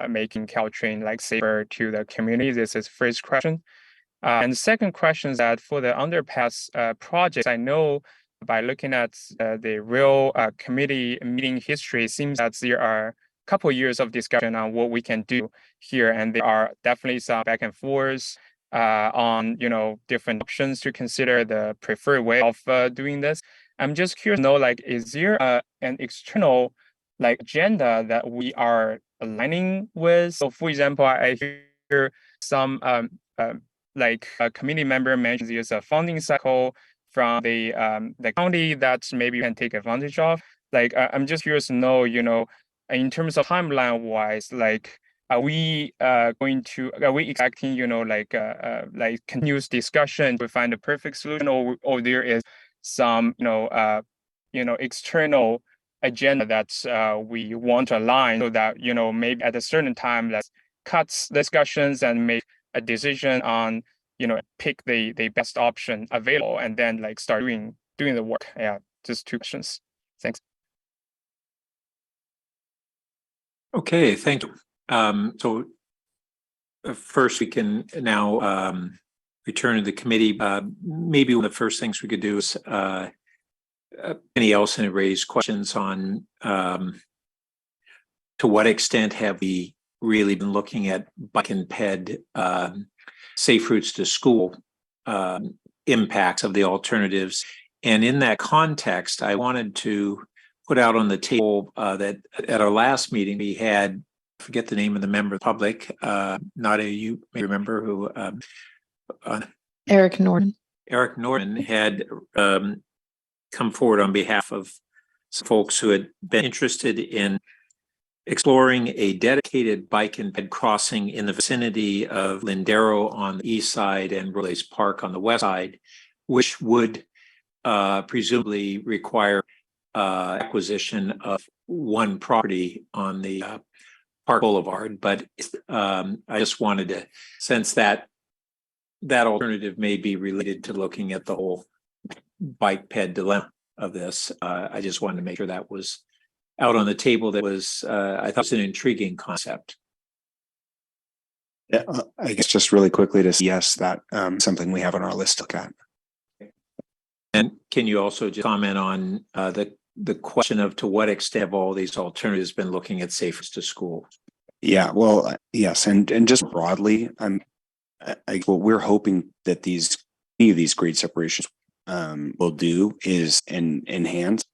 making Caltrain like safer to the community. This is first question. And the second question is that for the underpass projects, I know by looking at the real committee meeting history, it seems that there are a couple of years of discussion on what we can do here, and there are definitely some back and forth on different options to consider the preferred way of doing this. I'm just curious to know, is there an external agenda that we are aligning with? So, for example, I hear some a committee member mentions there's a funding cycle from the county that maybe you can take advantage of. I'm just curious to know, in terms of timeline wise, are we expecting, continuous discussion to find the perfect solution, or there is some, external agenda that we want to align so that, maybe at a certain time, let's cut discussions and make a decision on, pick the best option available and then start doing the work. Yeah, just two questions. Thanks. Okay, thank you. So first we can now return to the committee. Maybe one of the first things we could do is Penny Elson had raised questions on to what extent have we really been looking at bike and ped safe routes to school impacts of the alternatives. And in that context, I wanted to put out on the table that at our last meeting, we had, I forget the name of the member of the public, Nadia, you may remember who. Eric Norton. Eric Norton had come forward on behalf of some folks who had been interested in exploring a dedicated bike and ped crossing in the vicinity of Lindero on the east side and Relays Park on the west side, which would presumably require acquisition of one property on the Park Boulevard. But I just wanted to sense that that alternative may be related to looking at the whole bike ped dilemma of this. I just wanted to make sure that was out on the table. That was, I thought, was an intriguing concept. Yeah, I guess just really quickly to say yes, that something we have on our list to look at. And can you also just comment on the question of to what extent have all these alternatives been looking at safe routes to school? Yeah, well, yes, and just broadly, what we're hoping that any of these grade separations will do is enhance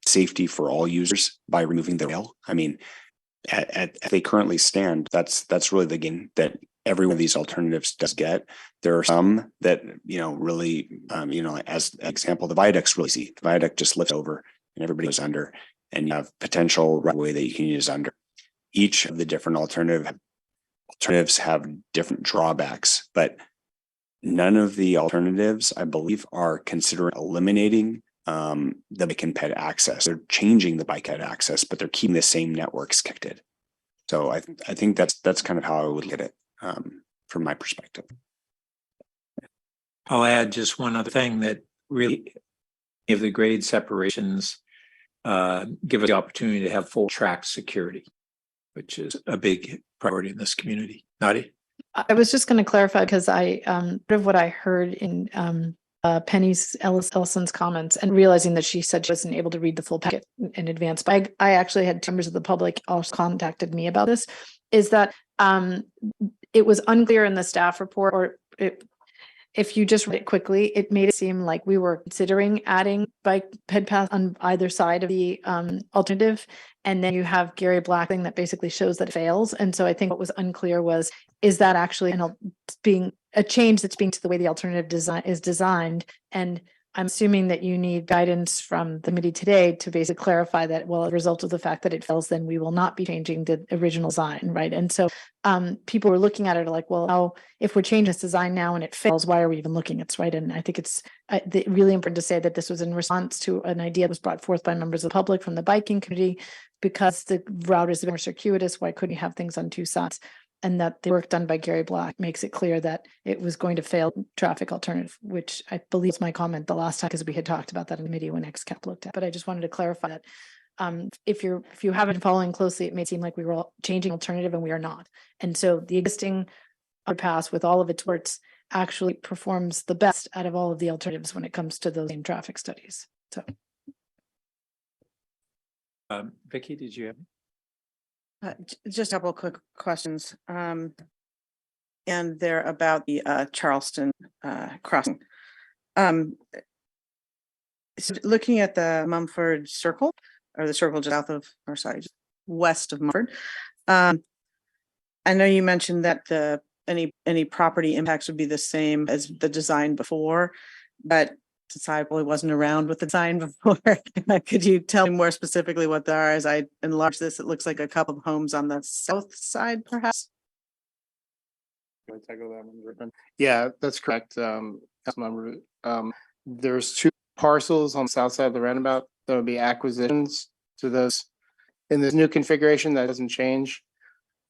safety for all users by removing the rail. I mean, as they currently stand, that's really the gain that every one of these alternatives does get. There are some that, really, as an example, the viaduct's really easy. The viaduct just lifts over and everybody goes under, and you have potential right way that you can use under. Each of the different alternatives have different drawbacks, but none of the alternatives, I believe, are considering eliminating the bike and ped access. They're changing the bike ped access, but they're keeping the same networks connected. So I think that's kind of how I would look at it from my perspective. I'll add just one other thing that really, if the grade separations give us the opportunity to have full track security, which is a big priority in this community. Nadia? I was just going to clarify because part of what I heard in Penny's Ellison's comments, and realizing that she said she wasn't able to read the full packet in advance, but I actually had members of the public also contacted me about this, is that it was unclear in the staff report, or if you just read it quickly, it made it seem like we were considering adding bike ped path on either side of the alternative. And then you have Gary Black thing that basically shows that it fails. And so I think what was unclear was, is that actually being a change that's being to the way the alternative design is designed? And I'm assuming that you need guidance from the committee today to basically clarify that, well, as a result of the fact that it fails, then we will not be changing the original design, right? And so people were looking at it like, well, now, if we're changing this design now and it fails, why are we even looking at this, right? And I think it's really important to say that this was in response to an idea that was brought forth by members of the public from the biking committee, because the route is more circuitous. Why couldn't you have things on two sides? And that the work done by Gary Black makes it clear that it was going to fail traffic alternative, which I believe is my comment the last time, because we had talked about that in the committee when XCAP looked at. But I just wanted to clarify that if you haven't been following closely, it may seem like we were all changing alternative, and we are not. And so the existing underpass with all of its works actually performs the best out of all of the alternatives when it comes to those same traffic studies. So, Vicky, did you have? Just a couple of quick questions. And they're about the Charleston crossing. So looking at the Mumford Circle, or the circle just south of, or sorry, just west of Mumford. I know you mentioned that any property impacts would be the same as the design before, but since I probably wasn't around with the design before, could you tell me more specifically what there are? As I enlarge this, it looks like a couple of homes on the south side, perhaps. Yeah, that's correct. Councilmember. There's two parcels on the south side of the roundabout. There will be acquisitions to those in this new configuration. That doesn't change.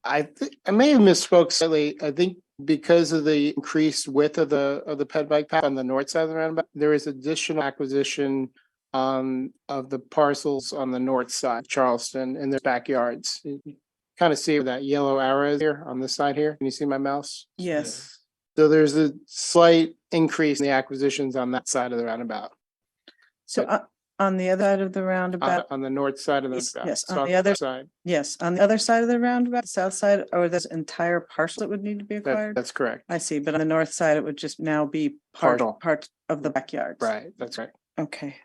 I may have misspoke slightly. I think because of the increased width of the ped bike path on the north side of the roundabout, there is additional acquisition of the parcels on the north side, Charleston, in their backyards. You kind of see where that yellow arrow is here on this side here. Can you see my mouse? Yes. So there's a slight increase in the acquisitions on that side of the roundabout. So On the other side of the roundabout? On the north side of the Yes, roundabout. yes, So on the other side. Yes, on the other side of the roundabout, south side, or this entire parcel that would need to be That, acquired? that's correct. I see, but on the north side, it would just now be Partial. part of the backyards. Right, that's right. Okay.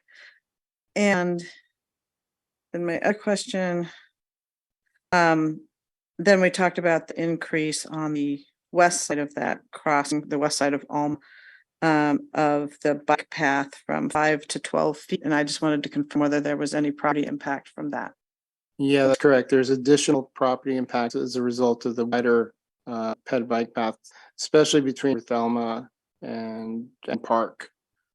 And then my other question, then we talked about the increase on the west side of that crossing, the west side of Ulm, of the bike path from 5 to 12 feet. And I just wanted to confirm whether there was any property impact from that. Yeah, that's correct. There's additional property impacts as a result of the wider ped bike path, especially between Thelma and Parc.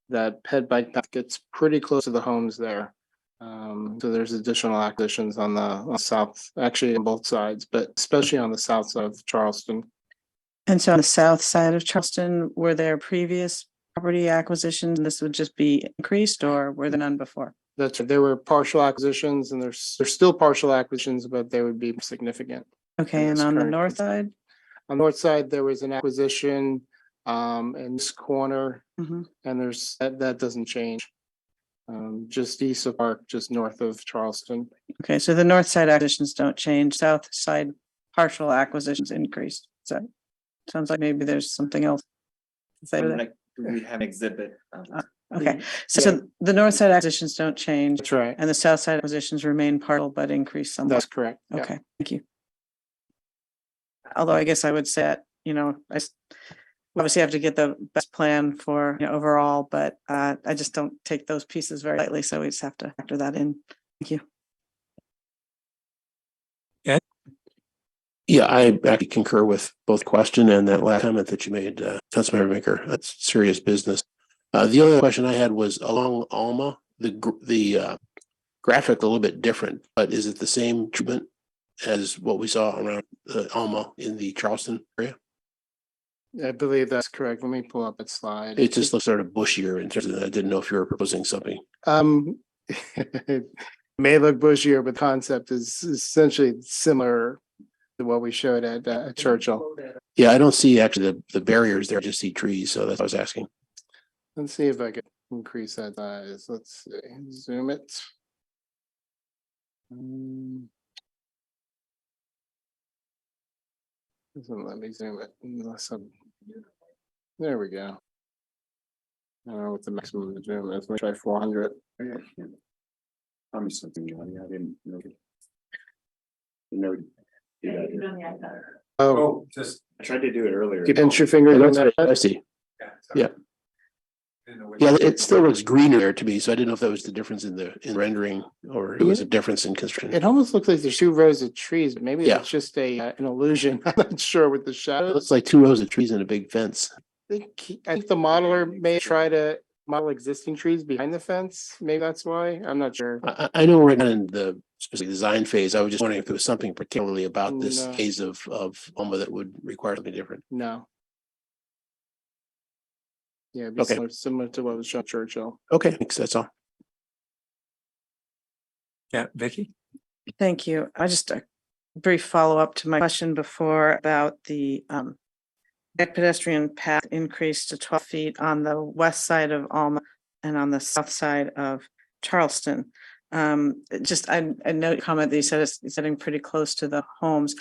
That ped bike path gets pretty close to the homes there. So there's additional acquisitions on the south, actually on both sides, but especially on the south side of Charleston. And so on the south side of Charleston, were there previous property acquisitions and this would just be increased, or were there none before? That's, there were partial acquisitions and there's still partial acquisitions, but they would be significant. Okay, and on the north side? On the north side, there was an acquisition in this corner, Mhm. and there's that doesn't change. Just east of Parc, just north of Charleston. Okay, so the north side acquisitions don't change, south side partial acquisitions increased. So sounds like maybe there's something else. to say there. Like, do we have exhibit? Okay, so the north side acquisitions don't change. That's right. And the south side acquisitions remain partial but increase somewhat. That's correct. Yeah. Okay, thank you. Although I guess I would say, that, obviously have to get the best plan for overall, but I just don't take those pieces very lightly, so we just have to factor that in. Thank you. Yeah, I actually concur with both question and that last comment that you made, Councilmember Maker. That's serious business. The other question I had was along Alma, the graphic a little bit different, but is it the same treatment as what we saw around Alma in the Charleston area? I believe that's correct. Let me pull up that slide. It just looks sort of bushier in terms of that. I didn't know if you were proposing something. It may look bushier, but concept is essentially similar to what we showed at Churchill. Yeah, I don't see actually the barriers there. I just see trees. So that's what I was asking. Let's see if I can increase that size. Let's see, zoom it. Doesn't let me zoom it unless I'm. There we go. I don't know what the maximum zoom is. Let me try 400. I'm something I didn't know. Oh, Just I tried to do it earlier. you pinch your finger. Yeah, on that. I see. Yeah. Yeah, it still looks greener there to me, so I didn't know if that was the difference in rendering or it was a difference in construction. It almost looks like there's two rows of trees. Maybe Yeah. it's just an illusion. I'm not sure with the It shadows. looks like 2 rows of trees and a big fence. I think the modeler may try to model existing trees behind the fence. Maybe that's why. I'm not sure. I know we're not in the specific design phase. I was just wondering if there was something particularly about this No. phase of Alma that would require something different. No. Yeah, it'd be Okay. similar to what was shown at Churchill. Okay, thanks. That's all. Yeah, Vicky? Thank you. I just a brief follow-up to my question before about the pedestrian path increase to 12 feet on the west side of Alma and on the south side of Charleston. Just I know your comment that you said it's getting pretty close to the homes.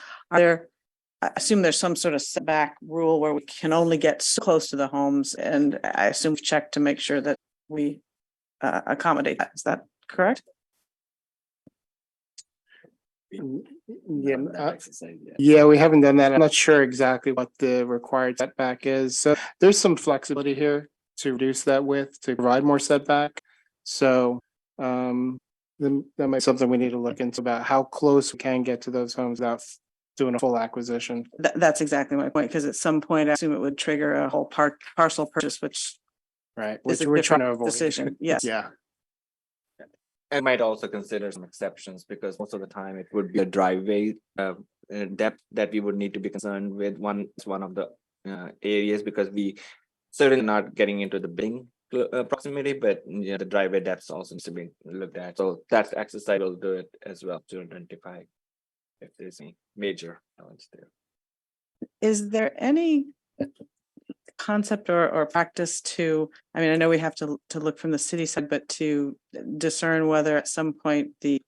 I assume there's some sort of setback rule where we can only get so close to the homes, and I assume we've checked to make sure that we accommodate that. Is that correct? Yeah, we haven't done that. I'm not sure exactly what the required setback is. So there's some flexibility here to reduce that width to provide more setback. So then that might be something we need to look into about how close we can get to those homes without doing a full acquisition. That's exactly my point, because at some point I assume it would trigger a whole parcel purchase, which Right, is which a we're trying to different avoid. decision. Yes. Yeah. I might also consider some exceptions because most of the time it would be a driveway depth that we would need to be concerned with. One of the areas because we certainly not getting into the building proximity, but the driveway depth also needs to be looked at. So that exercise will do it as well to identify if there's any major challenge there. Is there any concept or practice to, I mean, I know we have to look from the city side, but to discern whether at some point the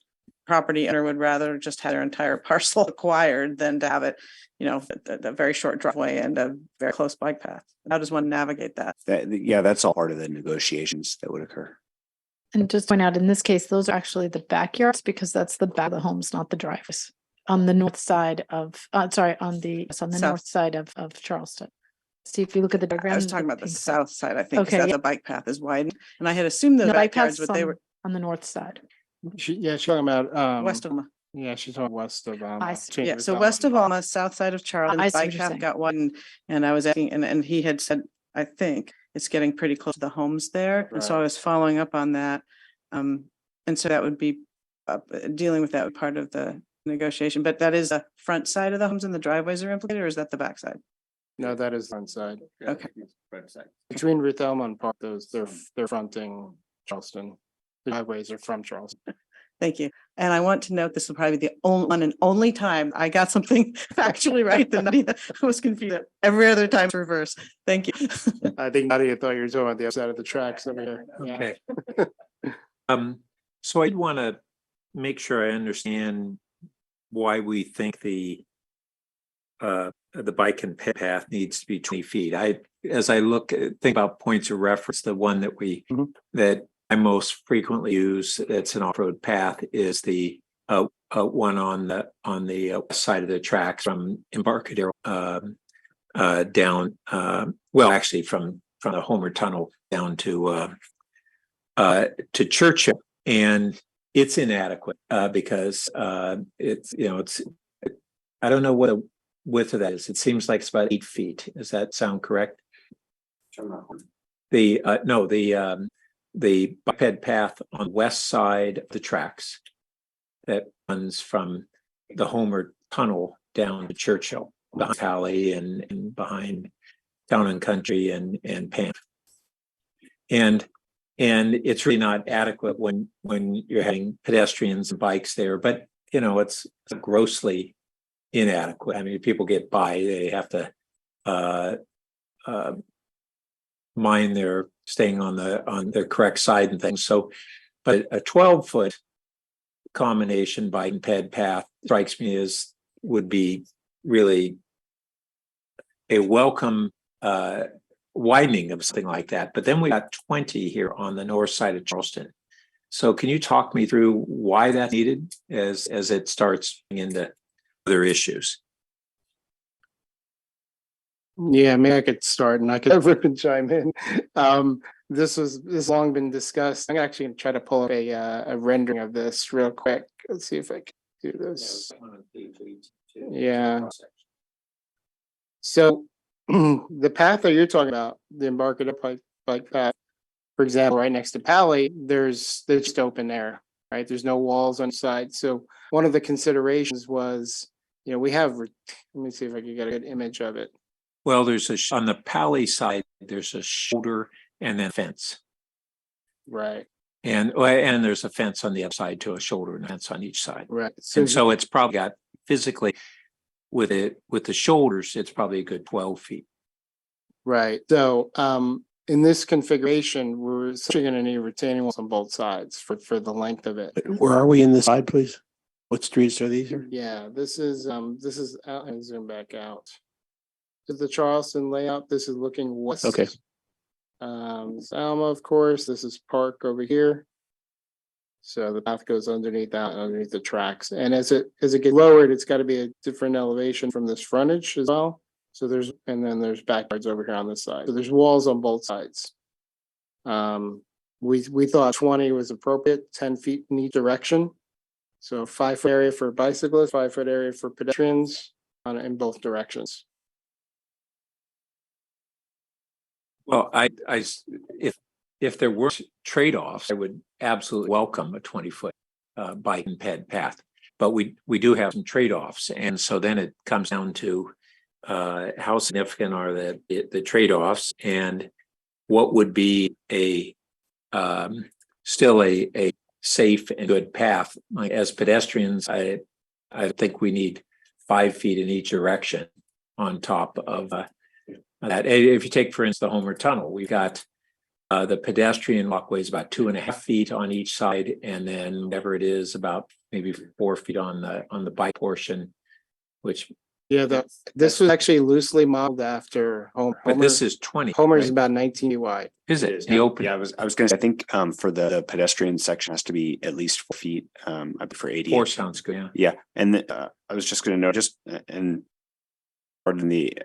property owner would rather just have their entire parcel acquired than to have it, you know, a very short driveway and a very close bike path. How does one navigate that? Yeah, that's all part of the negotiations that would occur. And just point out, in this case, those are actually the backyards because that's the back of the homes, not the drives. On the north side of, sorry, on the South. north side of Charleston. See, if you look at the I diagram. was talking about the south side, I think, Okay, that yeah. the bike path is widened, and I had assumed the No, bike backyards, paths but they were on the north side. She's talking about, west of Alma. yeah, she's talking west of, I see. change Yeah, with so Alma. west of Alma, south side of Charleston, I the see what bike you're path saying. got widened, and I was asking, and he had said, I think it's getting pretty close to the homes there, and so I Right. was following up on that. And so that would be dealing with that part of the negotiation, but that is the front side of the homes and the driveways are implicated, or is that the back side? No, that is front side. Okay. Between Ruth Elma and Park, they're fronting Charleston. The driveways are from Charleston. Thank you. And I want to note, this will probably be the only one and only time I got something factually right. I was confused. Every other time it's reverse. Thank you. I think Nadia thought you were talking about the other side of the tracks over here. Yeah. Okay. So I'd want to make sure I understand why we think the bike and ped path needs to be 20 feet. As I think about points of reference, the one that that I most frequently use, that's an off-road path, is the one on the west side of the tracks from Embarcadero down, well, actually from the Homer Tunnel down to Churchill, and it's inadequate because it's I don't know what the width of that is. It seems like it's about 8 feet. Does that sound correct? The biped path on the west side of the tracks that runs from the Homer Tunnel down to Churchill, behind Pally and behind Town and Country and Pam. And it's really not adequate when you're having pedestrians and bikes there, but it's grossly inadequate. I mean, people get by, they have to mind their staying on their correct side and things. So, but a 12-foot combination bike and ped path strikes me as would be really a welcome widening of something like that. But then we got 20 here on the north side of Charleston. So can you talk me through why that's needed as it starts into other issues? Yeah, maybe I could start and I could have Rip and chime in. This has long been discussed. I'm actually gonna try to pull up a rendering of this real quick. Let's see if I can do this. Yeah. So the path that you're talking about, the Embarcadero bike path, for example, right next to Pally, there's just open air, right? There's no walls on the side. So one of the considerations was, we have, let me see if I can get a good image of it. Well, there's on the Pally side, there's a shoulder and then fence. Right. And there's a fence on the other side to a shoulder and a fence on each side. Right. And so it's probably got physically with the shoulders, it's probably a good 12 feet. Right. So in this configuration, we're essentially going to need retaining walls on both sides for the length of it. Where are we in this slide, please? What streets are these here? Yeah, this is I'll zoom back out. To the Charleston layout, this is looking west. Okay. Alma, of course, this is Park over here. So the path goes underneath the tracks. And as it gets lowered, it's got to be a different elevation from this frontage as well. So there's backyards over here on this side. So there's walls on both sides. We thought 20 was appropriate, 10 feet in each direction. So 5-foot area for bicyclists, 5-foot area for pedestrians in both directions. Well, if there were trade-offs, I would absolutely welcome a 20-foot bike and ped path. But we do have some trade-offs, and so then it comes down to how significant are the trade-offs, and what would be still a safe and good path. Like, as pedestrians, I think we need 5 feet in each direction on top of that. If you take, for instance, the Homer Tunnel, we've got the pedestrian walkway is about 2.5 feet on each side, and then whatever it is, about maybe 4 feet on the bike portion, which. Yeah, this was actually loosely modeled after Homer. But this is 20. Homer is right? about 19 feet wide. Is it? The open? Yeah, I was gonna say, I think for the pedestrian section has to be at least 4 feet for ADA. 4 sounds good, yeah. Yeah, and I was just gonna note, and pardon the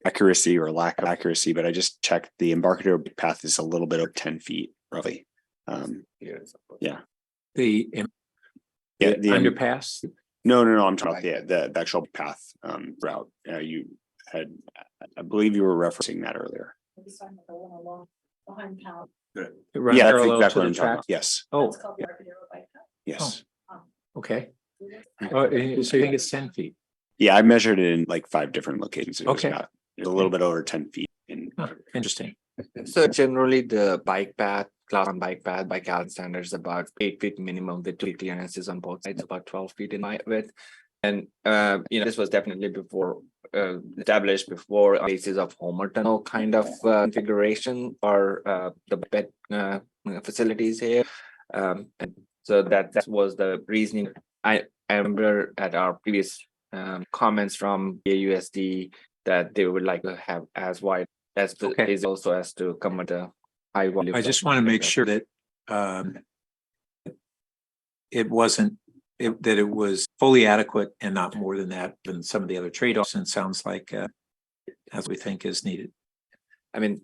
accuracy or lack of accuracy, but I just checked the Embarcadero path is a little bit over 10 feet roughly. Yeah. The underpass? No, I'm talking about the actual path route. You had, I believe you were referencing that earlier. Behind Parc. Run Yeah, that's parallel exactly to what the I'm talking track? about. Yes. Oh, Yes. okay. Oh, so you think it's 10 feet? Yeah, I measured it in like 5 different locations. It was Okay. about a little bit over 10 feet. Interesting. So generally, the bike path, class on bike path by Cal standards, about 8 feet minimum with 2 feet clearances on both sides, about 12 feet in my width. And this was definitely before established before basis of Homer Tunnel kind of configuration or the bed facilities here. And so that was the reasoning. I remember at our previous comments from AUSD that they would like to have as wide as the is also as to come at a high volume. I just want to make sure that it wasn't that it was fully adequate and not more than that than some of the other trade-offs, and sounds like as we think is needed. I mean,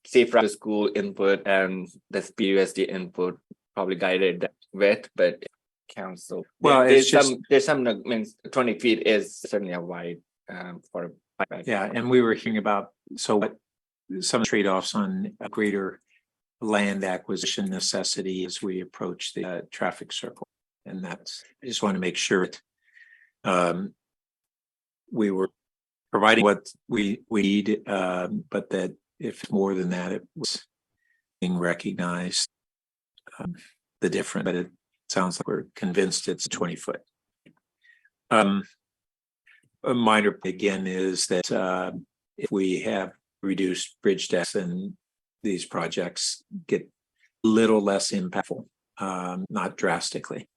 safe route to school input and the PUSD input probably guided that with, but council. Well, there's some. I mean, 20 feet is certainly a wide for. Yeah, and we were hearing about what some trade-offs on a greater land acquisition necessity as we approach the traffic circle, and that's. I just want to make sure that we were providing what we need, but that if more than that, it was being recognized. The difference, but it sounds like we're convinced it's 20 foot. A minor again is that if we have reduced bridge decks, then these projects get a little less impactful, not drastically.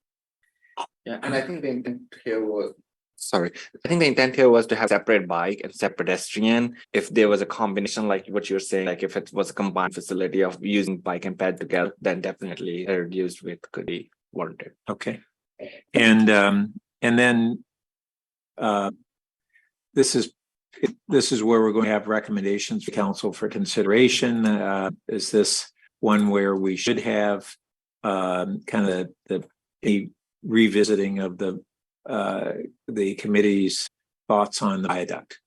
Yeah, and I think the intent here was. Sorry, I think the intent here was to have separate bike and separate pedestrian. If there was a combination, like what you're saying, like if it was a combined facility of using bike and ped together, then definitely a reduced width could be warranted. Okay, and then this is where we're going to have recommendations for council for consideration. Is this one where we should have kind of a revisiting of the committee's thoughts on the viaduct?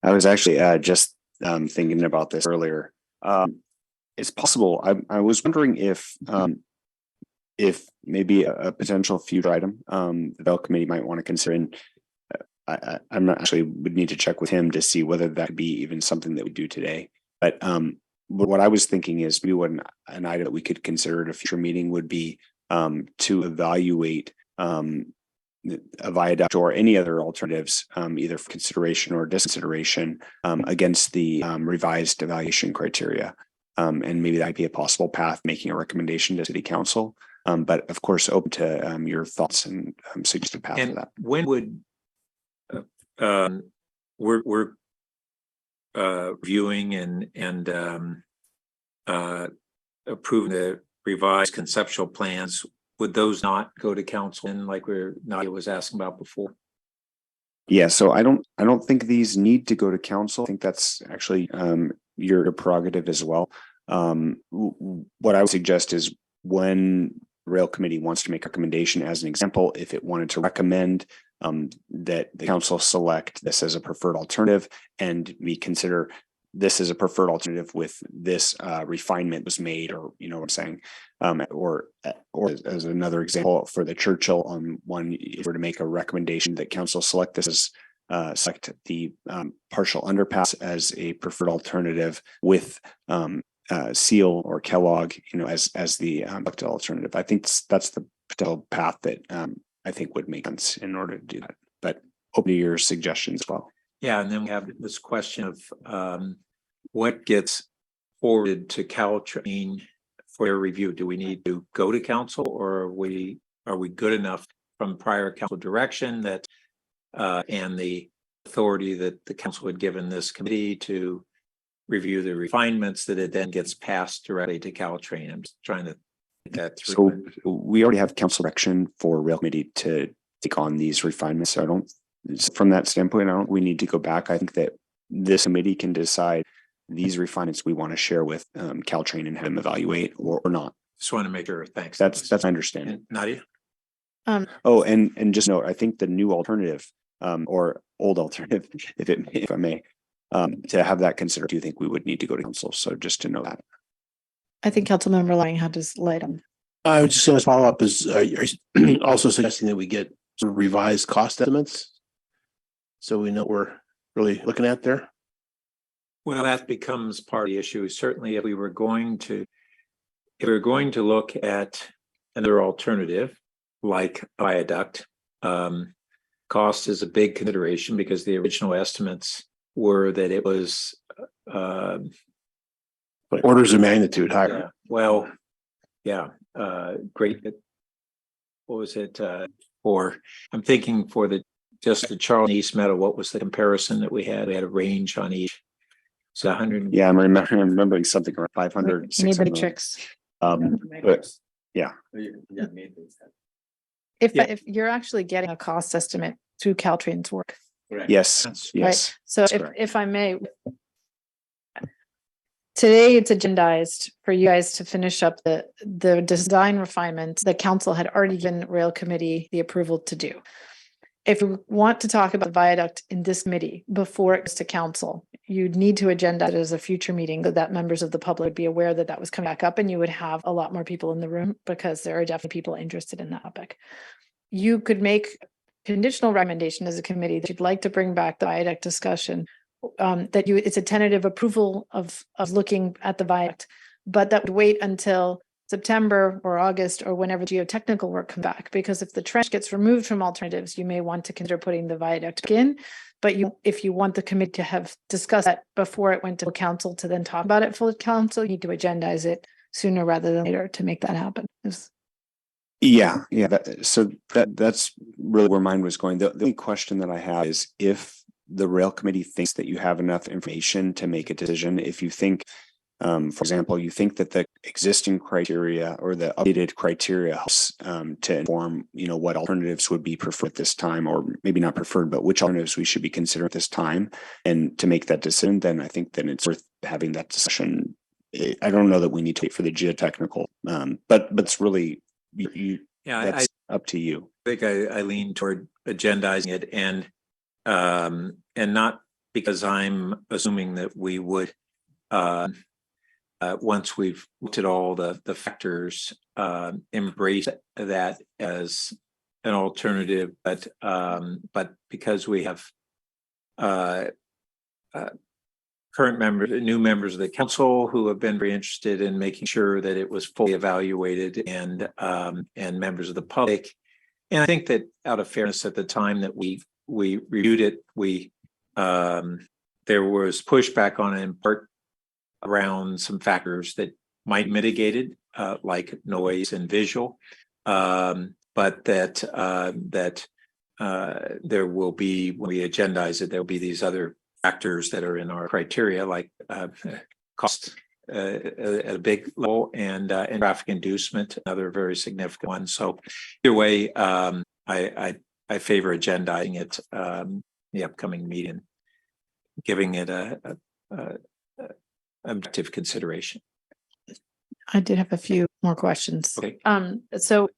I was actually just thinking about this earlier. It's possible. I was wondering if maybe a potential future item the Bell Committee might want to consider. And I'm not actually would need to check with him to see whether that could be even something that we do today. But what I was thinking is maybe an item that we could consider at a future meeting would be to evaluate a viaduct or any other alternatives, either for consideration or disconsideration against the revised evaluation criteria. And maybe that might be a possible path, making a recommendation to City Council. But of course, open to your thoughts and suggested path for that. When would we're viewing and approving the revised conceptual plans? Would those not go to council, and like Nadia was asking about before? Yeah, so I don't think these need to go to council. I think that's actually your prerogative as well. What I would suggest is when the Rail Committee wants to make a recommendation, as an example, if it wanted to recommend that the council select this as a preferred alternative, and we consider this as a preferred alternative with this refinement was made, or you know what I'm saying, or as another example for the Churchill on one, if we were to make a recommendation that council select this as select the partial underpass as a preferred alternative with Seal or Kellogg, you know, as the elected alternative. I think that's the potential path that I think would make sense in order to do that. But open to your suggestions as well. Yeah, and then we have this question of what gets forwarded to Caltrain for their review. Do we need to go to council, or are we good enough from prior council direction that and the authority that the council had given this committee to review the refinements that it then gets passed directly to Caltrain? I'm just trying to get that through. So we already have council direction for rail committee to take on these refinements. So I don't, from that standpoint, we need to go back. I think that this committee can decide these refinements we want to share with Caltrain and have them evaluate or not. Just want to make sure. Thanks. That's my understanding. Nadia? Oh, and just note, I think the new alternative or old alternative, if I may, to have that considered, do you think we would need to go to council? So just to know that. I think Councilmember Lang had his light on. I was just going to follow up, is are you also suggesting that we get some revised cost estimates? So we know what we're really looking at there? Well, that becomes part of the issue. Certainly, if we were going to look at another alternative like viaduct, cost is a big consideration because the original estimates were that it was orders of magnitude higher. Yeah, well, yeah, great. What was it for? I'm thinking for just the Charles and East Meadow. What was the comparison that we had? We had a range on each. It's 100. Yeah, I'm remembering something around 500. You need the matrix. But yeah. If you're actually getting a cost estimate through Caltrain's work. Yes. Yes. Right. So if I may, today it's agendized for you guys to finish up the design refinements that council had already given rail committee the approval to do. If you want to talk about the viaduct in this committee before it goes to council, you'd need to agendize it as a future meeting so that members of the public would be aware that that was coming back up, and you would have a lot more people in the room because there are definitely people interested in that topic. You could make conditional recommendation as a committee that you'd like to bring back the viaduct discussion, it's a tentative approval of looking at the viaduct, but that would wait until September or August or whenever geotechnical work comes back, because if the trench gets removed from alternatives, you may want to consider putting the viaduct back in. But if you want the committee to have discussed that before it went to council to then talk about it full council, you need to agendize it sooner rather than later to make that happen. Yeah. That's really where mine was going. The only question that I have is if the rail committee thinks that you have enough information to make a decision. If you think, for example, you think that the existing criteria or the updated criteria helps to inform, what alternatives would be preferred at this time, or maybe not preferred, but which alternatives we should be considering at this time, and to make that decision, then I think then it's worth having that discussion. I don't know that we need to wait for the geotechnical, but it's really that's up to you. I think I lean toward agendizing it and not because I'm assuming that we would once we've looked at all the factors, embrace that as an alternative, but because we have new members of the council who have been very interested in making sure that it was fully evaluated, and members of the public. And I think that out of fairness, at the time that we reviewed it, there was pushback on it in part around some factors that might mitigate it, like noise and visual, but that there will be, when we agendize it, there will be these other factors that are in our criteria, like cost at a big level, and traffic inducement, another very significant one. So either way, I favor agendizing it the upcoming meeting, giving it a objective consideration. I did have a few more questions. Okay. So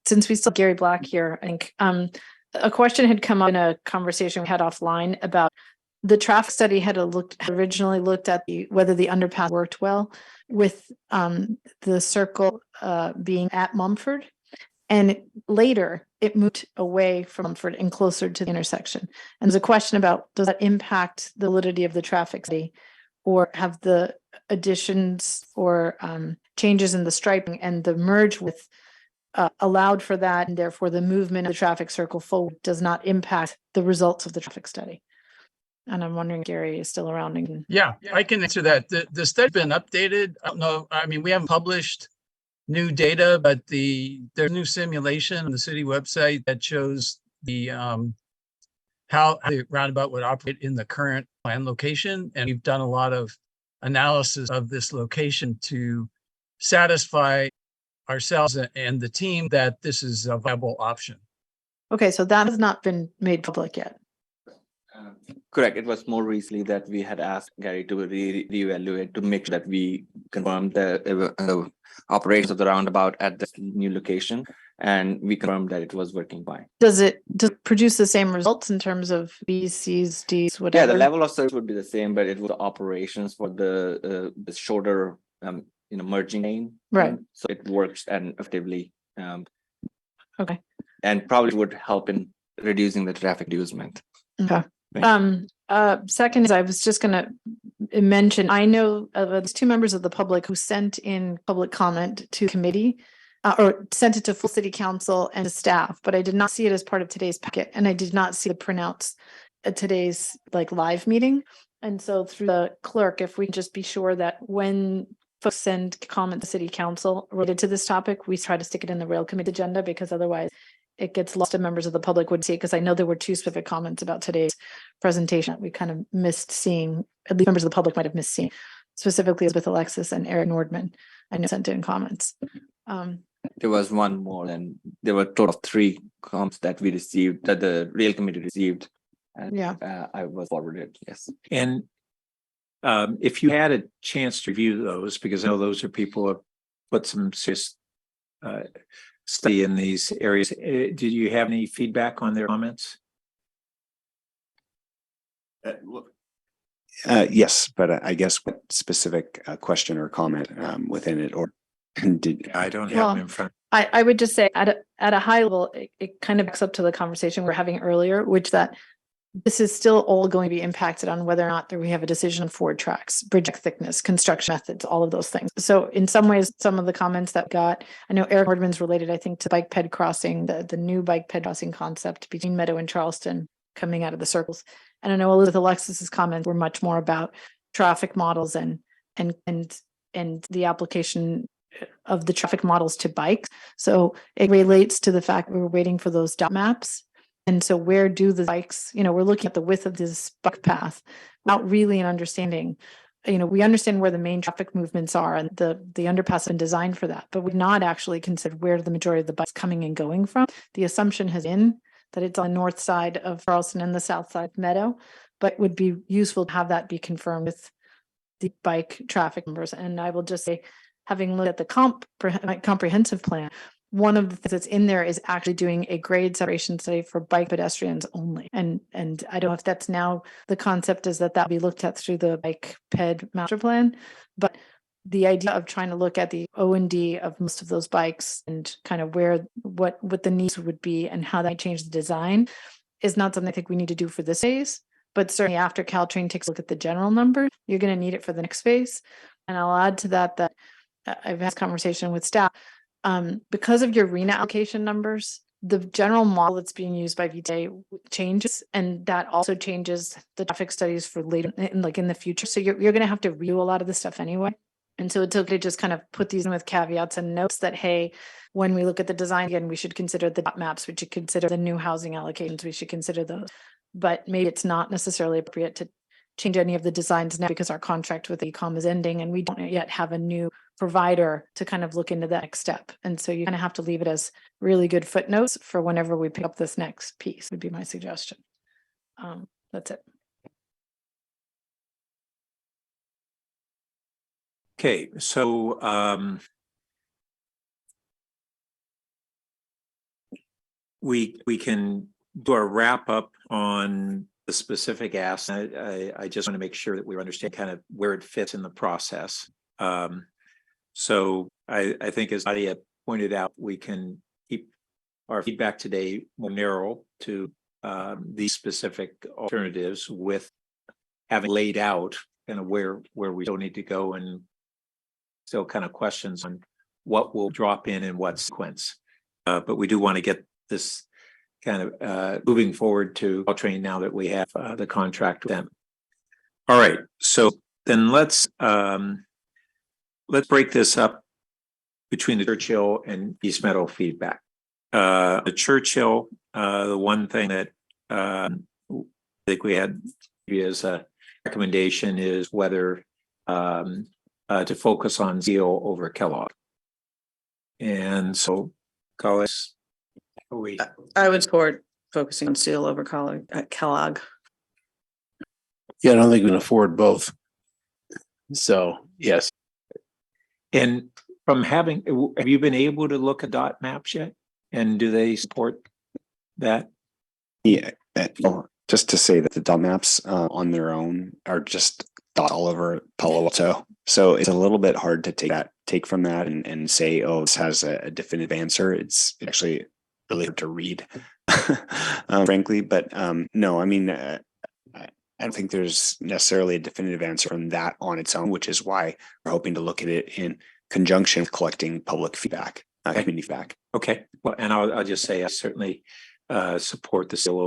since we still have Gary Black here, I think a question had come up in a conversation we had offline about the traffic study had originally looked at whether the underpass worked well with the circle being at Mumford, and later it moved away from Mumford and closer to the intersection. And there's a question about, does that impact the validity of the traffic study, or have the additions or changes in the striping and the merge with allowed for that, and therefore the movement of the traffic circle forward does not impact the results of the traffic study. And I'm wondering, Gary is still around. And Yeah, I can answer that. The study's been updated. I don't know. I mean, we haven't published new data, but there's new simulation on the city website that shows the how the roundabout would operate in the current plan location. And we've done a lot of analysis of this location to satisfy ourselves and the team that this is a viable option. okay, so that has not been made public yet. Correct. It was more recently that we had asked Gary to reevaluate to make sure that we confirm the operations of the roundabout at the new location, and we confirmed that it was working fine. Does it produce the same results in terms of B's, C's, D's, whatever? Yeah, the level of service would be the same, but it was the operations for the shorter merging lane. Right. So it works and effectively. Okay. And probably would help in reducing the traffic inducement. Okay. Second is I was just going to mention, I know of 2 members of the public who sent in public comment to committee or sent it to full city council and to staff, but I did not see it as part of today's packet, and I did not see the printouts at today's live meeting. And so through the clerk, if we can just be sure that when folks send comment to city council related to this topic, we try to stick it in the rail committee agenda, because otherwise it gets lost and members of the public would see it, because I know there were 2 specific comments about today's presentation that we kind of missed seeing, at least members of the public might have missed seeing, specifically with Alexis and Eric Nordman. I know sent in comments. There was one more, and there were a total of 3 comments that we received, that the rail committee received. And I was forwarded, yes. And if you had a chance to review those, because I know those are people who have put some serious study in these areas, did you have any feedback on their comments? Yes, but I guess what specific question or comment within it, or did I don't have them in front. I would just say at a high level, it kind of backs up to the conversation we were having earlier, which that this is still all going to be impacted on whether or not we have a decision on forward tracks, bridge thickness, construction methods, all of those things. So in some ways, some of the comments that got, I know Eric Nordman's related, I think, to bike ped crossing, the new bike ped crossing concept between Meadow and Charleston coming out of the circles. And I know Elizabeth Alexis's comments were much more about traffic models and the application of the traffic models to bikes. So it relates to the fact we were waiting for those dot maps. And so where do the bikes, we're looking at the width of this bike path without really an understanding. We understand where the main traffic movements are, and the underpass has been designed for that, but we've not actually considered where the majority of the bikes coming and going from. The assumption has been that it's on the north side of Charleston and the south side of Meadow, but it would be useful to have that be confirmed with the bike traffic numbers. And I will just say, having looked at the comprehensive plan, one of the things that's in there is actually doing a grade separation study for bike pedestrians only. And I don't know if that's now the concept is that be looked at through the bike ped master plan, but the idea of trying to look at the O&D of most of those bikes and kind of what the needs would be and how that might change the design is not something I think we need to do for this phase, but certainly after Caltrain takes a look at the general number, you're going to need it for the next phase. And I'll add to that I've had a conversation with staff. Because of your RENA allocation numbers, the general model that's being used by VTA changes, and that also changes the traffic studies for later, in the future. So you're going to have to redo a lot of this stuff anyway. And so it's okay to just kind of put these in with caveats and notes that, hey, when we look at the design again, we should consider the dot maps, we should consider the new housing allocations, we should consider those. But maybe it's not necessarily appropriate to change any of the designs now because our contract with ECOM is ending and we don't yet have a new provider to kind of look into the next step. And so you kind of have to leave it as really good footnotes for whenever we pick up this next piece, would be my suggestion. That's it. Okay, so we can do a wrap up on the specific ask. I just want to make sure that we understand kind of where it fits in the process. So I think, as Nadia pointed out, we can keep our feedback today more narrow to these specific alternatives, with having laid out kind of where we still need to go, and still kind of questions on what will drop in what sequence. but we do want to get this kind of moving forward to Caltrain now that we have the contract with them. All right, so then let's break this up between the Churchill and East Meadow feedback. The Churchill, the one thing that I think we had as a recommendation is whether to focus on Seal over Kellogg. And so, Collis, I would support focusing on Seal over Kellogg. Yeah, I don't think we can afford both. So, yes. And from have you been able to look at dot maps yet? And do they support that? Yeah, just to say that the dot maps on their own are just dot all over Palo Alto. So it's a little bit hard to take from that and say, oh, this has a definitive answer. It's actually really hard to read, frankly. But no, I mean, I don't think there's necessarily a definitive answer from that on its own, which is why we're hoping to look at it in conjunction with collecting public feedback, community feedback. Okay, well, and I'll just say I certainly support the Seal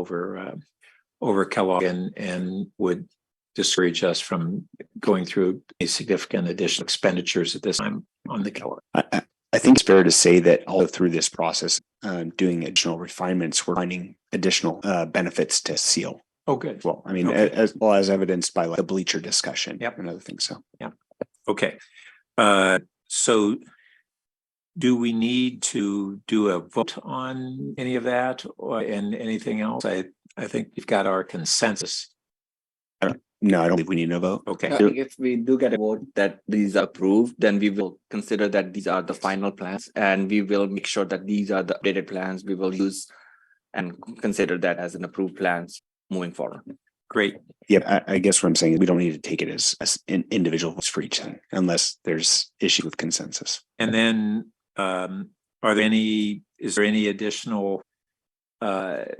over Kellogg and would discourage us from going through a significant additional expenditures at this time on the Kellogg. I think it's fair to say that all through this process, doing additional refinements, we're finding additional benefits to Seal. Oh, good. Well, I mean, as well as evidenced by like the bleacher discussion and other things. So, yeah. Okay. So do we need to do a vote on any of that and anything else? I think we've got our consensus. No, I don't think we need a vote. Okay. I think if we do get a vote that these are approved, then we will consider that these are the final plans, and we will make sure that these are the updated plans we will use and consider that as an approved plans moving forward. Great. Yeah, I guess what I'm saying is we don't need to take it as an individual votes for each thing unless there's issue with consensus. And then is there any additional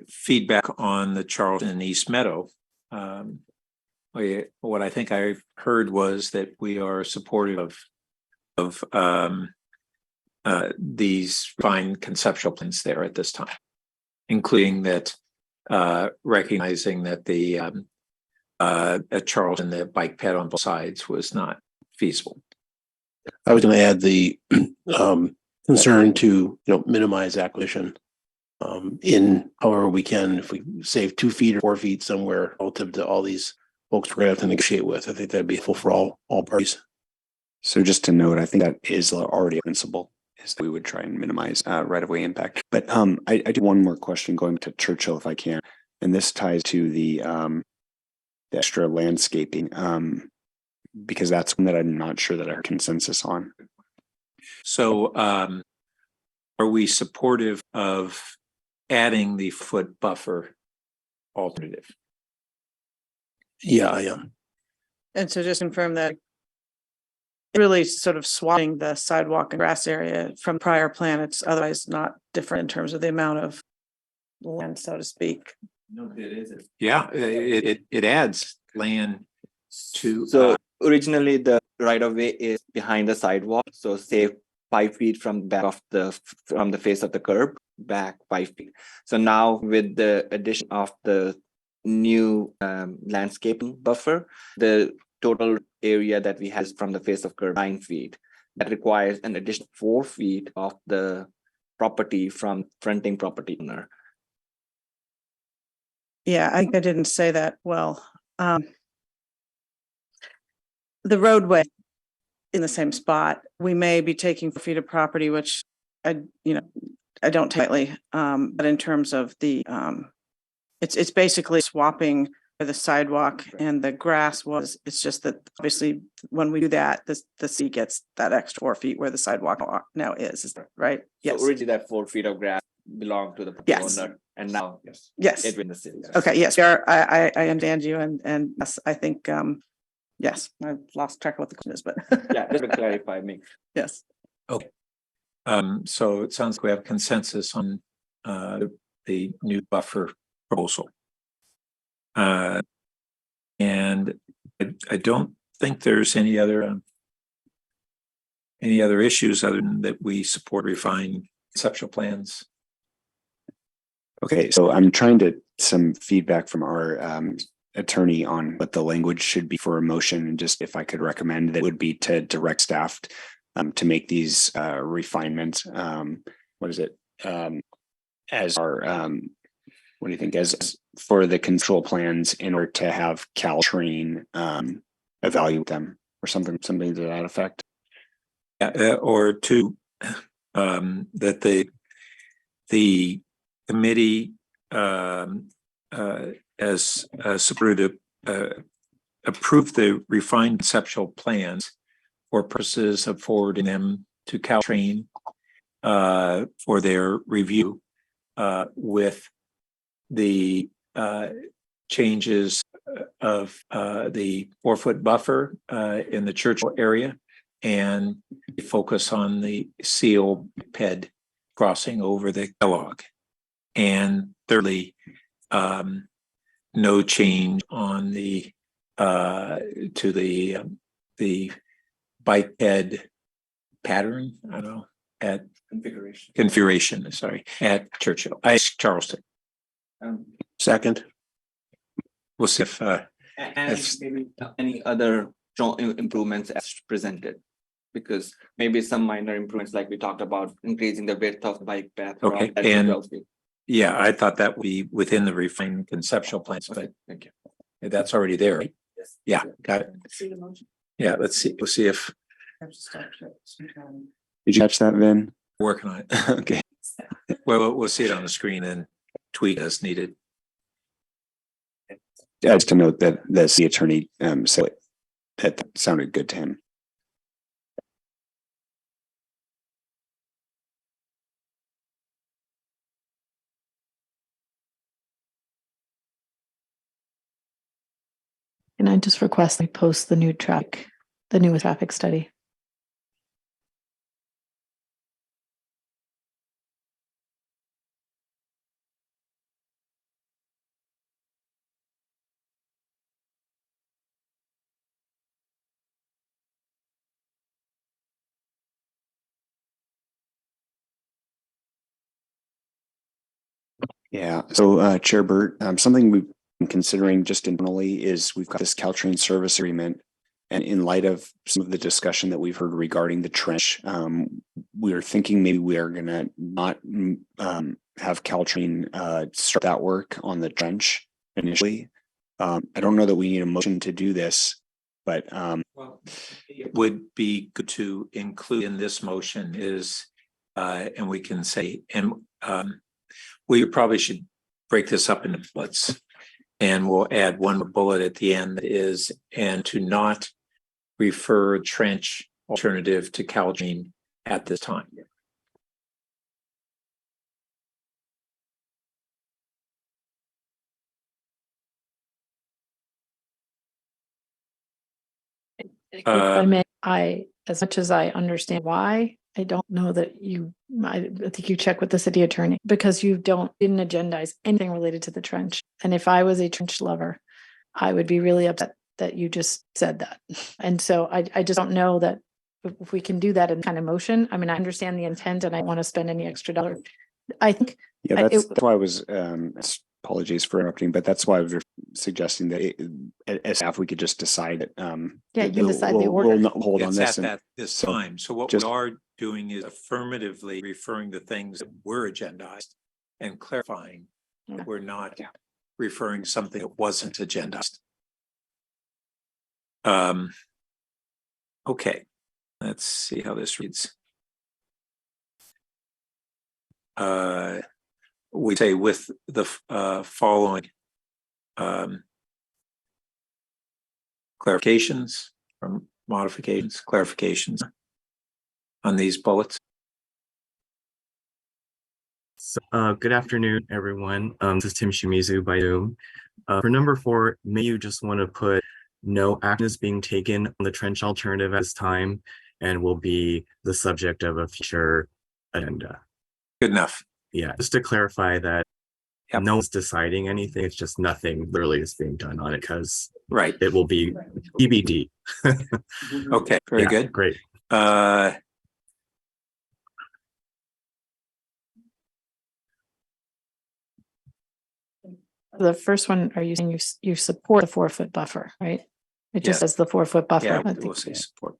feedback on the Charlton and East Meadow? What I think I heard was that we are supportive of these fine conceptual plans there at this time, including that recognizing that the at Charlton the bike pad on both sides was not feasible. I was going to add the concern to minimize acquisition in however we can. If we save 2 feet or 4 feet somewhere relative to all these folks we're going to have to negotiate with, I think that'd be helpful for all parties. So just to note, I think that is already a principle, is that we would try and minimize right-of-way impact. But I do one more question going to Churchill if I can, and this ties to the extra landscaping because that's one that I'm not sure that I have consensus on. So are we supportive of adding the foot buffer alternative? Yeah, I am. And so just confirm that really sort of swapping the sidewalk and grass area from prior plan. It's otherwise not different in terms of the amount of land, so to speak. No, there isn't. Yeah, it adds land to. So originally the right of way is behind the sidewalk. So say 5 feet from back of from the face of the curb, back 5 feet. So now with the addition of the new landscaping buffer, the total area that we have is from the face of curb 9 feet. That requires an additional 4 feet of the property from fronting property owner. Yeah, I think I didn't say that well. The roadway in the same spot, we may be taking 4 feet of property, which I don't take lightly. But in terms of the, it's basically swapping the sidewalk and the grass was, it's just that obviously when we do that, the city gets that extra 4 feet where the sidewalk now is right? Yes. So originally that 4 feet of grass belonged to the owner, and now yes, it's in the city. Okay, yes, I understand you, and yes, I think yes, I've lost track of what the question is, but yeah, just to clarify me. Yes. Okay. So it sounds like we have consensus on the new buffer proposal. And I don't think there's any other issues other than that we support refined conceptual plans. Okay, so I'm trying to some feedback from our attorney on what the language should be for a motion, and just if I could recommend that would be to direct staff to make these refinements. What is it? As our what do you think? As for the control plans, in order to have Caltrain evaluate them, or something to that effect. Or to that the committee as supported approve the refined conceptual plans for purposes of forwarding them to Caltrain for their review with the changes of the 4-foot buffer in the Churchill area, and focus on the seal ped crossing over the Kellogg. And thirdly, no change on the to the bike ped pattern. I don't know, at configuration. Sorry, at Churchill, Charleston. Second. We'll see if and maybe any other improvements as presented, because maybe some minor improvements like we talked about, increasing the width of the bike path. Okay, and yeah, I thought that would be within the refined conceptual plans, but thank you. That's already there. Right? Yes. Yeah, got it. Yeah, let's see. We'll see if. Did you catch that, Vin? Working on it. Okay. Well, we'll see it on the screen and tweak as needed. Just to note that the city attorney said that sounded good to him. Can I just request we post the new traffic, the newest traffic study? Yeah. So, Chair Burt, something we've been considering just internally is we've got this Caltrain service agreement, and in light of some of the discussion that we've heard regarding the trench, we are thinking maybe we are going to not have Caltrain start that work on the trench initially. I don't know that we need a motion to do this, but it would be good to include in this motion is, and we can say, and we probably should break this up into bullets, and we'll add one bullet at the end that is, and to not refer trench alternative to Caltrain at this time. If I may, as much as I understand why, I don't know that I think you check with the city attorney, because you didn't agendize anything related to the trench. And if I was a trench lover, I would be really upset that you just said that. And so I just don't know that if we can do that in kind of motion. I mean, I understand the intent and I don't want to spend any extra dollar. I think. Yeah, that's why I was, apologies for interrupting, but that's why I was suggesting that as staff, we could just decide that. Yeah, you decide the order. We'll not hold on It's this. at this time. So what we are doing is affirmatively referring to things that were agendized and clarifying that we're not referring something that wasn't agendized. Okay, let's see how this reads. We say with the following clarifications or modifications, clarifications on these bullets. So, good afternoon, everyone. This is Tim Shimizu by Zoom. For number 4, may you just want to put no action is being taken on the trench alternative at this time and will be the subject of a future agenda. Good enough. Yeah, just to clarify that no one's deciding anything. It's just nothing literally is being done on it because it will be TBD. Okay, very good. Great. The first one, are you saying you support the 4-foot buffer, right? It just Yes. says the 4-foot buffer. Yeah, I we'll think- say support.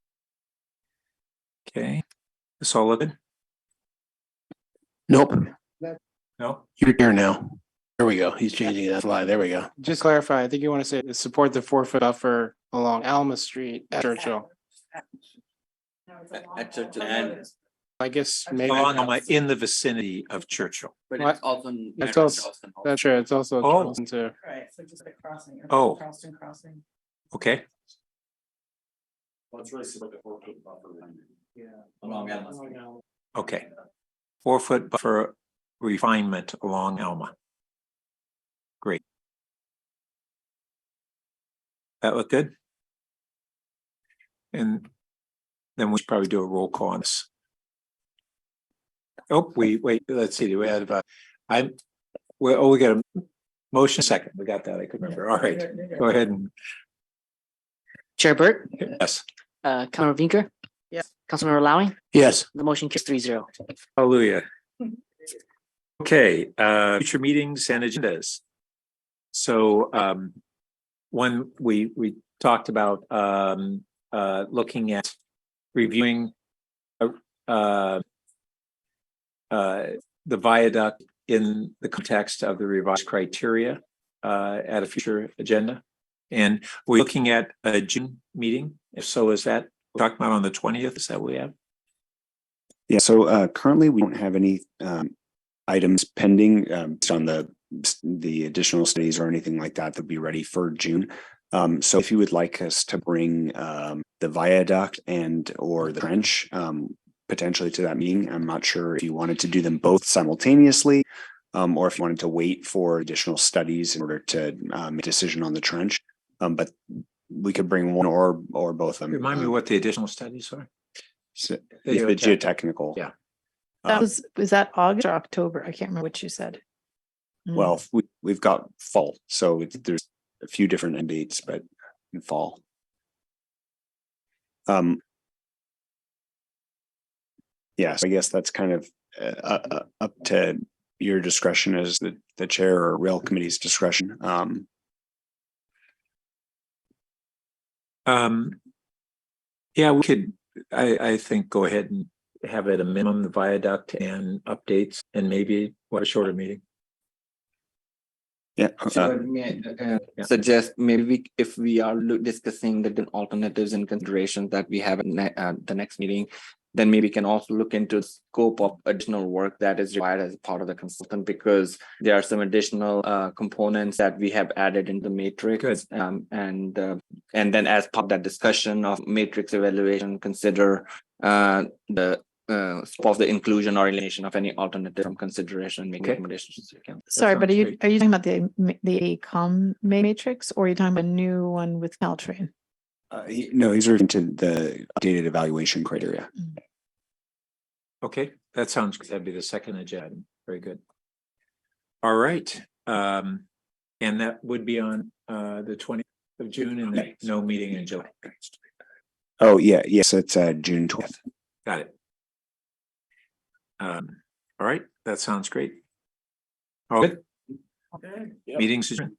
Okay, Sullivan? Nope, No? you're here now. There we go. He's changing that slide. There we go. Just clarify, I think you want to say support the 4-foot buffer along Alma Street at Churchill. At Churchill and. I guess maybe. Along Alma, in the vicinity of Churchill. But What? it's also. It's also, that's true, it's also Oh. Charleston too. Right, so just like crossing. Oh. Charleston crossing. Okay, Well, it's really support the 4-foot buffer. Yeah. Along Alma. okay. 4-foot buffer refinement along Alma. Great. That look good? And then we should probably do a roll call on this. Oh, wait, let's see, do we have, we got a motion second, we got that, I could remember, all right, go ahead and, Chair Burt, yes, Councilmember Vinker, Yes. Councilmember Lowry, Yes, the motion carries 3-0. hallelujah. Okay, future meetings and agendas. So, one, we talked about, looking at reviewing, the viaduct in the context of the revised criteria at a future agenda. And we're looking at a June meeting. If so, is that we're talking about on the 20th? Is that what we have? Yeah, so currently we don't have any items pending based on the additional studies or anything like that that'll be ready for June. So if you would like us to bring the viaduct and or the trench potentially to that meeting, I'm not sure if you wanted to do them both simultaneously or if you wanted to wait for additional studies in order to make a decision on the trench. But we could bring one or both of them. Remind me what the additional studies are. So, the geotechnical. Yeah. That was that August or October? I can't remember what you said. Well, we've got fall, so there's a few different end dates, but in fall. Yeah, so I guess that's kind of up to your discretion as the chair or rail committee's discretion. Yeah, we could, I think, go ahead and have at a minimum the viaduct and updates and maybe what a shorter meeting. Yeah. May I, suggest maybe if we are discussing the alternatives and considerations that we have at the next meeting, then maybe we can also look into the scope of additional work that is required as part of the consultant, because there are some additional components that we have added in the matrix. And then as part of that discussion of matrix evaluation, consider the scope of the inclusion or elimination of any alternative from consideration, making recommendations. Sorry, but are you talking about the AECOM matrix, or are you talking about a new one with Caltrain? No, he's referring to the updated evaluation criteria. Okay, that sounds good. That'd be the second agenda. Very good. All right. And that would be on the 20th of June, and then no meeting in July. Oh, yeah, yes, it's June 12th. Got it. All right, that sounds great. All good. Meetings adjourned.